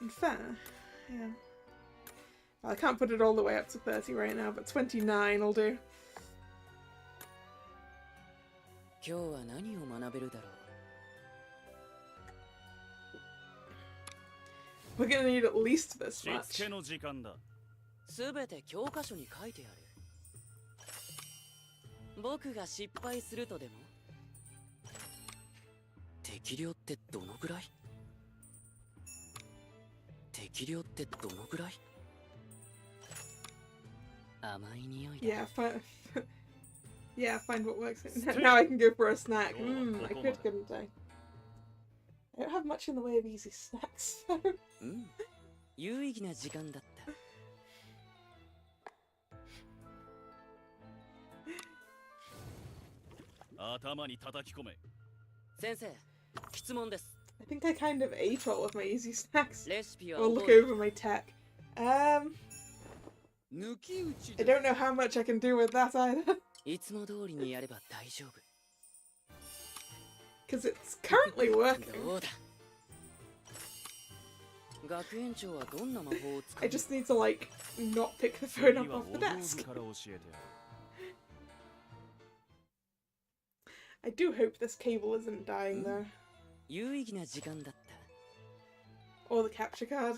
In fact, yeah. Well, I can't put it all the way up to 30 right now, but 29 will do. 今日は何を学べるだろう。 We're gonna need at least this しつけ much. の時間だ。すべて教科書に書いてある。僕が失敗するとでも？適量ってどのぐらい？適量ってどのぐらい？甘い匂いだ。 Yeah, yeah, find what works. Now I can go for a snack. I could, couldn't I? I don't have much in the way of easy snacks. 有意義な時間だった。頭に叩き込め。先生、質問です。 I think I kind of ate all of my easy snacks. レシピは Or look 覚え over my tech. I don't know how much I can do with that either. いつも通りにやれば大丈夫。 Because it's currently working. どうだ。学園長はどんな魔法を使う？ I just need to, like, not pick the phone up off the お道 desk. 具から教えてやる。 I do hope this cable isn't dying though. 有意義な時間だった。 Or the capture card.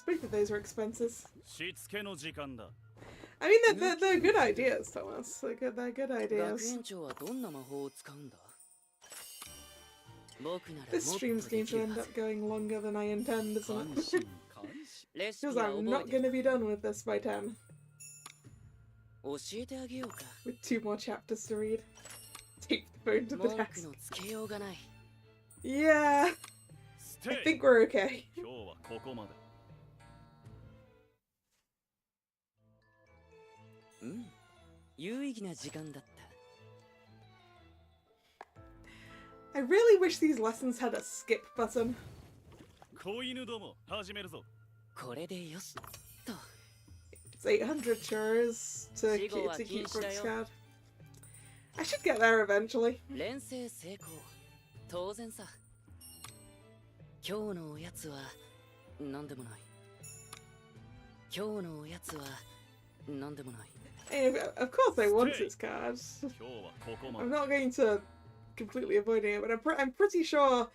Both of those are expenses. しつけの時間だ。 I mean, they're good ideas, Thomas. They're good 学 ideas. 園長はどんな魔法を使うんだ？僕なら This もっと stream's で going きる to は end ず。 up going longer than I intend, isn't 関 it? 心監視。レシピ Because は I'm 覚 not えて going る。 to be done with this by 10. 教えてあげようか。 With 2 more chapters to read. Tape the phone to the 文句 desk. のつけようがない。 Yeah, ス I テイ。 think we're okay. 今日はここまで。有意義な時間だった。 I really wish these lessons had a skip button. 子犬ども始めるぞ。これでよし。と。 It's 800 churros to keep Brooks card. I should get there eventually. 連成成功。当然さ。今日のおやつは何でもない。今日のおやつは何でもない。 Of course I want his card. 今日はここま I'm で。 not going to completely avoiding it, but I'm pretty sure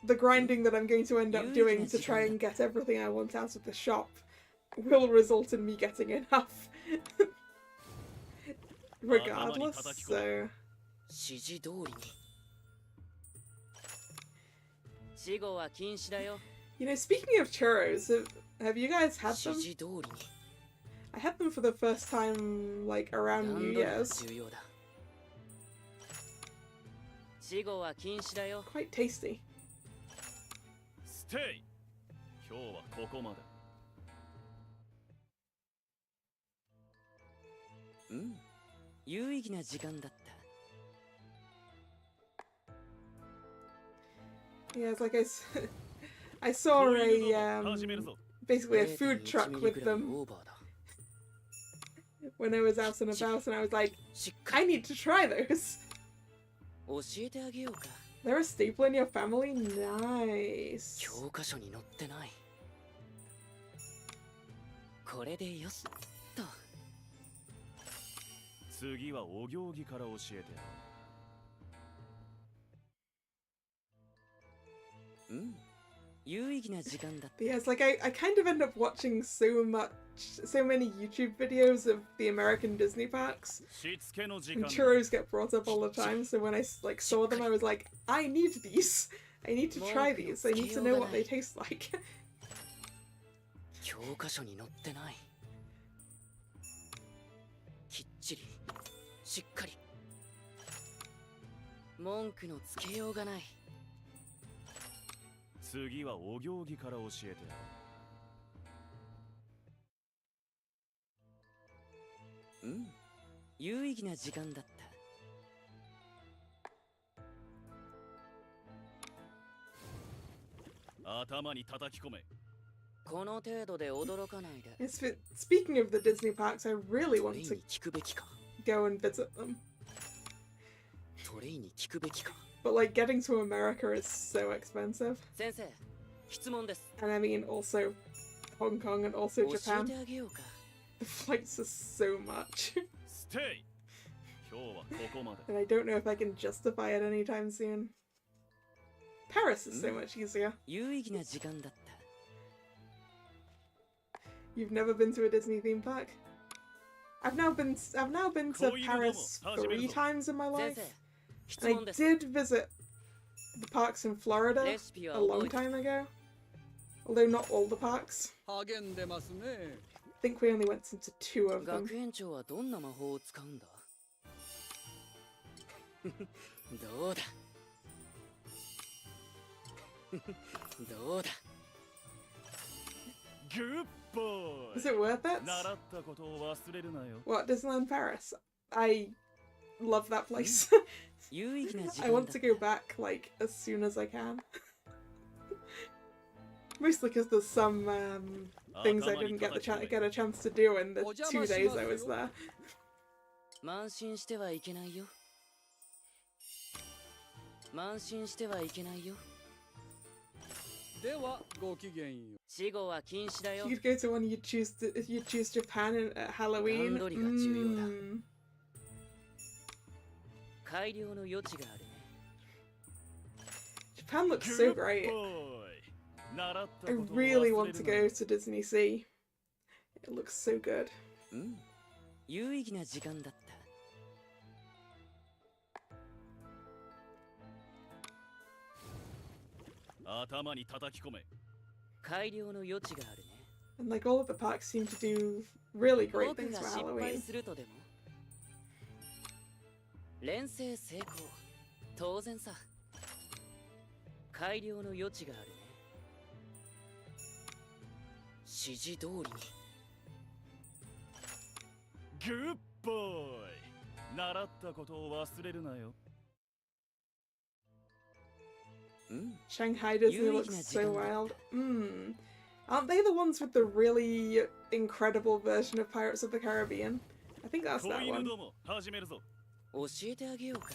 the grinding that I'm going to end up doing to try and get everything I want out of the shop will result in me getting enough. Regardless, so... 指示通りに。死後は禁止だよ。 You know, speaking of churros, have you guys had 指 them? 示通りに。 I had them for the first time, like, around 段 New 取りが Year's. 重要だ。死後は禁止だよ。 Quite tasty. ステイ。今日はここまで。有意義な時間だった。 Yeah, it's like I saw 子犬ど a, も始めるぞ。 basically a food truck with them オーバーだ。 when I was out and about, and I was like, しっか I り need to try those. 教えてあげようか。They're a staple in your family? Nice. 教科書に載ってない。これでよしと。次はお行儀から教えて。うん有意義な時間だった。 But yeah, it's like I kind of end up watching so many YouTube videos of the American Disney parks. しつけの時 And 間だ。 churros get brought up all the time, so when I like saw them, I was like, I need these. I need to try these. I need to know what they taste like. 教科書に載ってない。きっちりしっかり文句のつけようがない。次はお行儀から教えて。うん有意義な時間だった。 頭に叩き込め。この程度で驚かないで。 Speaking of the Disney parks, I really ト want レイ to に聞くべきか。 go and visit them. トレイに聞くべきか。 But like getting to America is so expensive. 先生、質問です。 And I mean also Hong Kong and also 教え Japan. てあげようか。 The flights are so much. ステイ。今日はここまで。 And I don't know if I can justify it anytime soon. Paris is so much easier. 有意義な時間だった。 You've never been to a Disney theme park? I've now been to Paris 3 times in my 先 life. 生、質 And I 問です。 did visit the parks in Florida レシピは a 覚 long えて。 time ago. Although not all the parks. 励んでますね。 I think we only went into 2 of them. 学園長はどんな魔法を使うんだ。どうだ。どうだ。グッボー Is it worth it? 習ったことを忘れるなよ。 What, Disneyland Paris? I love that place. 有意義な時 I 間だ want っ to た。 go back like as soon as I can. Mostly because there's some things I didn't get a chance to do in the 2 days I was there. 慢心してはいけないよ。慢心してはいけないよ。ではごきげんよう。死後は禁止だよ。 You could go to one you choose Japan at Halloween. 段取りが重要だ。 Mm. 改良の余地があるね。 Japan looks so great. 習った I ことを really 忘 want れ to る go なよ。 to Disney Sea. It looks so good. うん有意義な時間だった。 頭に叩き込め。改良の余地があるね。 And like all of the parks seem to do really great 僕 things が for 失敗 Halloween. するとでも。連成成功。当然さ。改良の余地があるね。指示通りに。グッボーイ。習ったことを忘れるなよ。うん。 Shanghai Disney Yuri looks na so jigan wild. datta. Aren't they the ones with the really incredible version of Pirates of the Caribbean? I think that's 子 that 犬 one. ども始めるぞ。教えてあげようか。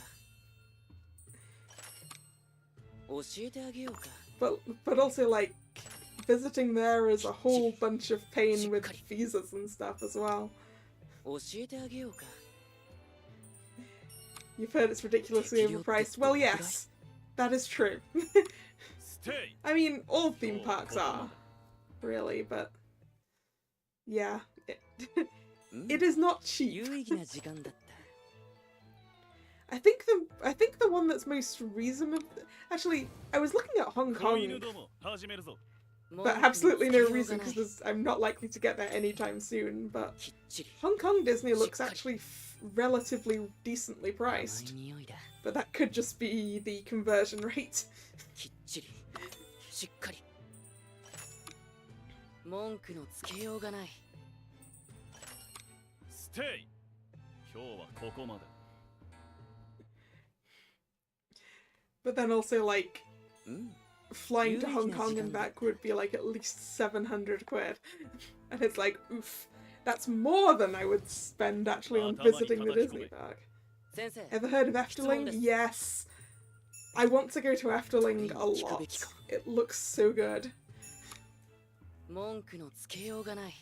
教えてあげようか。 But also like visiting there is a whole bunch of pain with visas and stuff as well. 教えてあげようか。 You've heard it's ridiculously overpriced. Well, yes, that is true. ステイ。 I mean, all theme parks are, really, but yeah, it is not 有 cheap. 意義な時間だった。 I think the one that's most reasonable. Actually, I was looking at Hong 子犬 Kong, ども始めるぞ。 but absolutely no reason because I'm not likely to get there anytime soon. But きっちり。 Hong Kong Disney looks actually relatively decently 甘い priced, 匂いだ。 but that could just be the conversion rate. きっちり。しっかり。文句のつけようがない。ステイ。今日はここまで。 But then also like うん。 flying to Yuri Hong na Kong and jigan back would be like at least 700 quid. And it's like, oof, that's more than I would spend actually on visiting the Disney park. 先生、 Ever heard of Efteling? desu. Yes. I want to go to Efteling a lot. It looks so good. 文句のつけようがない。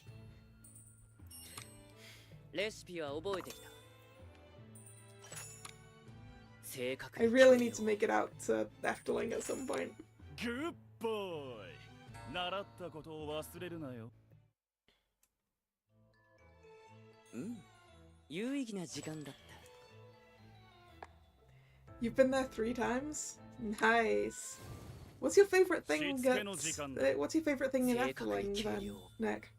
レシピは覚えてきた。正確 I に really 決め need よ to make it out to Efteling at some point. Good boy! 習ったことを忘れるなよ。う。有意義な時間だった。 You've been there 3 times? Nice. What's your favorite thing at, what's your favorite thing in Efteling then, Nick?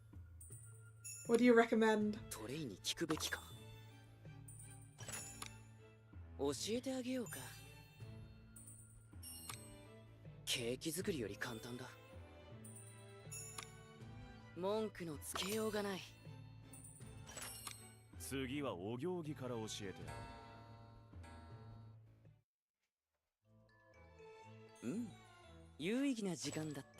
What do you recommend? トレイに聞くべきか。教えてあげようか。ケーキ作りより簡単だ。文句のつけようがない。次はお行儀から教えてやる。 有意義な時間だった。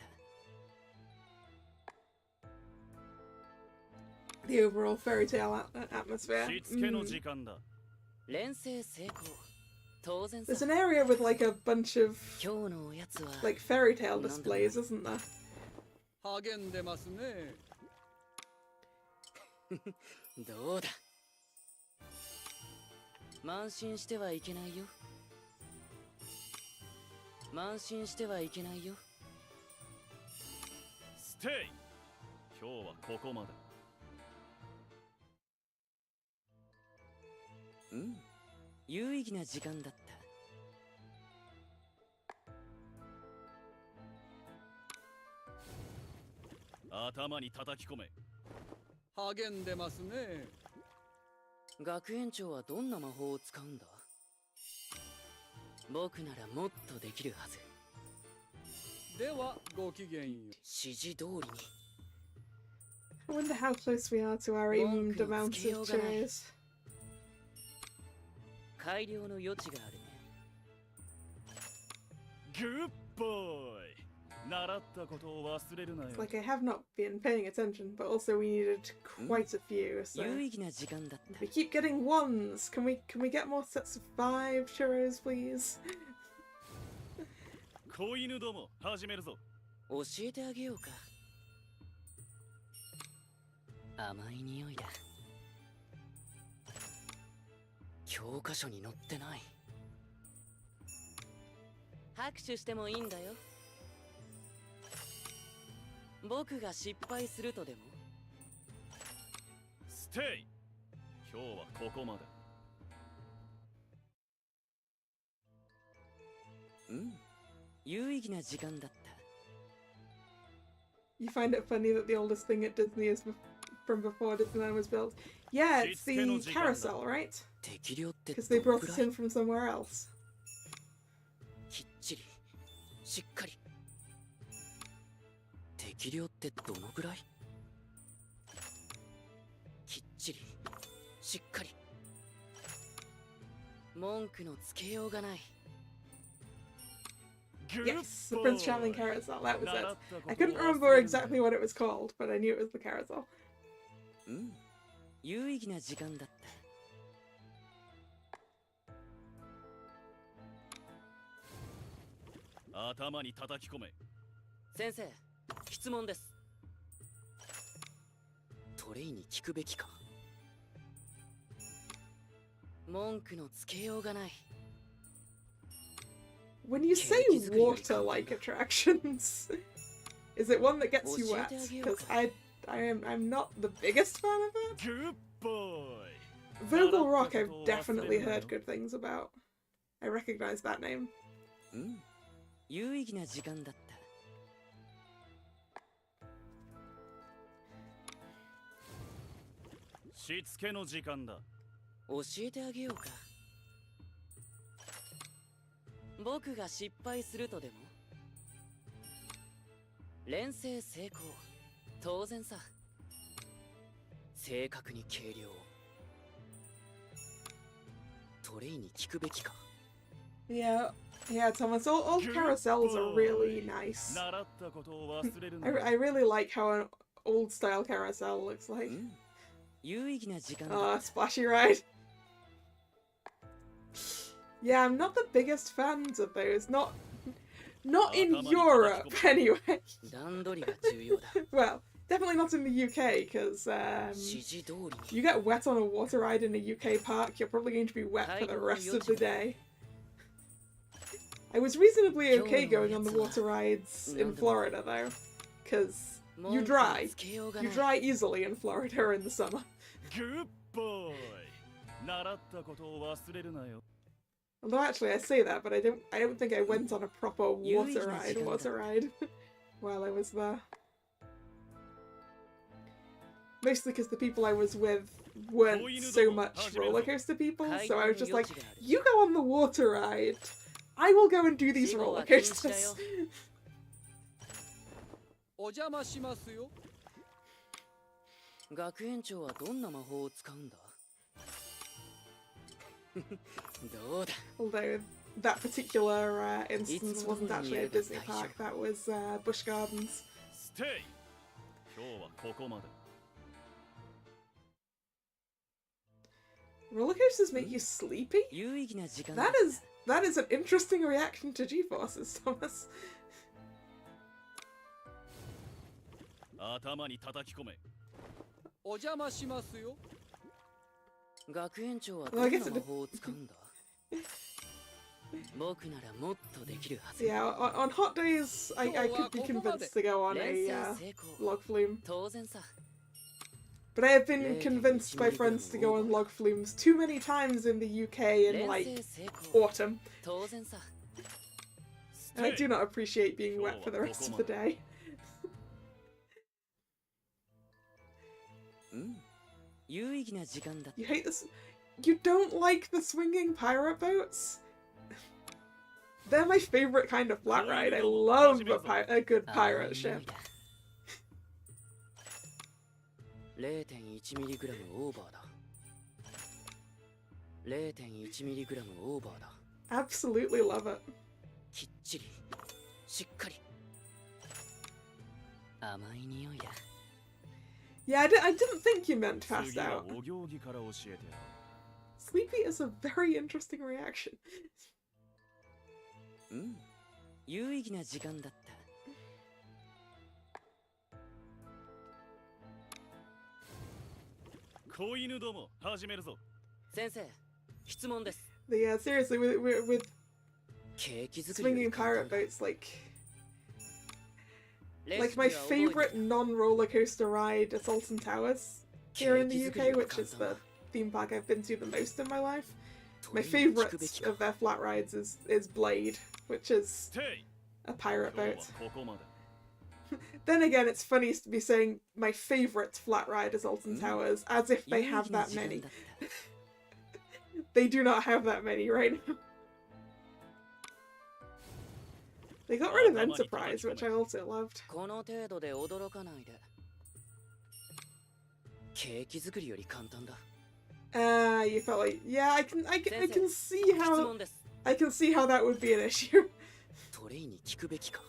The overall fairy tale atmosphere. しつけの時間だ。連成成功。当然さ。 There's an area with like a bunch of 今日のおやつは like fairy tale displays, isn't there? 励んでますね。どうだ。慢心してはいけないよ。慢心してはいけないよ。ステイ。今日はここまで。有意義な時間だった。 頭に叩き込め。励んでますね。学園長はどんな魔法を使うんだ。僕ならもっとできるはず。ではごきげんよう。指示通りに。 I wonder how close we are to our aimed amount of chairs. 改良の余地があるね。グッボーイ。習ったことを忘れるなよ。 It's like I have not been paying attention, but also we needed quite a few. So 有意義な時間だった。 we keep getting ones. Can we get more sets of 5 churros, please? 子犬ども始めるぞ。教えてあげようか。甘い匂いだ。教科書に載ってない。拍手してもいいんだよ。僕が失敗するとでも。ステイ。今日はここまで。有意義な時間だった。 You find it funny that the oldest thing at Disney is from before Disneyland was built? Yeah, it's the carousel, right? 適量って Because ど they の brought く it らい in from somewhere else. きっちりしっかり。適量ってどのくらい。きっちりしっかり。文句のつけようがない。 Yes, the Prince Charming carousel, that was it. I couldn't remember exactly what it was called, but I knew it was the carousel. 有意義な時間だった。 頭に叩き込め。先生、質問です。トレイに聞くべきか。文句のつけようがない。 When you say water-like attractions, is it one that gets you wet? Because I'm not the biggest fan of it. Good boy. Vogel Rock I've definitely heard good things about. I recognize that name. 有意義な時間だった。 しつけの時間だ。 教えてあげようか。僕が失敗するとでも。連成成功。当然さ。正確に計量。トレイに聞くべきか。 Yeah, Thomas, all carousels are really nice. 習ったことを忘れるな。 I really like how an old-style carousel looks like. 有意義な時間だ。 Ah, splashy ride. Yeah, I'm not the biggest fans of those. Not in Europe, anyway. 段取りが重要だ。 Well, definitely not in the UK, because 指示通り if you get wet on a water ride in a UK park, you're probably going to be wet for the rest of the day. I was reasonably okay going on the water rides in Florida, though, because you dry. You dry easily in Florida in the summer. Good boy. 習ったことを忘れるなよ。 Although actually, I say that, but I don't think I went on a proper water ride while I was there. Mostly because the people I was with weren't so much roller coaster people, so I was just like, you go on the water ride, I will go and do these roller coasters. お邪魔しますよ。学園長はどんな魔法を使うんだ？どうだ？ Although that particular instance wasn't actually a Disney park, that was Busch Gardens. Stay. 今日はここまで。 Roller coasters make you sleepy? 有意義な時間だ。 That is an interesting reaction to G-forces, Thomas. 頭に叩き込め。お邪魔しますよ。学園長はどんな魔法を使うんだ？僕ならもっとできるはず。 Yeah, on hot days, I could be convinced to go on a log flume. 当然さ。 But I have been convinced by friends to go on log flumes too many times in the UK in, like, autumn. 当然さ。 And I do not appreciate being wet for the rest of the day. 有意義な時間だ。 You hate this? You don't like the swinging pirate boats? They're my favorite kind of flat ride. I love a good pirate ship. 0.1 ミリグラムオーバーだ。0.1 ミリグラムオーバーだ。 Absolutely love it. きっちり、しっかり。甘い匂いだ。 Yeah, I didn't think you meant passed 次は out. お行儀から教えてやる。 Sleepy is a very interesting reaction. 有意義な時間だった。 子犬ども始めるぞ。先生、質問です。 But yeah, seriously, with ケーキ作り swinging より簡単 pirate だ。 boats, like レ like シ my ピは覚えて favorite non-roller coaster ride at Alton Towers here in the UK, which is the theme park I've been to the most in my life. My favorite of their flat rides is Blade, which is Stay. a pirate 今日 boat. はここまで。 Then again, it's funny to be saying my favorite flat ride is Alton Towers, as if they 有意 have 義な that 時間 many. だった。 They do not have that many right now. They got rid of Enterprise, which I also loved. この程度で驚かないで。ケーキ作りより簡単だ。 You felt like, yeah, I can see 質 how 問です。 I can see how that would be an issue. トレイに聞くべきか。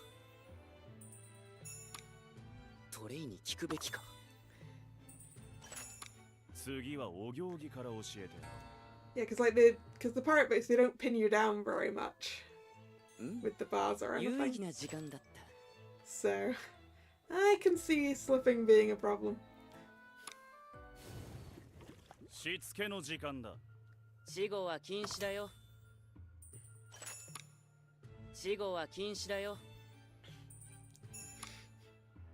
トレイに聞くべきか。次はお行儀から教えてやる。 Yeah, because the pirate boats, they don't pin you down very much with the bars or 有意 anything. 義な時間だった。 So I can see slipping being a problem. しつけの時間だ。死後は禁止だよ。死後は禁止だよ。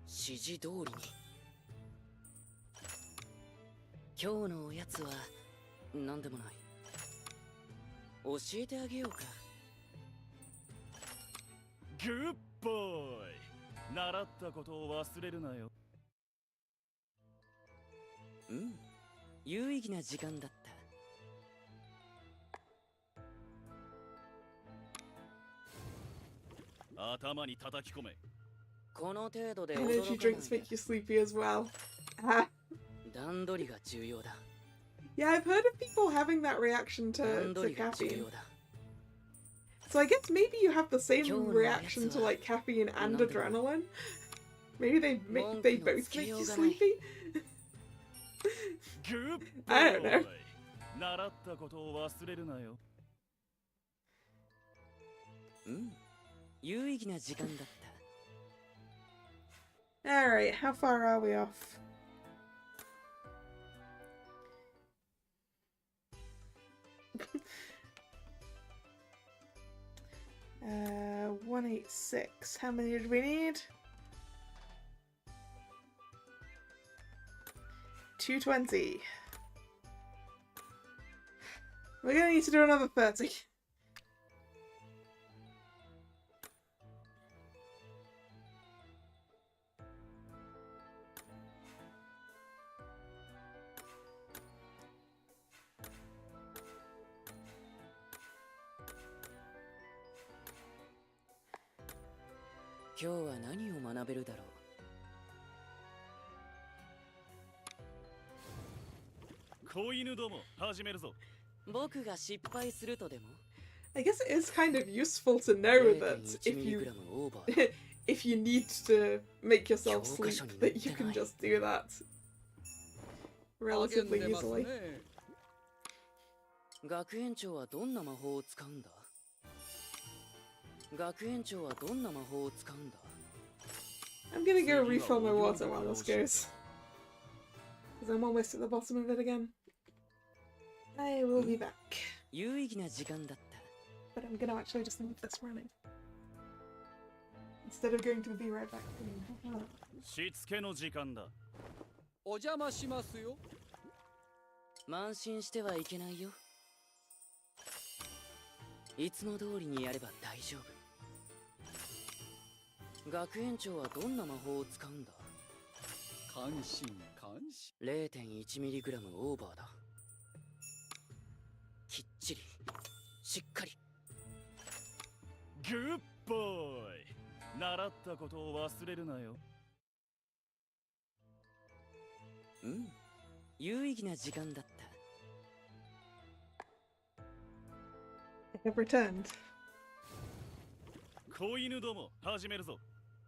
指示通りに。今日のおやつは何でもない。教えてあげようか。グッボーイ。習ったことを忘れるなよ。有意義な時間だった。 頭に叩き込め。この程度で Energy 驚かない drinks で。 make you sleepy as well. 段取りが重要だ。 Yeah, I've heard of people having that reaction 段 to 取りが重 caffeine. 要だ。 So I guess maybe you have the same reaction to like caffeine and adrenaline. Maybe they both make you sleepy. グッボ I don't know. ーイ。習ったことを忘れるなよ。うん有意義な時間だった Alright, how far are we off? Uh, 186. How many did we need? 220. We're gonna need to do another 30.今日は何を学べるだろう子犬ども始めるぞ。僕が失敗するとでも I guess it is kind of useful to know that if you 0.1mg オーバーだ if you need to make yourself sleep, that you can just do that 励ん relatively でます easily. ね。学園長はどんな魔法を使うんだ学園長はどんな魔法を使うんだ I'm gonna go refill my water while this goes. Because I'm almost at the bottom of it again. I will be back. 有意義な時間だった But I'm gonna actually just leave this running. Instead of going to be right back. しつけの時間だ。お邪魔しますよ。慢心してはいけないよいつも通りにやれば大丈夫学園長はどんな魔法を使うんだ関心関心。 0.1mg オーバーだきっちりしっかりグッボーイ。習ったことを忘れるなよ。うん有意義な時間だった I have returned. 子犬ども始めるぞ。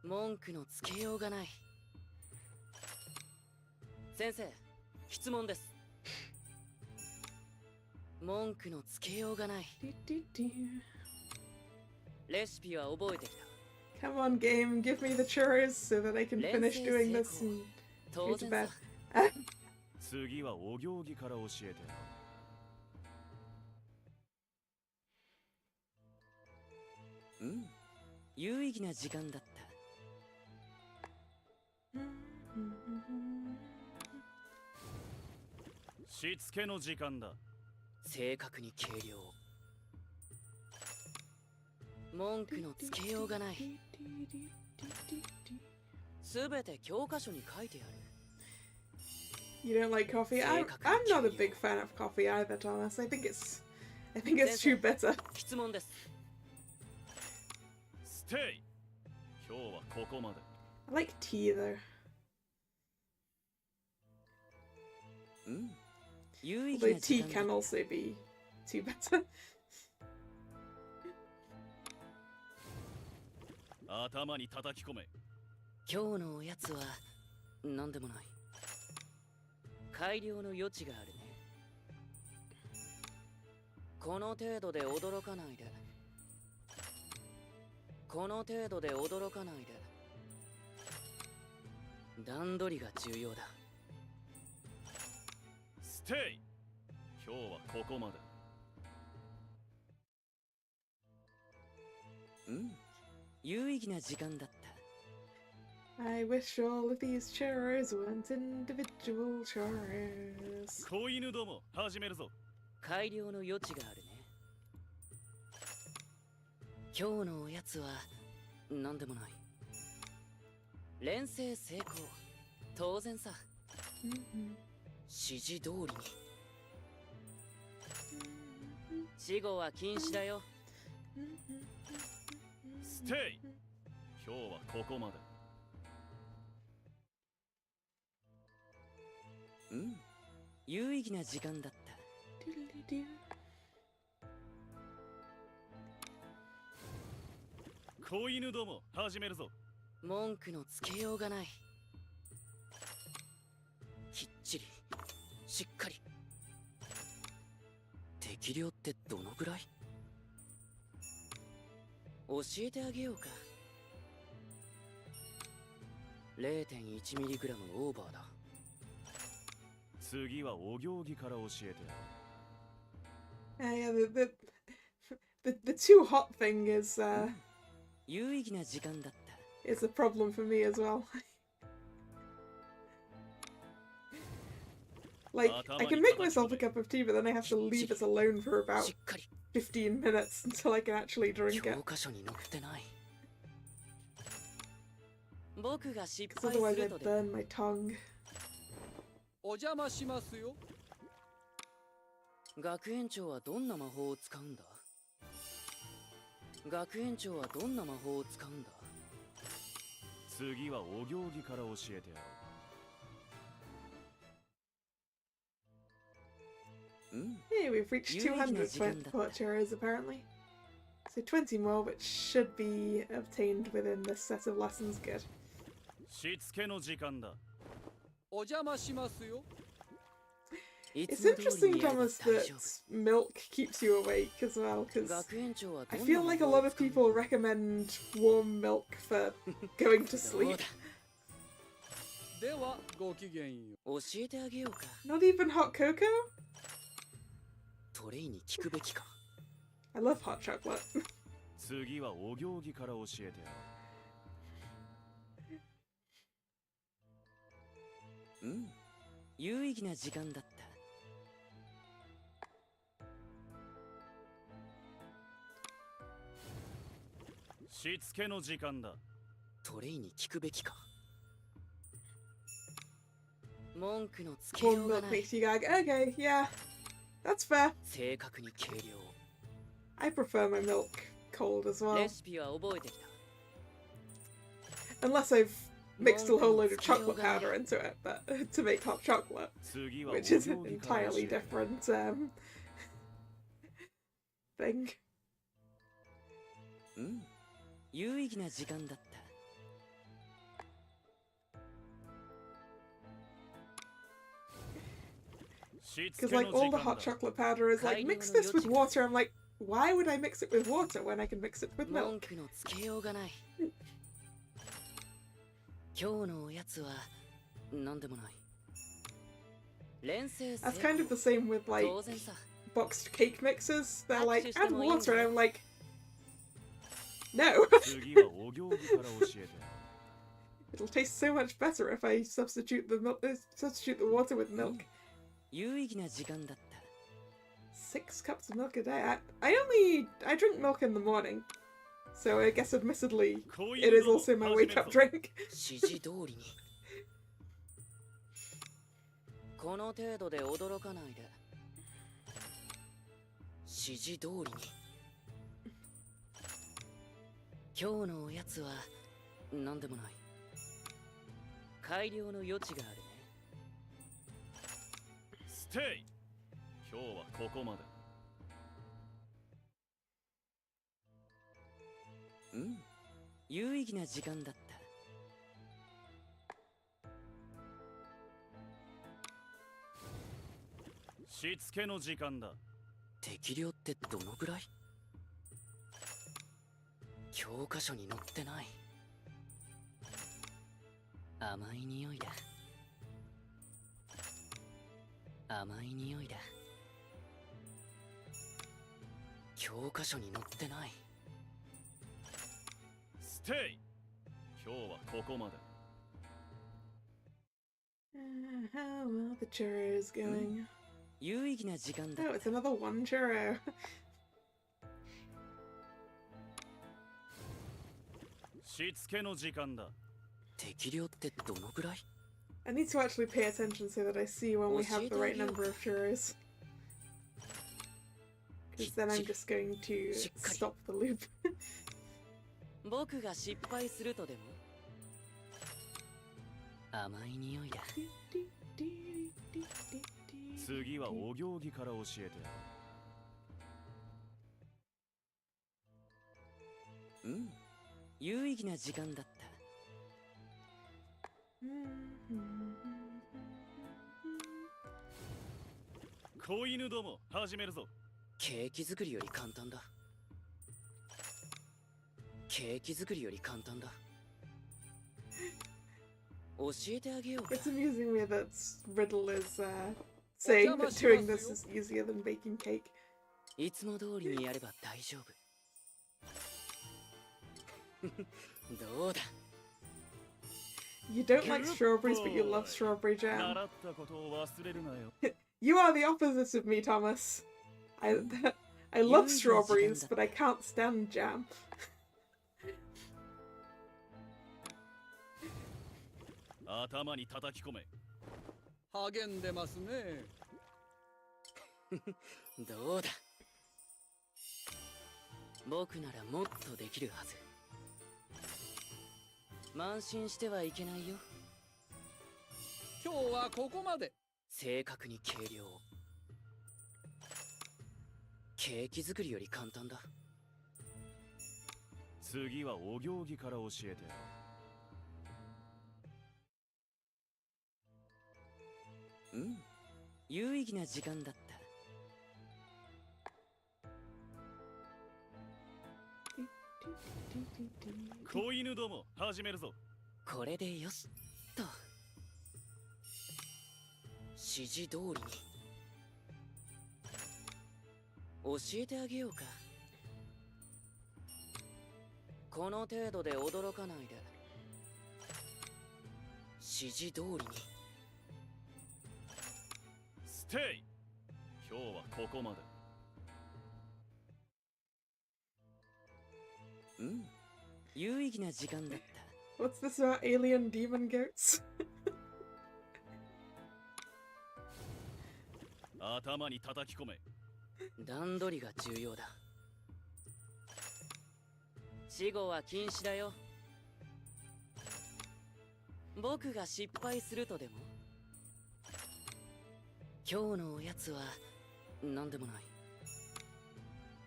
文句のつけようがない先生質問です文句のつけようがない Do-do-do. レシピは覚えてき Come on, game, give me the churros so that I can finish doing this and た go 当 to 然 bed. さ次はお行儀から教えて。うん有意義な時間だったしつけの時間だ。正確に計量文句のつけようがないすべて教科書に書いてある You don't like coffee? I'm not a big fan of coffee either, Thomas. I think it's too bitter. 質問ですステイ。今日はここまで。I like tea though. うん有意義 Although な時 tea 間 can だ also be too bitter. 頭に叩き込め。今日のおやつは何でもない改良の余地があるねこの程度で驚かないでこの程度で驚かないで段取りが重要だステイ。今日はここまで。うん有意義な時間だった I wish all of these churros weren't individual churros. 子犬ども始めるぞ。改良の余地があるね今日のおやつは何でもない連成成功当然さ Mhm. 指示通りに死後は禁止だよステイ。今日はここまで。うん有意義な時間だった Doodly-doo. 子犬ども始めるぞ。文句のつけようがないきっちりしっかり適量ってどのぐらい教えてあげようか。0.1mg オーバーだ。次はお行儀から教えてやろう。Yeah, the too hot thing is 有意義な時間だった。is a problem for me as well. Like, I can make myself a cup of tea, but then I have to leave it alone for about しっかり 15 minutes until I can actually drink 教 it. 科書に載ってない。僕が失 Because 敗 otherwise する I'd とで burn my tongue. お邪魔しますよ。学園長はどんな魔法を使うんだ？学園長はどんな魔法を使うんだ？次はお行儀から教えてやろう。Hey, we've reached 200 torch areas apparently. So 20 more, which should be obtained within this set of lessons. Good. しつけの時間だ。お邪魔しますよ。It's interesting, Thomas, that milk keeps you awake as well, because 学園長は I どんな feel 魔 like a 法を lot of 使うんだ？ people recommend warm milk for going to そう sleep. だ。ではごきげんよ教えてあげようか。 Not even hot cocoa? トレイに聞くべきか。 I love hot chocolate. 次はお行儀から教えてやろ有意義な時間だった。う。しつけの時間だ。トレイに聞くべきか。文句のつけよ Warm うが milk ない。 makes you gag. Okay, yeah. That's fair. 正確に計量。 I prefer my milk cold as well. レシピは覚えてきた。 Unless I've mixed a whole load of chocolate powder into it, but to make hot chocolate, 次はお which 行 is 儀 an から教 entirely えてやろう。 different thing. 有意義な時間だった。しつ Because け like の all 時 the 間 hot だ。 chocolate powder is like, mix this with water. I'm like, why would I mix it with water when I can mix it with 文 milk? 句のつけようがない。今日のおやつは何でもない。連成成 That's kind of the same with like 当然さ。 boxed cake mixes. They're like, Actually, add still water, and eating. I'm like, no. 次はお行儀から教えてやろう。 It'll taste so much better if I substitute the milk, substitute the water with milk. 有意義な時間だった。 6 cups of milk a day. I drink milk in the morning, so I guess admittedly こう it いう is のを also my 始め wake る up ぞ。 drink. 指示通りに。この程度で驚かないで。指示通りに。今日のおやつは何でもない。改良の余地があるね。ステイ。今日はここまで。有意義な時間だった。しつけの時間だ。適量ってどのぐらい？教科書に載ってない。甘い匂いだ。甘い匂いだ。教科書に載ってない。ステイ。今日はここまで。How are the churros going? 有意義な時間だっ Oh, た。 it's another one churro. しつけの時間だ。適量ってどのぐらい？ I need to actually pay attention so that I see when we have the right number of churros. Because then I'm just going to stop the loop. 僕が失敗するとでも？甘い匂いだ。次はお行儀から教えてやろう。有意義な時間だった。子犬ども始めるぞ。ケーキ作りより簡単だ。ケーキ作りより簡単だ。教えてあげようか。 It's amusing me that Riddle is saying that doing this is easier than baking cake. いつも通りにやれば大丈夫。どうだ。 You don't like strawberries, but you love strawberry jam. 習ったことを忘れるなよ。 You are the opposite of me, Thomas. I love strawberries, but I can't stand jam. 頭に叩き込め。励んでますね。どうだ。僕ならもっとできるはず。慢心してはいけないよ。今日はここまで。正確に計量。ケーキ作りより簡単だ。次はお行儀から教えてやろう。うん、有意義な時間だった。子犬ども始めるぞ。これでよしと。指示通りに教えてあげようか。この程度で驚かないで。指示通りに。ステイ。今日はここまで。うん、有意義な時間だった。What's this about alien demon goats? 頭に叩き込め。段取りが重要だ。死後は禁止だよ。僕が失敗するとでも。今日のおやつは何でもない。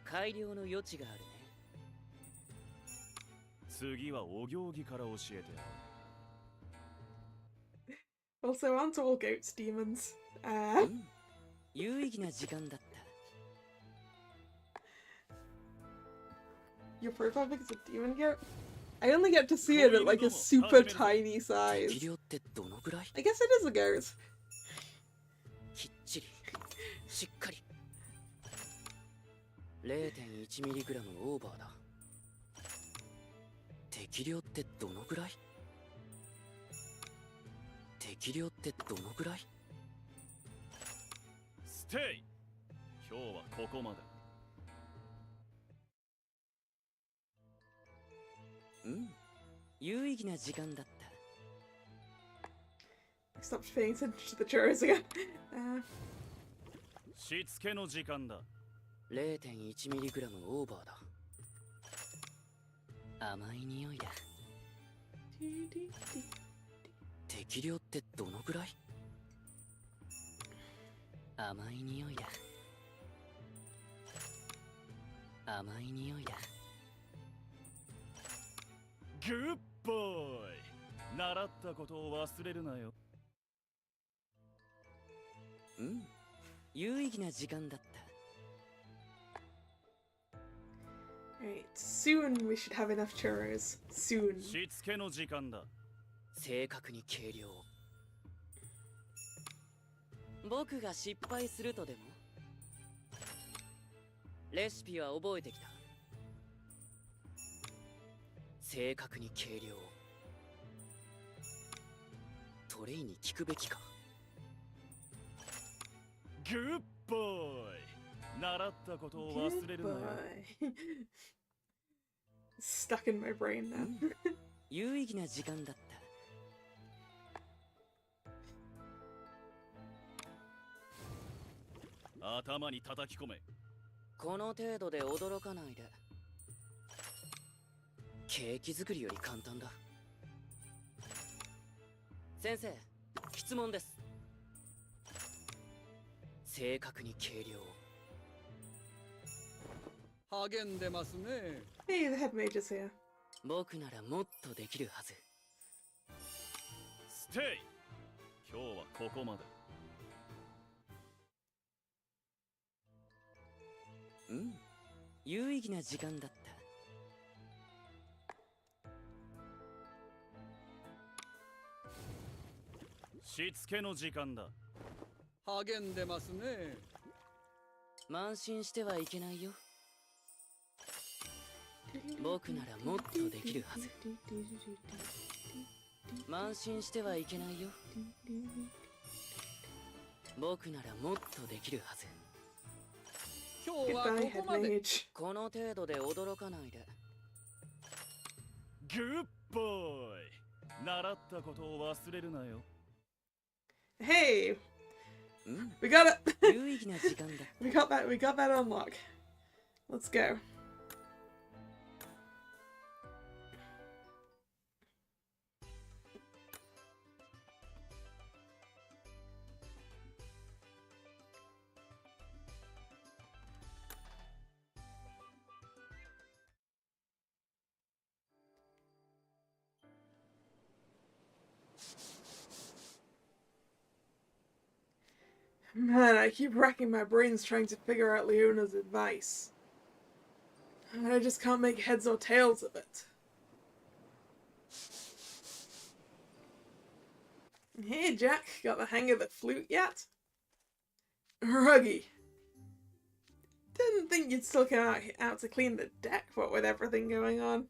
改良の余地があるね。次はお行儀から教えてやろう。 Also, aren't all goats demons? うん、有意義な時間だった。 Your profile pic is a demon goat? I only get to see it at like a super tiny size. 適量ってどのぐらい？ I guess it is a goat. きっちり、しっかり。0.1mg オーバーだ。適量ってどのぐらい？適量ってどのぐらい？ステイ。今日はここまで。うん、有意義な時間だった。 I stopped paying attention to the churros again. しつけの時間だ。0.1mg オーバーだ。甘い匂いだ。適量ってどのぐらい？甘い匂いだ。甘い匂いだ。グッボーイ。習ったことを忘れるなよ。うん、有意義な時間だった。 Alright, soon we should have enough churros. Soon. しつけの時間だ。正確に計量。僕が失敗するとでも？レシピは覚えてきた。正確に計量。トレイに聞くべきか。グッボーイ。習ったことを忘れるなよ。Goodbye. Stuck in my brain now. 有意義な時間だった。 頭に叩き込め。この程度で驚かないで。ケーキ作りより簡単だ。先生、質問です。正確に計量。励んでますね。Hey, the head mage is here. 僕ならもっとできるはず。ステイ。今日はここまで。うん、有意義な時間だった。しつけの時間だ。励んでますね。慢心してはいけないよ。僕ならもっとできるはず。慢心してはいけないよ。僕ならもっとできるはず。今日は Goodbye, ここ head まで。 mage. この程度で驚かないで。グッボーイ。習ったことを忘れるなよ。Hey, うん、 we got it. 有意義な時間だ。We got that. We got that unlock. Let's go. Man, I keep racking my brains trying to figure out Leona's advice. And I just can't make heads or tails of it. Hey, Jack, got the hang of the flute yet? Ruggy. Didn't think you'd still come out to clean the deck, what with everything going on.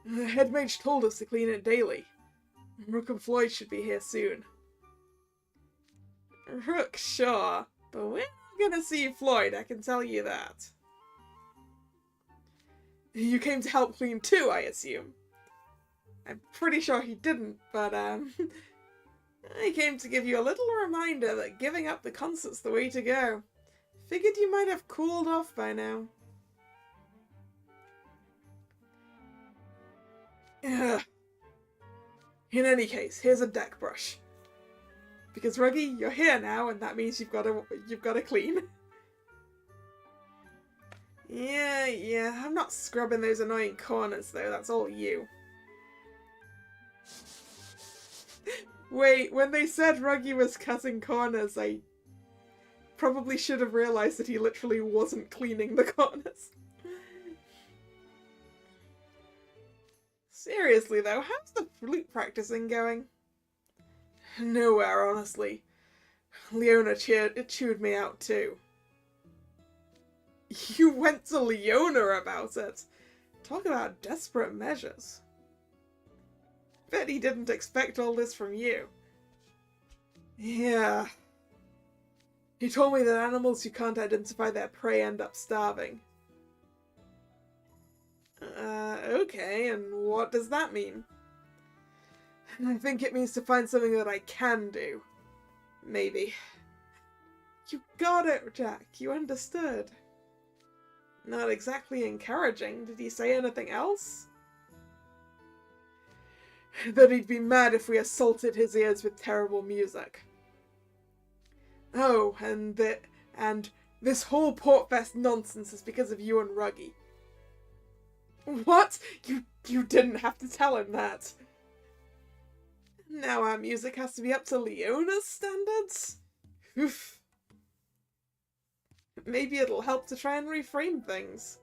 The head mage told us to clean it daily. Rook and Floyd should be here soon. Rook, sure, but we're not gonna see Floyd, I can tell you that. You came to help clean too, I assume. I'm pretty sure he didn't, but I came to give you a little reminder that giving up the concert's the way to go. Figured you might have cooled off by now. Ugh. In any case, here's a deck brush. Because Ruggy, you're here now, and that means you've got to clean. Yeah, I'm not scrubbing those annoying corners though, that's all you. Wait, when they said Ruggy was cutting corners, I probably should have realised that he literally wasn't cleaning the corners. Seriously though, how's the flute practicing going? Nowhere, honestly. Leona chewed me out too. You went to Leona about it? Talk about desperate measures. Bet he didn't expect all this from you. Yeah. He told me that animals who can't identify their prey end up starving. Okay, and what does that mean? I think it means to find something that I can do. Maybe. You got it, Jack. You understood. Not exactly encouraging. Did he say anything else? That he'd be mad if we assaulted his ears with terrible music. Oh, and this whole Portfest nonsense is because of you and Ruggy. What? You didn't have to tell him that. Now our music has to be up to Leona's standards? Oof. Maybe it'll help to try and reframe things.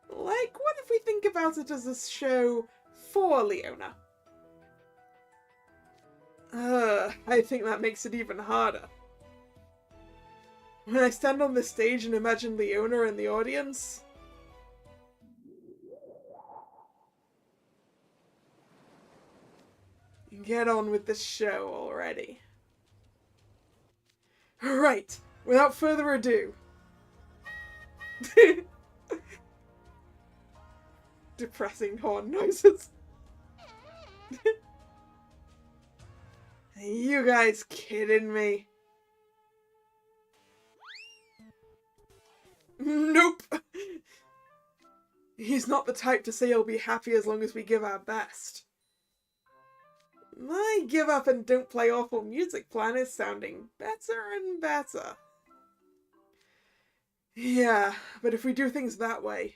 Like, what if we think about it as a show for Leona? I think that makes it even harder. When I stand on the stage and imagine Leona in the audience... Get on with the show already. Right, without further ado. Depressing horn noises. Are you guys kidding me? Nope. He's not the type to say he'll be happy as long as we give our best. My give up and don't play awful music plan is sounding better and better. Yeah, but if we do things that way...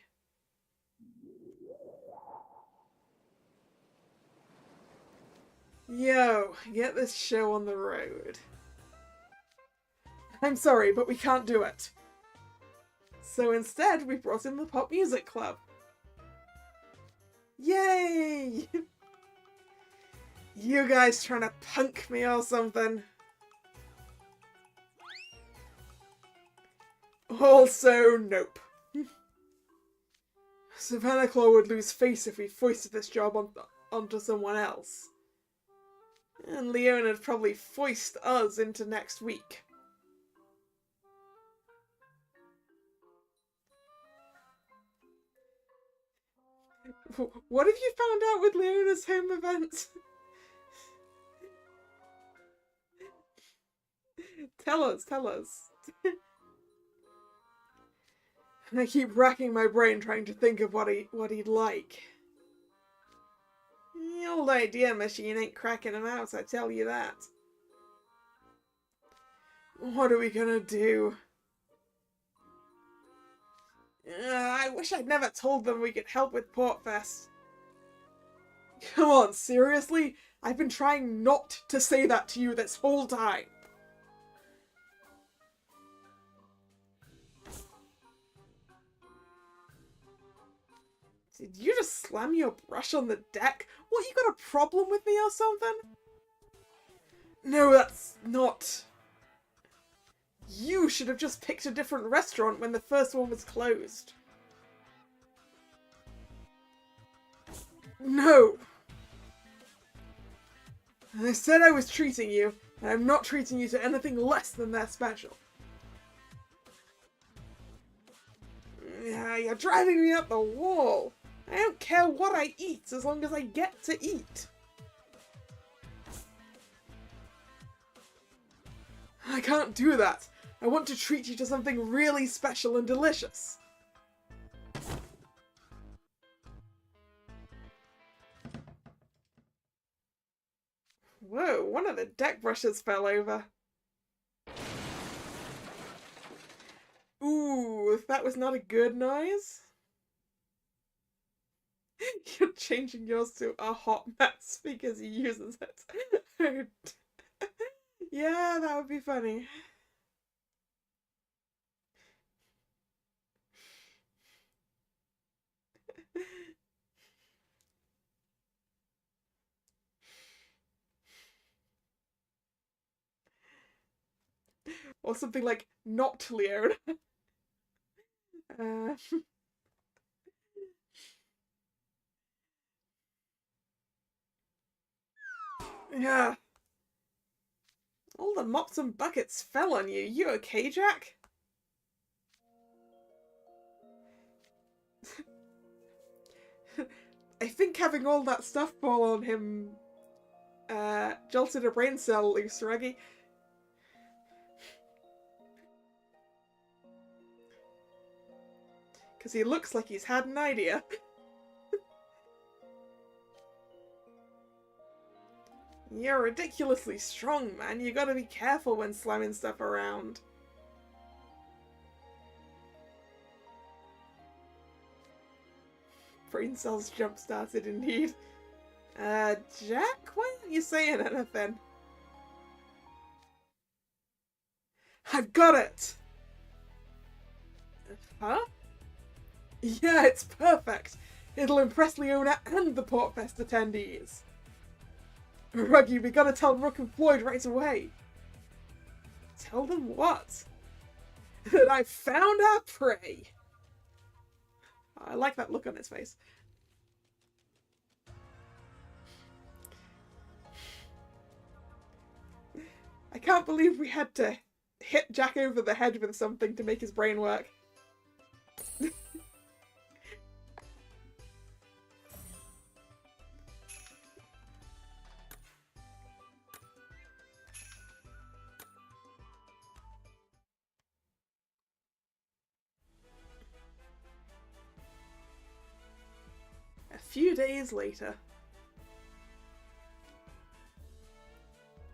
Yo, get this show on the road. I'm sorry, but we can't do it. So instead, we brought in the Pop Music Club. Yay! You guys trying to punk me or something? Also, nope. Savannah Claw would lose face if we foisted this job onto someone else. And Leona'd probably foist us into next week. What have you found out with Leona's home event? Tell us. And I keep racking my brain trying to think of what he'd like. The old idea machine ain't cracking him out, I tell you that. What are we gonna do? I wish I'd never told them we could help with Portfest. Come on, seriously? I've been trying not to say that to you this whole time. Did you just slam your brush on the deck? What, you got a problem with me or something? No, that's not... You should have just picked a different restaurant when the first one was closed. No! I said I was treating you, and I'm not treating you to anything less than their special. Yeah, you're driving me up the wall. I don't care what I eat as long as I get to eat. I can't do that. I want to treat you to something really special and delicious. Whoa, one of the deck brushes fell over. Ooh, that was not a good noise. You're changing yours to a hot mess because he uses it. Yeah, that would be funny. Or something like not Leona. Yeah. All the mops and buckets fell on you. You okay, Jack? I think having all that stuff fall on him jolted a brain cell loose, Reggie. Because he looks like he's had an idea. You're ridiculously strong, man. You gotta be careful when slamming stuff around. Brain cells jump-started indeed. Jack? Why aren't you saying anything? I've got it! Huh? Yeah, it's perfect! It'll impress Leona and the Portfest attendees. Ruggy, we gotta tell Rook and Floyd right away. Tell them what? That I found our prey! I like that look on his face. I can't believe we had to hit Jack over the head with something to make his brain work. A few days later.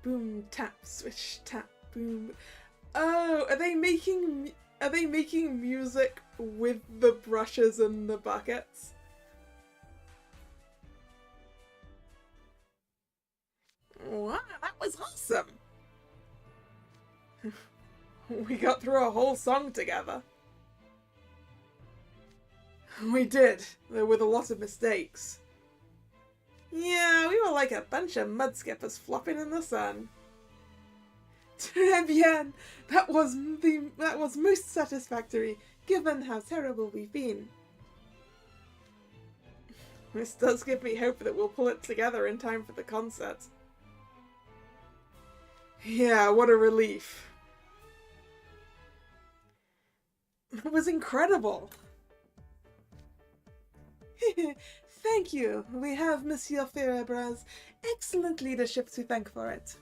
Boom, tap, swish, tap, boom. Oh, are they making music with the brushes and the buckets? Wow, that was awesome. We got through a whole song together. We did, though with a lot of mistakes. Yeah, we were like a bunch of mudskippers flopping in the sun. Très bien. That was most satisfactory, given how terrible we've been. This does give me hope that we'll pull it together in time for the concert. Yeah, what a relief. It was incredible. Thank you. We have Monsieur Ferrebra's excellent leadership to thank for it.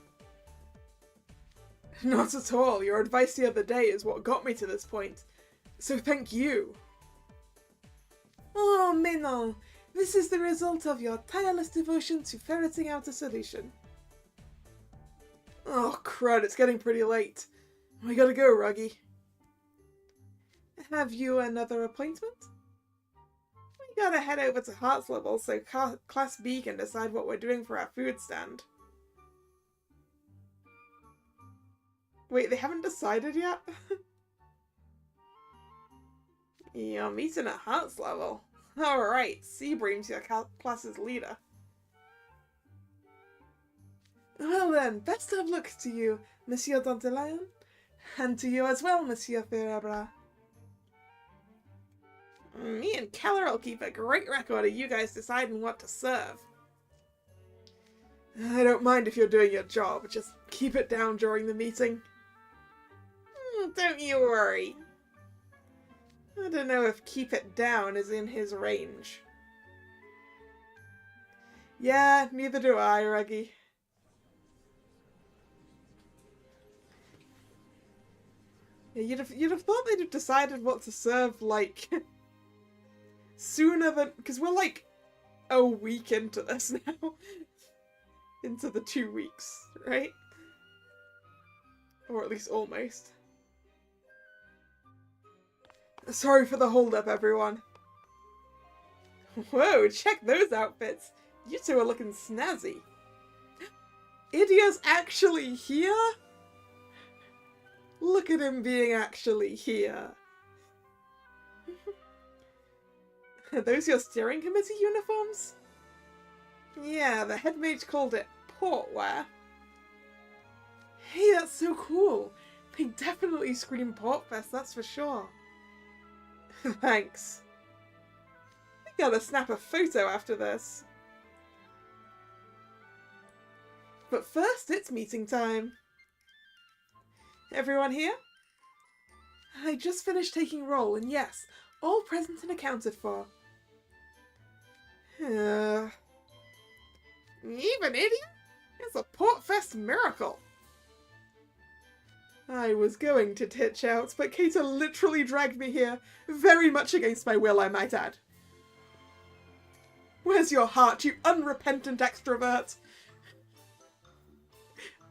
Not at all. Your advice the other day is what got me to this point. So thank you. Oh, mais non. This is the result of your tireless devotion to ferreting out a solution. Oh, crud. It's getting pretty late. We gotta go, Ruggy. Have you another appointment? We gotta head over to Hearts level so Class B can decide what we're doing for our food stand. Wait, they haven't decided yet? You're meeting at Hearts level. Alright, Seabream's your class's leader. Well then, best of luck to you, Monsieur Dandelion. And to you as well, Monsieur Ferrebra. Me and Keller will keep a great record of you guys deciding what to serve. I don't mind if you're doing your job, just keep it down during the meeting. Don't you worry. I don't know if keep it down is in his range. Yeah, neither do I, Ruggy. Yeah, you'd have thought they'd have decided what to serve, like, sooner than... Because we're, like, a week into this now. Into the 2 weeks, right? Or at least almost. Sorry for the hold-up, everyone. Whoa, check those outfits. You two are looking snazzy. Idia's actually here? Look at him being actually here. Are those your steering committee uniforms? Yeah, the head mage called it portwear. Hey, that's so cool. They definitely scream Portfest, that's for sure. Thanks. I gotta snap a photo after this. But first, it's meeting time. Everyone here? I just finished taking roll, and yes, all present and accounted for. Even idiot? It's a Portfest miracle. I was going to titch out, but Keita literally dragged me here, very much against my will, I might add. Where's your heart, you unrepentant extrovert?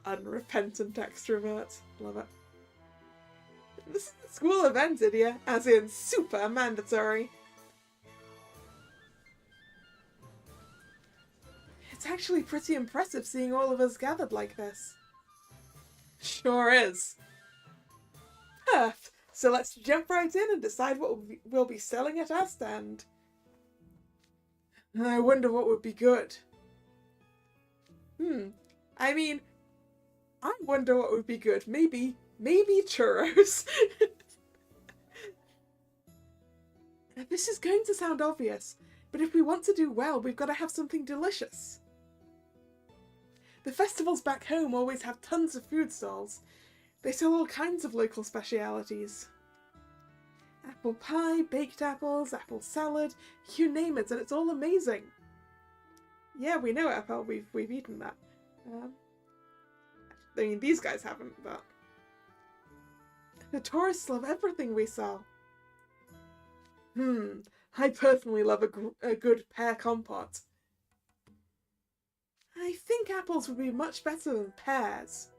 Unrepentant extrovert. Love it. This is a school event, idiot, as in super mandatory. It's actually pretty impressive seeing all of us gathered like this. Sure is. Perf. So let's jump right in and decide what we'll be selling at our stand. I wonder what would be good. I mean, I wonder what would be good. Maybe churros. This is going to sound obvious, but if we want to do well, we've got to have something delicious. The festivals back home always have tons of food stalls. They sell all kinds of local specialities. Apple pie, baked apples, apple salad, you name it, and it's all amazing. Yeah, we know it, Apple. We've eaten that. I mean, these guys haven't, but... The tourists love everything we sell. I personally love a good pear compote. I think apples would be much better than pears.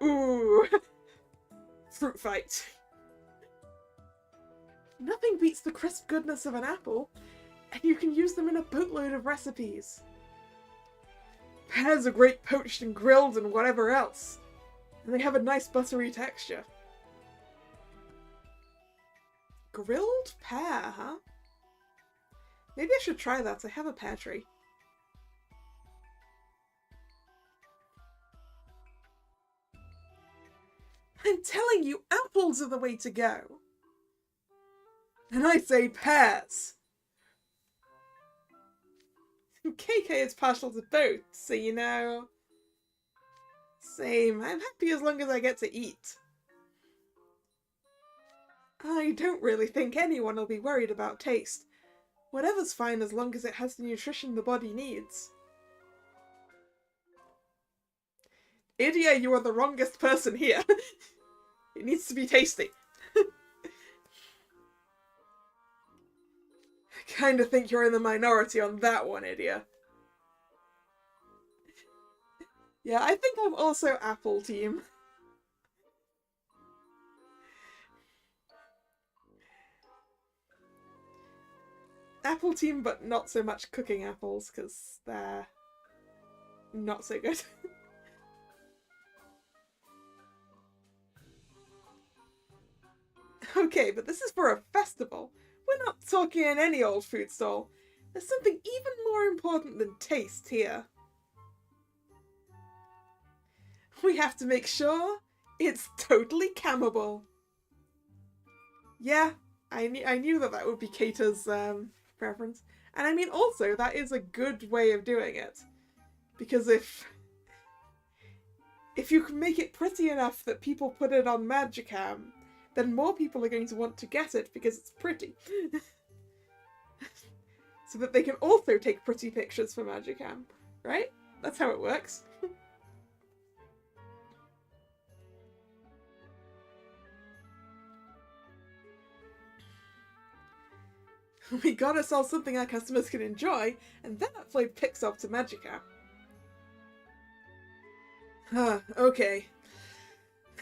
Ooh. Fruit fight. Nothing beats the crisp goodness of an apple, and you can use them in a boatload of recipes. Pears are great poached and grilled and whatever else, and they have a nice buttery texture. Grilled pear, huh? Maybe I should try that. I have a pear tree. I'm telling you, apples are the way to go. And I say pears. KK is partial to both, so you know. Same. I'm happy as long as I get to eat. I don't really think anyone will be worried about taste. Whatever's fine as long as it has the nutrition the body needs. Idia, you are the wrongest person here. It needs to be tasty. I kinda think you're in the minority on that one, Idia. Yeah, I think I'm also Apple team. Apple team, but not so much cooking apples, because they're not so good. Okay, but this is for a festival. We're not talking in any old food stall. There's something even more important than taste here. We have to make sure it's totally cammable. Yeah, I knew that would be Keita's preference. And I mean, also, that is a good way of doing it. Because if you can make it pretty enough that people put it on Musicom, then more people are going to want to get it because it's pretty. So that they can also take pretty pictures for Musicom, right? That's how it works. We gotta sell something our customers can enjoy, and then that flow picks up to Musicom. Okay.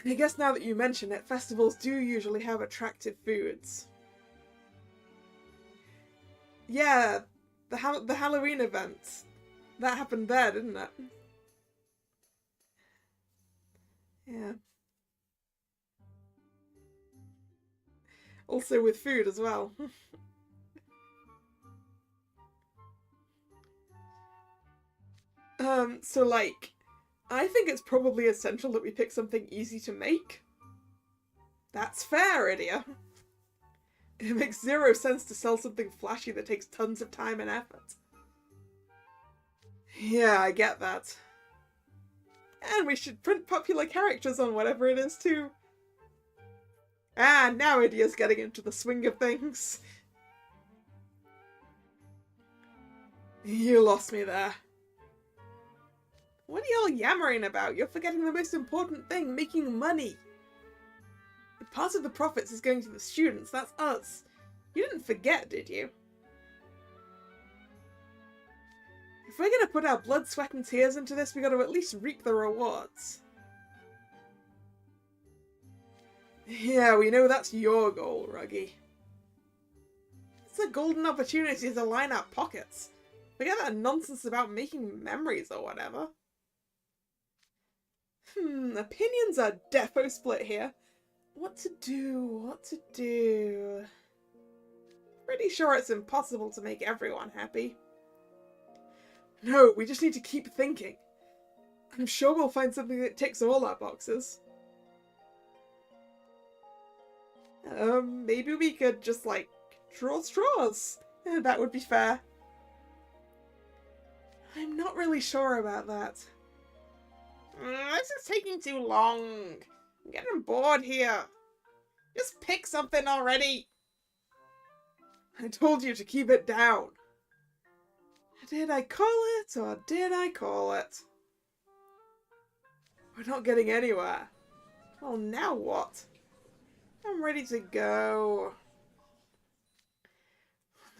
I guess now that you mention it, festivals do usually have attractive foods. Yeah, the Halloween event. That happened there, didn't it? Yeah. Also with food as well. So like, I think it's probably essential that we pick something easy to make. That's fair, Idia. It makes zero sense to sell something flashy that takes tons of time and effort. Yeah, I get that. And we should print popular characters on whatever it is too. Ah, now Idia's getting into the swing of things. You lost me there. What are y'all yammering about? You're forgetting the most important thing, making money. Part of the profits is going to the students, that's us. You didn't forget, did you? If we're gonna put our blood, sweat and tears into this, we gotta at least reap the rewards. Yeah, we know that's your goal, Ruggy. It's a golden opportunity to line our pockets. Forget that nonsense about making memories or whatever. Opinions are defo split here. What to do? Pretty sure it's impossible to make everyone happy. No, we just need to keep thinking. I'm sure we'll find something that ticks all our boxes. Maybe we could just, like, draw straws. That would be fair. I'm not really sure about that. This is taking too long. I'm getting bored here. Just pick something already. I told you to keep it down. Did I call it or did I call it? We're not getting anywhere. Well, now what? I'm ready to go.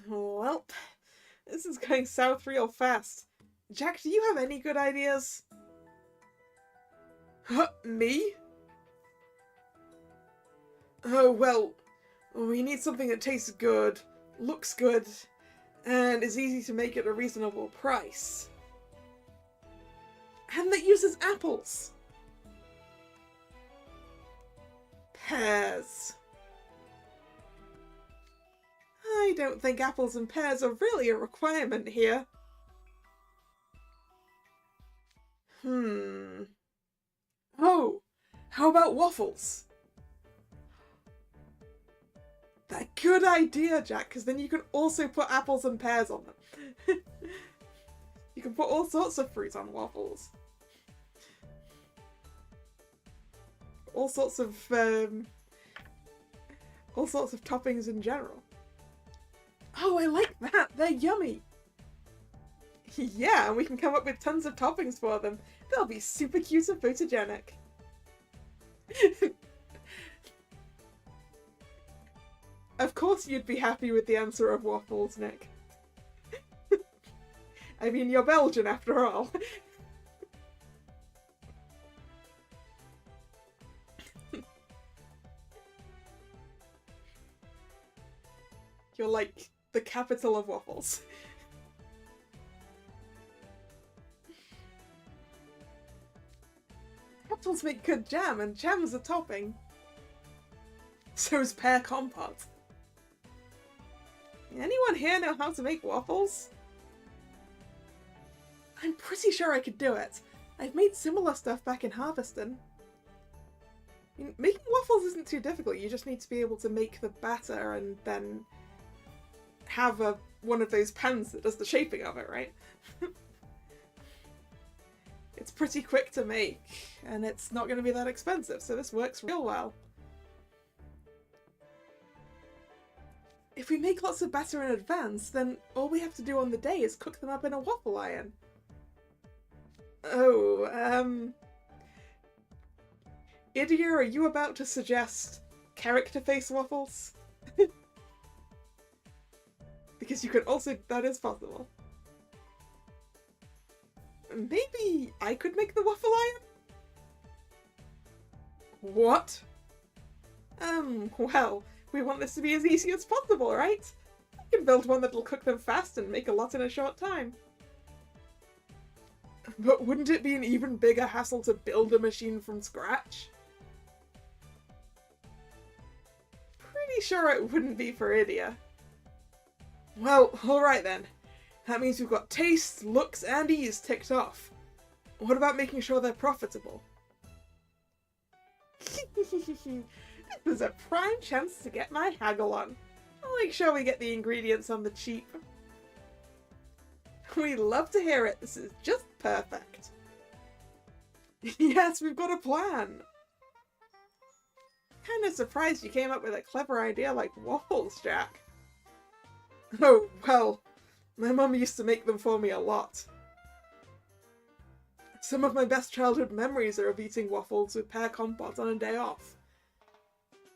Well, this is going south real fast. Jack, do you have any good ideas? Huh, me? Oh, well, we need something that tastes good, looks good, and is easy to make at a reasonable price. And that uses apples. Pears. I don't think apples and pears are really a requirement here. Oh, how about waffles? That's a good idea, Jack, because then you can also put apples and pears on them. You can put all sorts of fruit on waffles. All sorts of toppings in general. Oh, I like that! They're yummy! Yeah, and we can come up with tons of toppings for them. They'll be super cute and photogenic. Of course you'd be happy with the answer of waffles, Nick. I mean, you're Belgian after all. You're like the capital of waffles. Apples make good jam, and jam's a topping. So's pear compote. Anyone here know how to make waffles? I'm pretty sure I could do it. I've made similar stuff back in Harveston. I mean, making waffles isn't too difficult, you just need to be able to make the batter and then have one of those pans that does the shaping of it, right? It's pretty quick to make, and it's not going to be that expensive, so this works real well. If we make lots of batter in advance, then all we have to do on the day is cook them up in a waffle iron. Oh, Idia, are you about to suggest character face waffles? Because you could also, that is possible. Maybe I could make the waffle iron? What? Well, we want this to be as easy as possible, right? I can build one that'll cook them fast and make a lot in a short time. But wouldn't it be an even bigger hassle to build a machine from scratch? Pretty sure it wouldn't be for Idia. Well, alright then. That means we've got taste, looks, and ease ticked off. What about making sure they're profitable? This is a prime chance to get my haggle on. I'll make sure we get the ingredients on the cheap. We love to hear it. This is just perfect. Yes, we've got a plan. Kind of surprised you came up with a clever idea like waffles, Jack. Oh, well, my mum used to make them for me a lot. Some of my best childhood memories are of eating waffles with pear compote on a day off.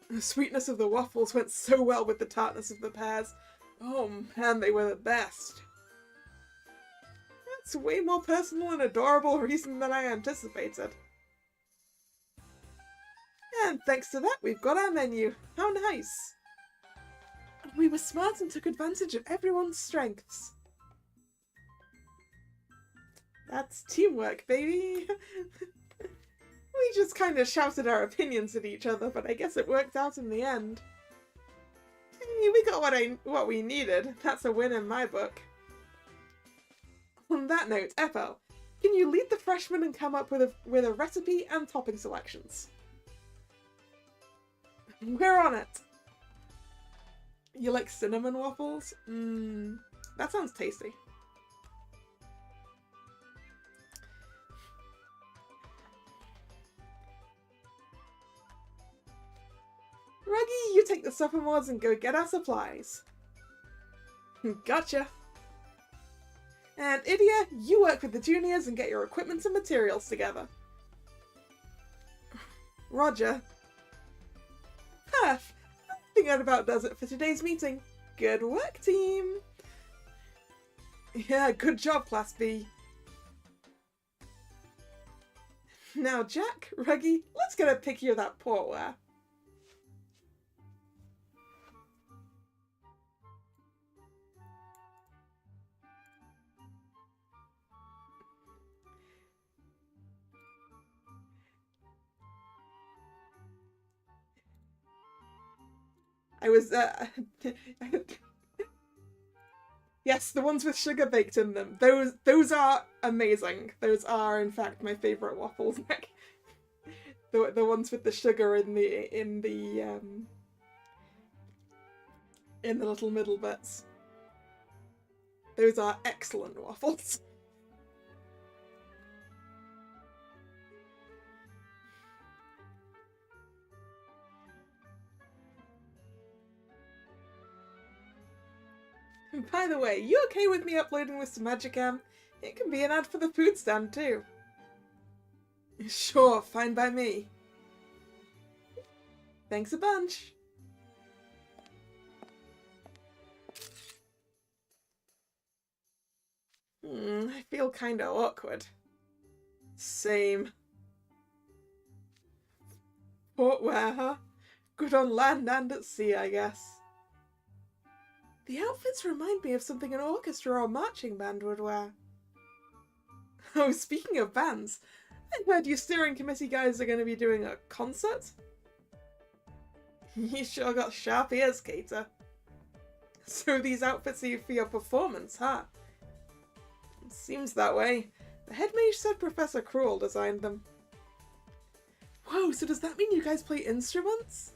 The sweetness of the waffles went so well with the tartness of the pears. Oh man, they were the best. That's way more personal and adorable reason than I anticipated. And thanks to that, we've got our menu. How nice! We were smart and took advantage of everyone's strengths. That's teamwork, baby! We just kind of shouted our opinions at each other, but I guess it worked out in the end. We got what we needed. That's a win in my book. On that note, Ethel, can you lead the freshmen and come up with a recipe and topping selections? We're on it! You like cinnamon waffles? That sounds tasty. Ruggy, you take the sophomores and go get our supplies. Gotcha. And Idia, you work with the juniors and get your equipment and materials together. Roger. Perf. I think that about does it for today's meeting. Good work, team. Yeah, good job, Class B. Now, Jack, Ruggy, let's get a picky of that portware. I was, Yes, the ones with sugar baked in them. Those are amazing. Those are, in fact, my favourite waffles. the ones with the sugar in the little middle bits. Those are excellent waffles. By the way, you okay with me uploading this to Musicom? It can be an ad for the food stand too. Sure, fine by me. Thanks a bunch. I feel kinda awkward. Same. Port where, huh? Good on land and at sea, I guess. The outfits remind me of something an orchestra or marching band would wear. Oh, speaking of bands, I heard you steering committee guys are going to be doing a concert? You sure got sharp ears, Cater. So these outfits are for your performance, huh? It seems that way. The head mage said Professor Cruel designed them. Whoa, so does that mean you guys play instruments?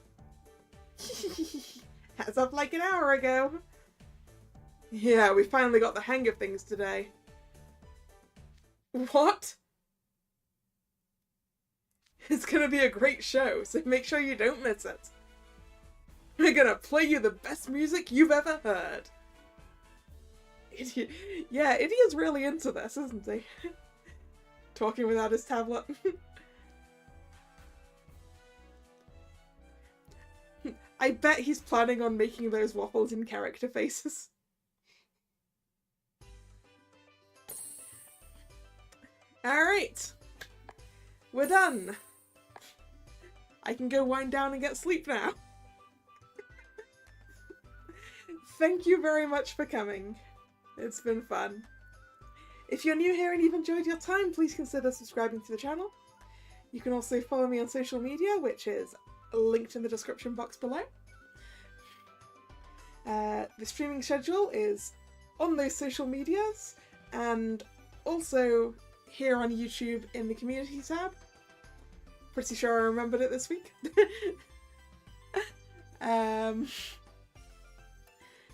As of like an hour ago. Yeah, we finally got the hang of things today. What? It's gonna be a great show, so make sure you don't miss it. We're gonna play you the best music you've ever heard. Idiot. Yeah, Idiot's really into this, isn't he? Talking without his tablet. I bet he's planning on making those waffles in character faces. Alright. We're done. I can go wind down and get sleep now. Thank you very much for coming. It's been fun. If you're new here and you've enjoyed your time, please consider subscribing to the channel. You can also follow me on social media, which is linked in the description box below. The streaming schedule is on those social medias and also here on YouTube in the community tab. Pretty sure I remembered it this week.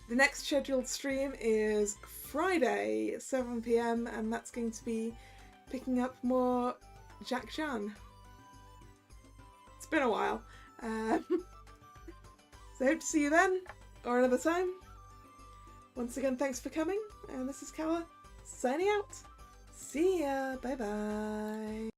The next scheduled stream is Friday, 7 PM, and that's going to be picking up more Jack Chan. It's been a while. So I hope to see you then, or another time. Once again, thanks for coming, and this is Kalla, signing out. See ya, bye bye.